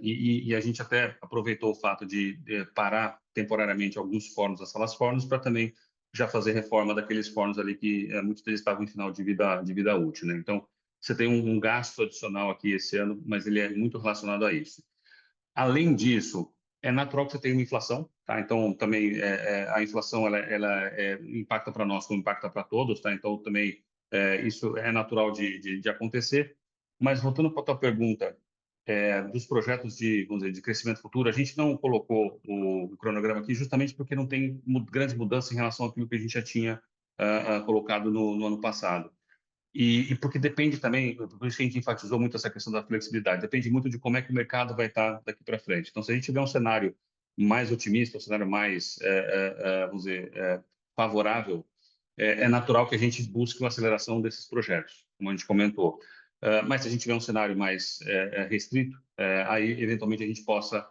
E a gente até aproveitou o fato de parar temporariamente alguns fornos, as salas fornos, para também já fazer reforma daqueles fornos ali que muitos deles estavam em final de vida útil, né? Então você tem um gasto adicional aqui esse ano, mas ele é muito relacionado a isso. Além disso, é natural que você tenha uma inflação, tá? Então, também a inflação ela impacta para nós como impacta para todos, tá? Então, também isso é natural de acontecer. Mas, voltando para a tua pergunta, dos projetos vamos dizer, de crescimento futuro, a gente não colocou o cronograma aqui justamente porque não tem grandes mudanças em relação àquilo que a gente já tinha colocado no ano passado. E porque depende também, por isso que a gente enfatizou muito essa questão da flexibilidade, depende muito de como é que o mercado vai estar daqui para frente. Então, se a gente tiver um cenário mais otimista, um cenário mais, vamos dizer, favorável, é natural que a gente busque uma aceleração desses projetos, como a gente comentou. Mas se a gente tiver um cenário mais restrito, aí, eventualmente, a gente possa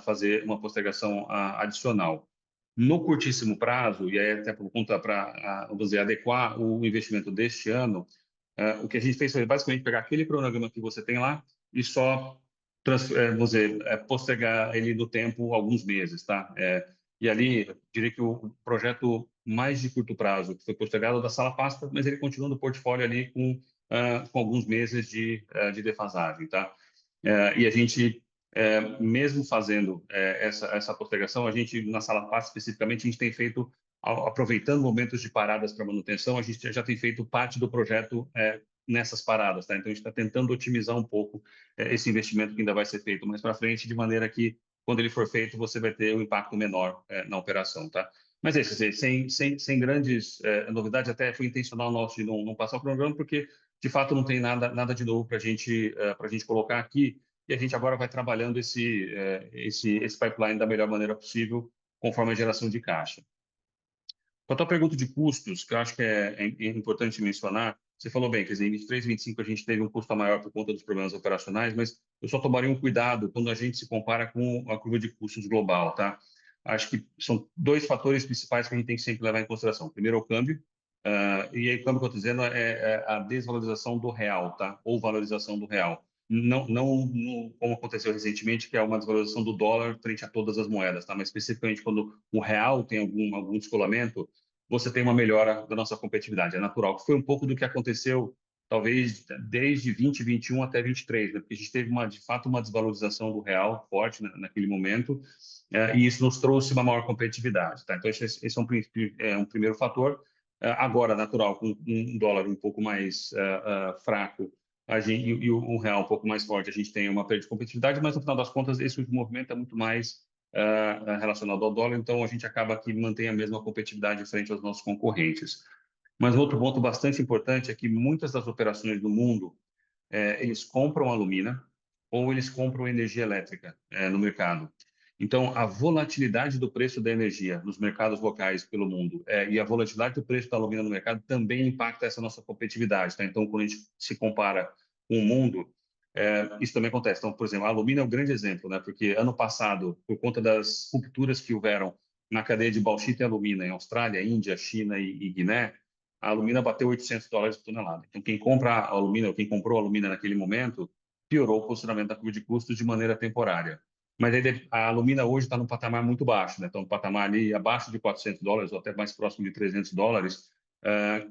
fazer uma postergação adicional. No curtíssimo prazo, e aí até por conta para adequar o investimento deste ano, o que a gente fez foi basicamente pegar aquele cronograma que você tem lá e só vamos dizer, postergar ele no tempo alguns meses, tá? E ali, eu diria que o projeto mais de curto prazo, que foi postergado da sala pasta, mas ele continua no portfólio ali com alguns meses de defasagem, tá? E a gente mesmo fazendo essa postergação, a gente, na sala pasta especificamente, a gente tem feito, aproveitando momentos de paradas para manutenção, a gente já tem feito parte do projeto nessas paradas, tá? Então, a gente está tentando otimizar um pouco esse investimento que ainda vai ser feito mais para frente, de maneira que, quando ele for feito, você vai ter um impacto menor na operação, tá? Mas, sem grandes novidades, até foi intencional nosso de não passar o cronograma, porque, de fato, não tem nada de novo para a gente colocar aqui, e a gente agora vai trabalhando esse pipeline da melhor maneira possível, conforme a geração de caixa. Quanto à pergunta de custos, que eu acho que é importante mencionar, você falou bem, quer dizer, em 23 e 25 a gente teve um custo maior por conta dos problemas operacionais, mas eu só tomaria um cuidado quando a gente se compara com a curva de custos global, tá? Acho que são dois fatores principais que a gente tem que sempre levar em consideração. Primeiro, o câmbio, e aí o câmbio que eu estou dizendo é a desvalorização do real, tá? Ou valorização do real. Não como aconteceu recentemente, que é uma desvalorização do dólar frente a todas as moedas, tá? Mas especificamente quando o real tem algum descolamento, você tem uma melhora da nossa competitividade. É natural, que foi um pouco do que aconteceu, talvez, desde 2021 até 23, né? Porque a gente teve, de fato, uma desvalorização do real forte naquele momento, e isso nos trouxe uma maior competitividade, tá? Então, esse é um primeiro fator. Agora, natural, com um dólar um pouco mais fraco, e o real um pouco mais forte, a gente tem uma perda de competitividade, mas no final das contas esse movimento é muito mais relacionado ao dólar, então a gente acaba que mantém a mesma competitividade frente aos nossos concorrentes. Mas outro ponto bastante importante é que muitas das operações do mundo, eles compram alumina ou eles compram energia elétrica no mercado. Então, a volatilidade do preço da energia nos mercados locais pelo mundo e a volatilidade do preço da alumina no mercado também impacta essa nossa competitividade. Tá? Então, quando a gente se compara com o mundo, isso também acontece. Então, por exemplo, a alumina é um grande exemplo, né? Porque ano passado, por conta das rupturas que houveram na cadeia de bauxita e alumina em Austrália, Índia, China e Guiné, a alumina bateu $800 por tonelada. Então, quem compra a alumina, ou quem comprou a alumina naquele momento, piorou o posicionamento da curva de custos de maneira temporária. Mas aí, a alumina hoje está num patamar muito baixo, né? Então, um patamar ali abaixo de $400 ou até mais próximo de $300,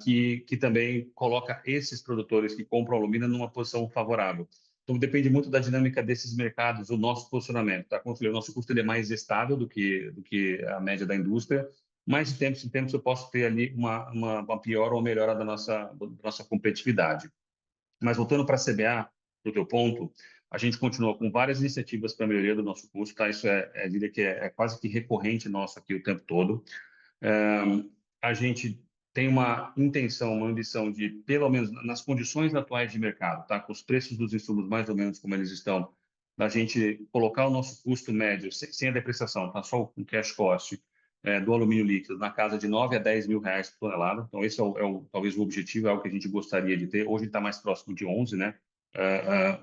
que também coloca esses produtores que compram alumina numa posição favorável. Então, depende muito da dinâmica desses mercados, o nosso posicionamento. Tá? Como eu falei, o nosso custo ele é mais estável do que a média da indústria, mas de tempos em tempos eu posso ter ali uma pior ou melhora da nossa competitividade. Mas voltando para a CBA, para o teu ponto, a gente continua com várias iniciativas para a melhoria do nosso custo, tá? Isso diria que é quase que recorrente nosso aqui o tempo todo. A gente tem uma intenção, uma ambição de, pelo menos nas condições atuais de mercado, tá? Com os preços dos insumos mais ou menos como eles estão, da gente colocar o nosso custo médio, sem a depreciação, tá? Só o cash cost do alumínio líquido na casa de 9 a 10 mil reais por tonelada. Então, esse talvez o objetivo, é algo que a gente gostaria de ter. Hoje está mais próximo de 11, né?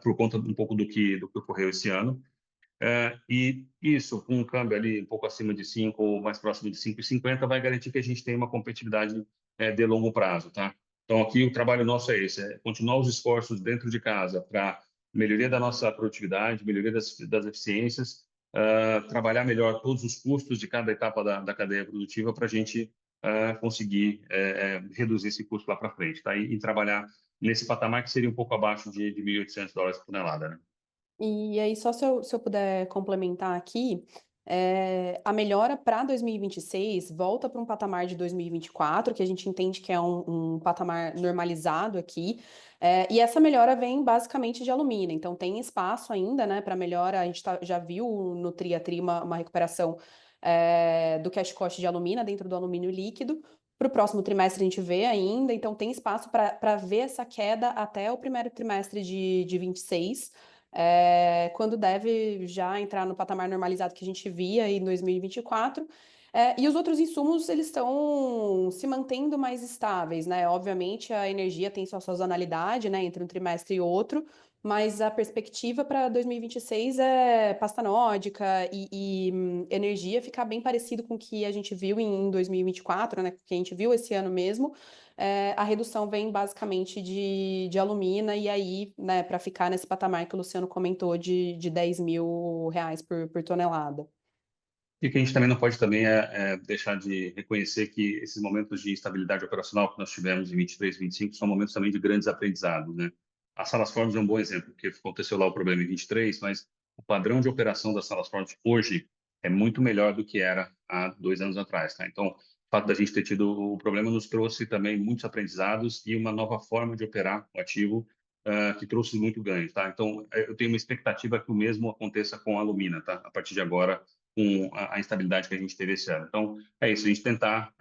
Por conta um pouco do que ocorreu esse ano. E isso, com um câmbio ali um pouco acima de 5 ou mais próximo de 5,50, vai garantir que a gente tenha uma competitividade de longo prazo, tá? Então, aqui o trabalho nosso é esse, continuar os esforços dentro de casa para melhoria da nossa produtividade, melhoria das eficiências, trabalhar melhor todos os custos de cada etapa da cadeia produtiva para a gente conseguir reduzir esse custo lá para frente, tá? E trabalhar nesse patamar que seria um pouco abaixo de $1.800 por tonelada, né? E aí, só se eu puder complementar aqui, a melhora para 2026 volta para um patamar de 2024, que a gente entende que é um patamar normalizado aqui, e essa melhora vem basicamente de alumínio, então tem espaço ainda, né, para melhora. A gente já viu no TRI a TRI uma recuperação do cash cost de alumina dentro do alumínio líquido. Para o próximo trimestre a gente vê ainda, então tem espaço para ver essa queda até o primeiro trimestre de 26. Quando deve já entrar no patamar normalizado que a gente via em 2024. E os outros insumos, eles estão se mantendo mais estáveis, né? Obviamente, a energia tem sua sazonalidade, né, entre um trimestre e outro, mas a perspectiva para 2026 é pasta nórdica e energia ficar bem parecido com o que a gente viu em 2024, né, que a gente viu esse ano mesmo. A redução vem basicamente de alumina, e aí, né, para ficar nesse patamar que o Luciano comentou de 10 mil reais por tonelada. E o que a gente também não pode também deixar de reconhecer que esses momentos de instabilidade operacional que nós tivemos em 23, 25 são momentos também de grandes aprendizados, né? A Salas Formes é um bom exemplo, porque aconteceu lá o problema em 23, mas o padrão de operação das Salas Formes hoje é muito melhor do que era há 2 anos atrás, tá? Então, o fato da gente ter tido o problema nos trouxe também muitos aprendizados e uma nova forma de operar o ativo que trouxe muito ganho, tá? Então, eu tenho uma expectativa que o mesmo aconteça com a Alumina, tá? A partir de agora, com a instabilidade que a gente teve esse ano. Então, é isso, a gente tentar,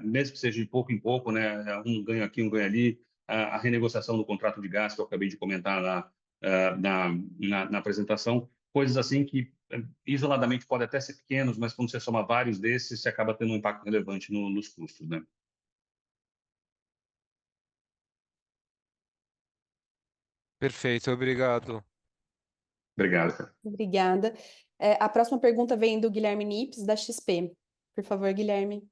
mesmo que seja de pouco em pouco, né, um ganho aqui, um ganho ali, a renegociação do contrato de gás, que eu acabei de comentar na apresentação, coisas assim que isoladamente podem até ser pequenos, mas quando você soma vários desses, você acaba tendo um impacto relevante nos custos, né? Perfeito, obrigado. Obrigado, cara. Obrigada. A próxima pergunta vem do Guilherme Nips, da XP. Por favor, Guilherme.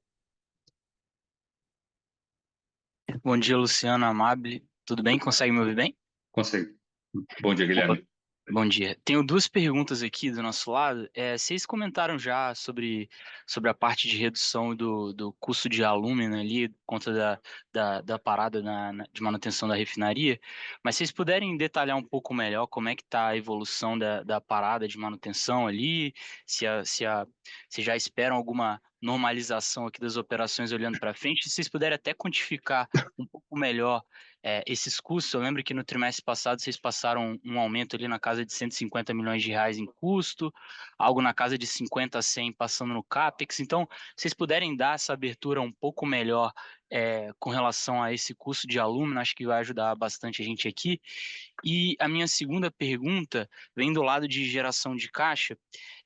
Bom dia, Luciano, Amable. Tudo bem? Consegue me ouvir bem? Consigo. Bom dia, Opa, Guilherme. bom dia. Tenho duas perguntas aqui do nosso lado. Vocês comentaram já sobre a parte de redução do custo de alumina ali, por conta da parada de manutenção da refinaria, mas vocês puderem detalhar um pouco melhor como é que está a evolução da parada de manutenção ali, se já esperam alguma normalização aqui das operações olhando para frente, se vocês puderem até quantificar um pouco melhor esses custos. Eu lembro que no trimestre passado vocês passaram um aumento ali na casa de 150 milhões de reais em custo, algo na casa de 50 a 100 passando no CAPEX. Então, se vocês puderem dar essa abertura um pouco melhor com relação a esse custo de alumínio, acho que vai ajudar bastante a gente aqui. E a minha segunda pergunta vem do lado de geração de caixa.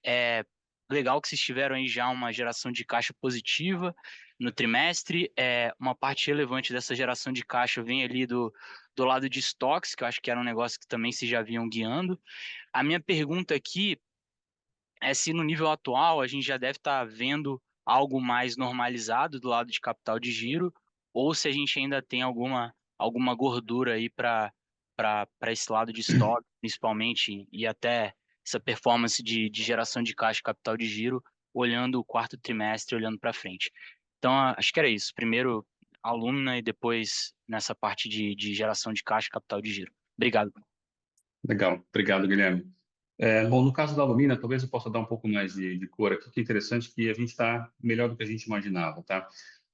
É legal que vocês tiveram aí já uma geração de caixa positiva no trimestre. Uma parte relevante dessa geração de caixa vem ali do lado de estoques, que eu acho que era um negócio que também vocês já vinham guiando. A minha pergunta aqui é se no nível atual a gente já deve estar vendo algo mais normalizado do lado de capital de giro, ou se a gente ainda tem alguma gordura aí para esse lado de estoque, principalmente, e até essa performance de geração de caixa e capital de giro, olhando o quarto trimestre, olhando para frente. Então, acho que era isso. Primeiro, alumna e depois nessa parte de geração de caixa e capital de giro. Obrigado. Legal, obrigado, Guilherme. Bom, no caso da Alumina, talvez eu possa dar um pouco mais de cor aqui, que é interessante que a gente está melhor do que a gente imaginava, tá?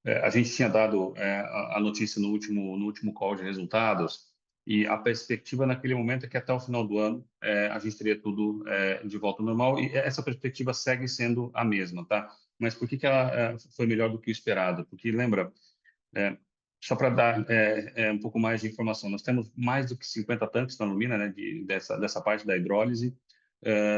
A gente tinha dado a notícia no último call de resultados e a perspectiva naquele momento é que até o final do ano a gente teria tudo de volta ao normal e essa perspectiva segue sendo a mesma, tá? Mas por que ela foi melhor do que o esperado? Porque, lembra, só para dar um pouco mais de informação, nós temos mais do que 50 tanques na Alumina, né, dessa parte da hidrólise,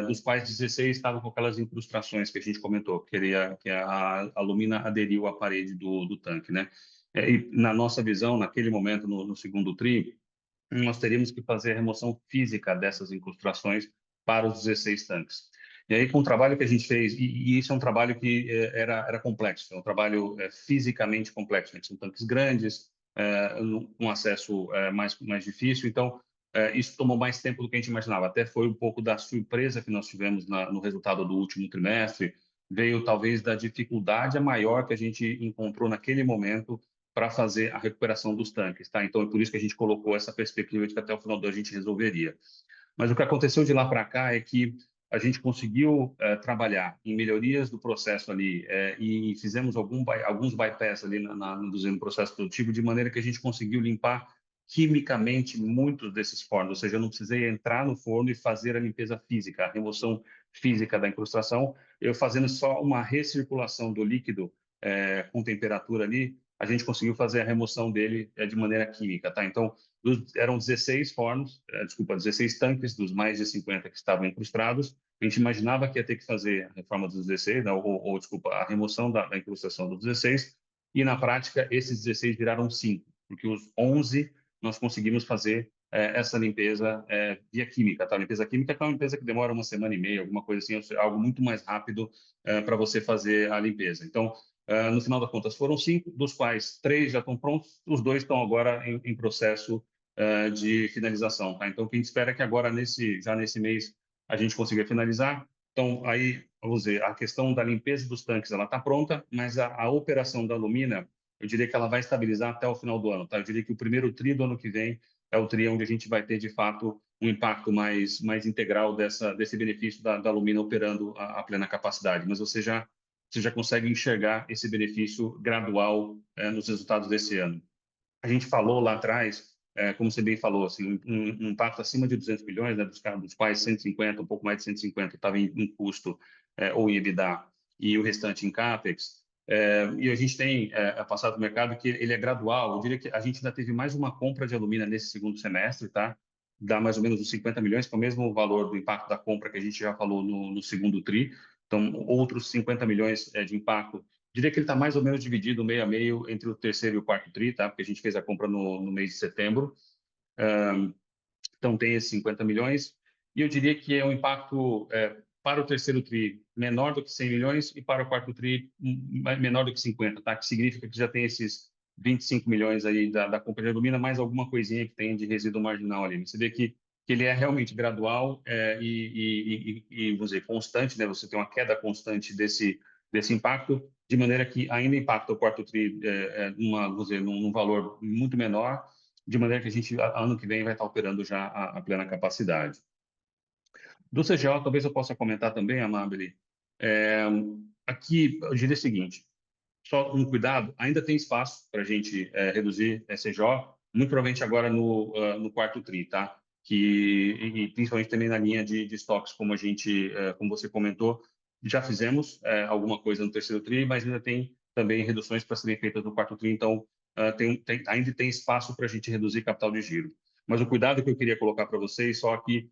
dos quais 16 estavam com aquelas incrustações que a gente comentou, que a Alumina aderiu à parede do tanque, né? E na nossa visão, naquele momento, no segundo TRI, nós teríamos que fazer a remoção física dessas incrustações para os 16 tanques. E aí, com o trabalho que a gente fez, e isso é um trabalho que era complexo, é um trabalho fisicamente complexo, né? São tanques grandes, um acesso mais difícil, então isso tomou mais tempo do que a gente imaginava. Até foi um pouco da surpresa que nós tivemos no resultado do último trimestre, veio talvez da dificuldade maior que a gente encontrou naquele momento para fazer a recuperação dos tanques, tá? Então é por isso que a gente colocou essa perspectiva de que até o final do ano a gente resolveria. Mas o que aconteceu de lá para cá é que a gente conseguiu trabalhar em melhorias do processo ali e fizemos alguns bypass ali no processo produtivo, de maneira que a gente conseguiu limpar quimicamente muitos desses fornos, ou seja, eu não precisei entrar no forno e fazer a limpeza física, a remoção física da incrustação, eu fazendo só uma recirculação do líquido com temperatura ali, a gente conseguiu fazer a remoção dele de maneira química, tá? Então, eram 16 fornos, 16 tanques dos mais de 50 que estavam incrustados. A gente imaginava que ia ter que fazer a reforma dos 16, né, a remoção da incrustação dos 16, e na prática esses 16 viraram 5, porque os 11 nós conseguimos fazer essa limpeza via química, tá? A limpeza química é uma limpeza que demora uma semana e meia, alguma coisa assim, algo muito mais rápido para você fazer a limpeza. Então, no final das contas, foram 5, dos quais 3 já estão prontos, os 2 estão agora em processo de finalização, tá? Então, o que a gente espera é que agora, já nesse mês, a gente consiga finalizar. Então, aí, vamos dizer, a questão da limpeza dos tanques, ela está pronta, mas a operação da Alumina, eu diria que ela vai estabilizar até o final do ano, tá? Eu diria que o primeiro TRI do ano que vem é o TRI onde a gente vai ter, de fato, um impacto mais integral desse benefício da Alumina operando a plena capacidade. Mas você já consegue enxergar esse benefício gradual nos resultados desse ano. A gente falou lá atrás, como você bem falou, assim, um impacto acima de 200 bilhões, né, dos quais 150, um pouco mais de 150 estava em custo ou em EBITDA, e o restante em CAPEX. E a gente tem passado no mercado que ele é gradual. Eu diria que a gente ainda teve mais uma compra de alumínio nesse segundo semestre, tá? Dá mais ou menos uns 50 milhões, que é o mesmo valor do impacto da compra que a gente já falou no segundo TRI. Então, outros 50 milhões de impacto. Diria que ele está mais ou menos dividido meio a meio entre o terceiro e o quarto TRI, tá? Porque a gente fez a compra no mês de setembro. Então, tem esses 50 milhões. E eu diria que é um impacto para o terceiro TRI menor do que 100 milhões e para o quarto TRI menor do que 50, tá? Que significa que já tem esses 25 milhões aí da compra de alumina, mais alguma coisinha que tem de resíduo marginal ali. Você vê que ele é realmente gradual vamos dizer, constante, né? Você tem uma queda constante desse impacto, de maneira que ainda impacta o quarto TRI vamos dizer, num valor muito menor, de maneira que a gente, ano que vem, vai estar operando já a plena capacidade. Do CGO, talvez eu possa comentar também, Amabile, Aqui, eu diria o seguinte, só um cuidado, ainda tem espaço para a gente reduzir SJO, muito provavelmente agora no quarto TRI, tá? E principalmente também na linha de estoques, como como você comentou, já fizemos alguma coisa no terceiro TRI, mas ainda tem também reduções para serem feitas no quarto TRI, então ainda tem espaço para a gente reduzir capital de giro. Mas o cuidado que eu queria colocar para vocês, só que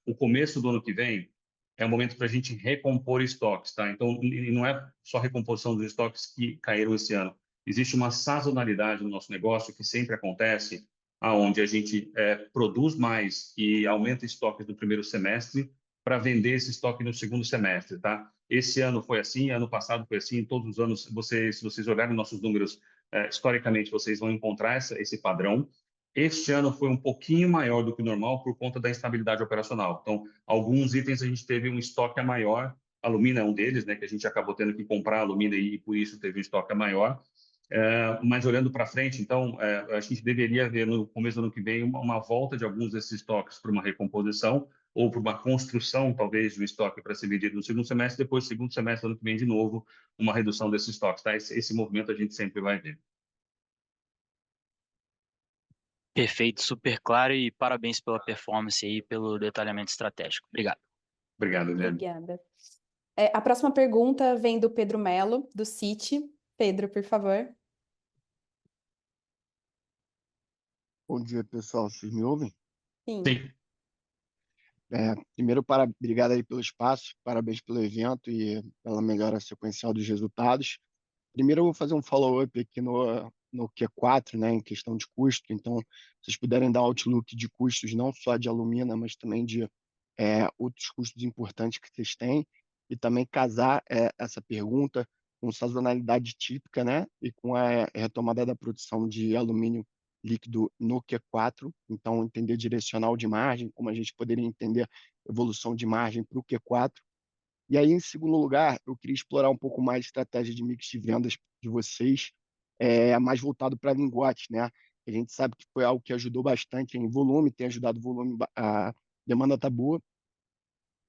o começo do ano que vem é um momento para a gente recompor estoques, tá? Então, e não é só recomposição dos estoques que caíram esse ano. Existe uma sazonalidade no nosso negócio que sempre acontece, aonde a gente produz mais e aumenta estoques no primeiro semestre para vender esse estoque no segundo semestre, tá? Esse ano foi assim, ano passado foi assim, todos os anos, se vocês olharem nossos números, historicamente, vocês vão encontrar esse padrão. Este ano foi um pouquinho maior do que o normal por conta da instabilidade operacional. Então, alguns itens a gente teve um estoque a maior, alumínio é um deles, né, que a gente acabou tendo que comprar alumínio e por isso teve um estoque a maior. Mas olhando para frente, então, a gente deveria ver no começo do ano que vem uma volta de alguns desses estoques para uma recomposição ou para uma construção, talvez, de um estoque para ser vendido no segundo semestre, depois, no segundo semestre do ano que vem, de novo, uma redução desses estoques. Tá? Esse movimento a gente sempre vai ver. Perfeito, super claro e parabéns pela performance aí, pelo detalhamento estratégico. Obrigado. Obrigado, Guilherme. Obrigada. A próxima pergunta vem do Pedro Melo, do Citi. Pedro, por favor. Bom dia, pessoal. Vocês me ouvem? Sim. Sim. Primeiro, obrigado aí pelo espaço, parabéns pelo evento e pela melhora sequencial dos resultados. Primeiro, eu vou fazer um follow-up aqui no Q4, né, em questão de custo. Então, se vocês puderem dar outlook de custos, não só de alumina, mas também de outros custos importantes que vocês têm, e também casar essa pergunta com sazonalidade típica, né, e com a retomada da produção de alumínio líquido no Q4. Então, entender direcional de margem, como a gente poderia entender evolução de margem para o Q4. E aí, em segundo lugar, eu queria explorar um pouco mais a estratégia de mix de vendas de vocês, mais voltado para lingotes, né? A gente sabe que foi algo que ajudou bastante em volume, tem ajudado o volume, a demanda está boa,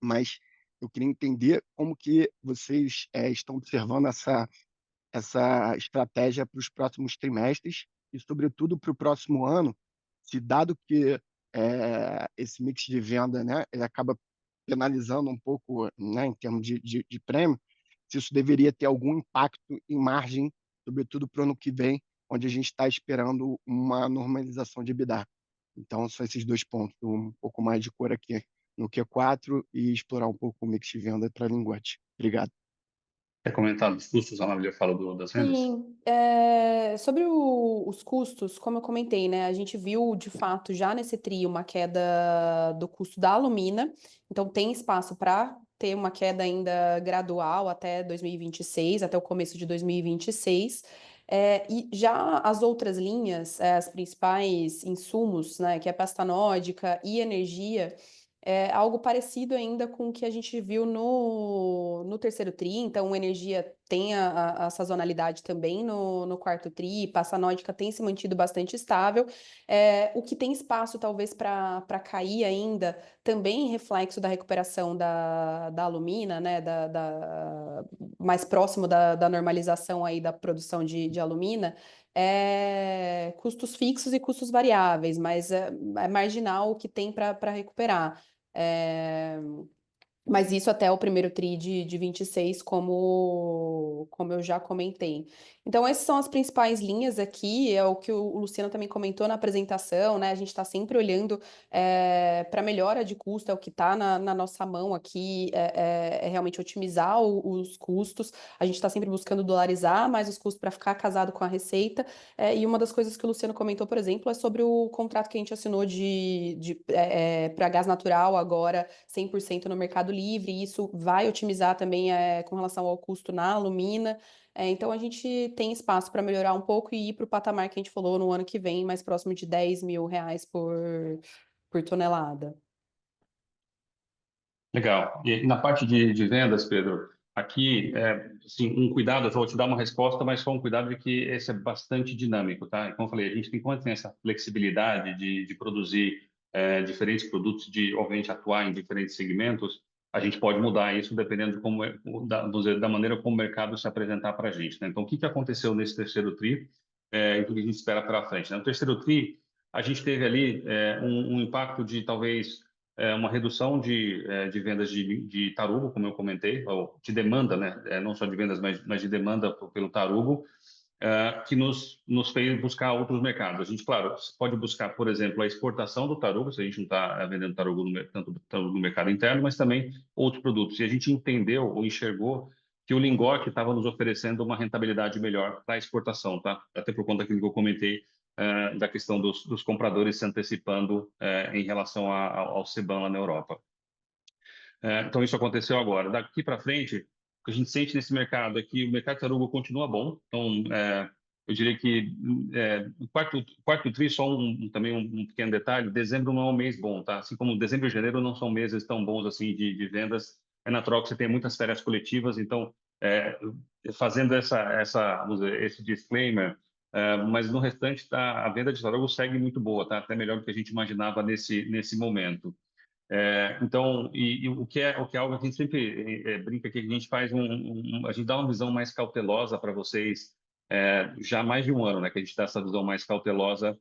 mas eu queria entender como que vocês estão observando essa estratégia para os próximos trimestres e, sobretudo, para o próximo ano, se dado que esse mix de venda, né, ele acaba penalizando um pouco, né, em termos de prêmio, se isso deveria ter algum impacto em margem, sobretudo para o ano que vem, onde a gente está esperando uma normalização de EBITDA. Então, são esses dois pontos, um pouco mais de cor aqui no Q4 e explorar um pouco o mix de venda para lingote. Obrigado. Quer comentar dos custos? A Marília fala das vendas? Sim, sobre os custos, como eu comentei, né, a gente viu de fato já nesse trio uma queda do custo da alumina, então tem espaço para ter uma queda ainda gradual até 2026, até o começo de 2026. E já as outras linhas, as principais insumos, né, que é pasta nórdica e energia, algo parecido ainda com o que a gente viu no terceiro TRI, então energia tem a sazonalidade também no quarto TRI, pasta nórdica tem se mantido bastante estável, o que tem espaço talvez para cair ainda, também reflexo da recuperação da alumina, né, mais próximo da normalização aí da produção de alumina, custos fixos e custos variáveis, mas é marginal o que tem para recuperar. Mas isso até o primeiro TRI de 26, como eu já comentei. Então, essas são as principais linhas aqui, é o que o Luciano também comentou na apresentação, né? A gente está sempre olhando para melhora de custo, é o que está na nossa mão aqui, é realmente otimizar os custos. A gente está sempre buscando dolarizar mais os custos para ficar casado com a receita. E uma das coisas que o Luciano comentou, por exemplo, é sobre o contrato que a gente assinou para gás natural agora, 100% no Mercado Livre, e isso vai otimizar também com relação ao custo na alumina. Então, a gente tem espaço para melhorar um pouco e ir para o patamar que a gente falou no ano que vem, mais próximo de R$ 10.000 por tonelada. Legal. E na parte de vendas, Pedro, aqui, assim, um cuidado, eu vou te dar uma resposta, mas só um cuidado de que esse é bastante dinâmico, tá? Como eu falei, a gente tem, quando tem essa flexibilidade de produzir diferentes produtos, de, obviamente, atuar em diferentes segmentos, a gente pode mudar isso dependendo de como vamos dizer, da maneira como o mercado se apresentar para a gente, né? Então, o que aconteceu nesse terceiro TRI e o que a gente espera para frente, né? No terceiro TRI, a gente teve ali um impacto de talvez uma redução de vendas de tarugo, como eu comentei, ou de demanda, né? Não só de vendas, mas de demanda pelo tarugo, que nos fez buscar outros mercados. A gente, claro, pode buscar, por exemplo, a exportação do tarugo, se a gente não está vendendo tarugo tanto no mercado interno, mas também outros produtos. E a gente entendeu ou enxergou que o lingote estava nos oferecendo uma rentabilidade melhor para a exportação, tá? Até por conta daquilo que eu comentei da questão dos compradores se antecipando em relação ao CBAM lá na Europa. Então, isso aconteceu agora. Daqui para frente, o que a gente sente nesse mercado é que o mercado de tarugo continua bom. Então, eu diria que o quarto TRI, só também um pequeno detalhe, dezembro não é um mês bom, tá? Assim como dezembro e janeiro não são meses tão bons assim de vendas, é natural que você tenha muitas férias coletivas, então, fazendo vamos dizer, esse disclaimer, mas no restante, a venda de tarugo segue muito boa, tá? Até melhor do que a gente imaginava nesse momento. Então, o que é algo que a gente sempre brinca aqui, que a gente faz a gente dá uma visão mais cautelosa para vocês já há mais de um ano, né, que a gente dá essa visão mais cautelosa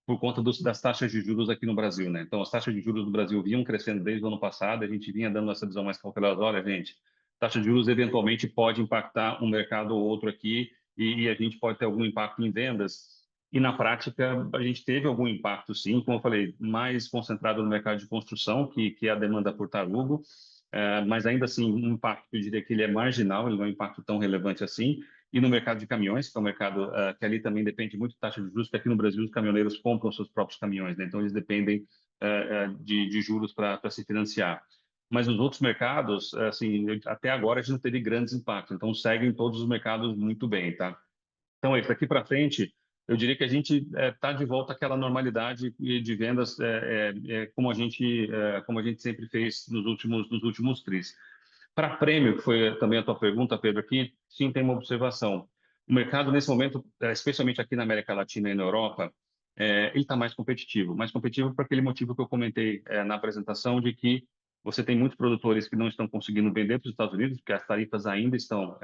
por conta das taxas de juros aqui no Brasil, né? Então, as taxas de juros do Brasil vinham crescendo desde o ano passado, a gente vinha dando essa visão mais cautelosa. Olha, gente, taxa de juros eventualmente pode impactar um mercado ou outro aqui e a gente pode ter algum impacto em vendas. E na prática, a gente teve algum impacto, sim, como eu falei, mais concentrado no mercado de construção, que é a demanda por tarugo, mas ainda assim, um impacto, eu diria que ele é marginal, ele não é um impacto tão relevante assim. E no mercado de caminhões, que é um mercado que ali também depende muito da taxa de juros, porque aqui no Brasil os caminhoneiros compram seus próprios caminhões, né? Então eles dependem de juros para se financiar. Mas nos outros mercados, assim, até agora a gente não teve grandes impactos, então seguem todos os mercados muito bem, tá? Então, daqui para frente, eu diria que a gente está de volta àquela normalidade de vendas como a gente sempre fez nos últimos TRIs. Para prêmio, que foi também a tua pergunta, Pedro, aqui, sim, tem uma observação. O mercado, nesse momento, especialmente aqui na América Latina e na Europa, ele está mais competitivo por aquele motivo que eu comentei na apresentação, de que você tem muitos produtores que não estão conseguindo vender para os Estados Unidos, porque as tarifas ainda estão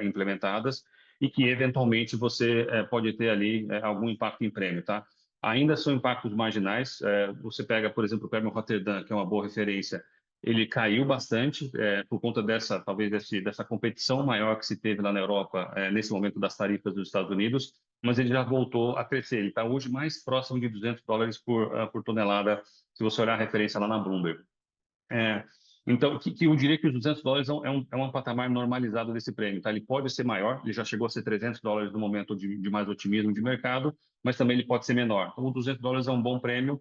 implementadas, e que, eventualmente, você pode ter ali algum impacto em prêmio, tá? Ainda são impactos marginais. Você pega, por exemplo, o prêmio Rotterdam, que é uma boa referência, ele caiu bastante por conta dessa competição maior que se teve lá na Europa nesse momento das tarifas dos Estados Unidos, mas ele já voltou a crescer. Ele está hoje mais próximo de $200 por tonelada, se você olhar a referência lá na Bloomberg. Então, que eu diria que os $200 é um patamar normalizado desse prêmio, tá? Ele pode ser maior, ele já chegou a ser $300 no momento de mais otimismo de mercado, mas também ele pode ser menor. Então, o $200 é um bom prêmio.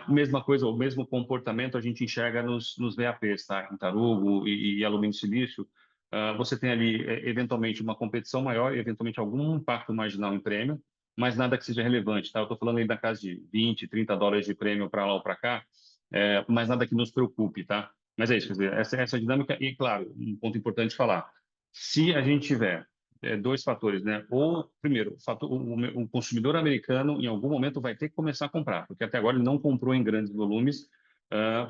Mesma coisa, o mesmo comportamento a gente enxerga nos VAPs, tá? Em tarugo e alumínio silício. Você tem ali, eventualmente, uma competição maior, eventualmente algum impacto marginal em prêmio, mas nada que seja relevante, tá? Eu estou falando aí da casa de $20, $30 de prêmio para lá ou para cá, mas nada que nos preocupe, tá? Mas é isso, quer dizer, essa dinâmica, e claro, um ponto importante falar, se a gente tiver dois fatores, né? Ou, primeiro, o consumidor americano, em algum momento, vai ter que começar a comprar, porque até agora ele não comprou em grandes volumes,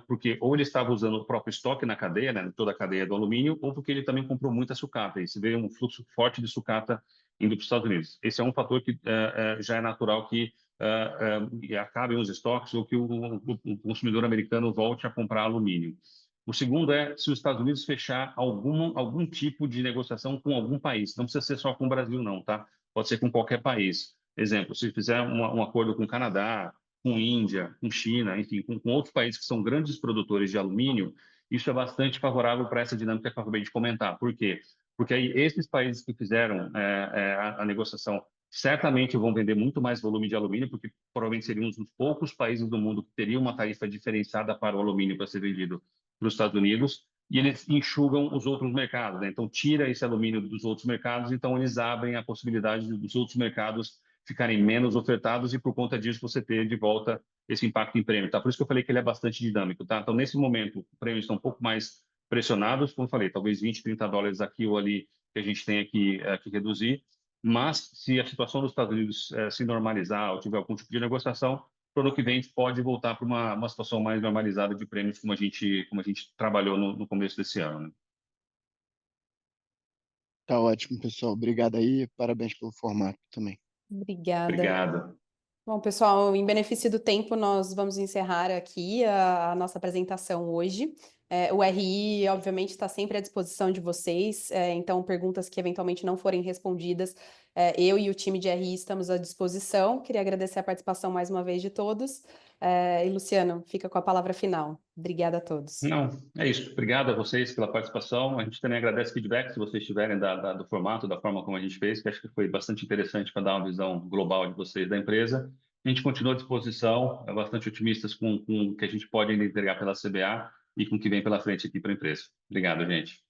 porque ou ele estava usando o próprio estoque na cadeia, né? Toda a cadeia do alumínio, ou porque ele também comprou muita sucata, e se vê um fluxo forte de sucata indo para os Estados Unidos. Esse é um fator que já é natural que acabem os estoques ou que o consumidor americano volte a comprar alumínio. O segundo é se os Estados Unidos fechar algum tipo de negociação com algum país. Não precisa ser só com o Brasil, não, tá? Pode ser com qualquer país. Exemplo, se fizer um acordo com o Canadá, com Índia, com China, enfim, com outros países que são grandes produtores de alumínio, isso é bastante favorável para essa dinâmica que eu acabei de comentar. Por quê? Porque aí esses países que fizeram a negociação certamente vão vender muito mais volume de alumínio, porque provavelmente seriam um dos poucos países do mundo que teriam uma tarifa diferenciada para o alumínio para ser vendido para os Estados Unidos, e eles enxugam os outros mercados, né? Então, tira esse alumínio dos outros mercados, então eles abrem a possibilidade dos outros mercados ficarem menos ofertados e, por conta disso, você ter de volta esse impacto em prêmio, tá? Por isso que eu falei que ele é bastante dinâmico, tá? Então, nesse momento, os prêmios estão um pouco mais pressionados, como eu falei, talvez $20, $30 aqui ou ali que a gente tenha que reduzir, mas se a situação dos Estados Unidos se normalizar ou tiver algum tipo de negociação, para o ano que vem a gente pode voltar para uma situação mais normalizada de prêmios como a gente trabalhou no começo desse ano, né? Tá ótimo, pessoal. Obrigado aí. Parabéns pelo formato também. Obrigada. Obrigado. Bom, pessoal, em benefício do tempo, nós vamos encerrar aqui a nossa apresentação hoje. O RI, obviamente, está sempre à disposição de vocês, então, perguntas que eventualmente não forem respondidas, eu e o time de RI estamos à disposição. Queria agradecer a participação mais uma vez de todos. E, Luciano, fica com a palavra final. Obrigada a todos. Não, é isso. Obrigado a vocês pela participação. A gente também agradece feedback, se vocês tiverem do formato, da forma como a gente fez, que acho que foi bastante interessante para dar uma visão global de vocês da empresa. A gente continua à disposição, bastante otimistas com o que a gente pode entregar pela CBA e com o que vem pela frente aqui para a empresa. Obrigado, gente.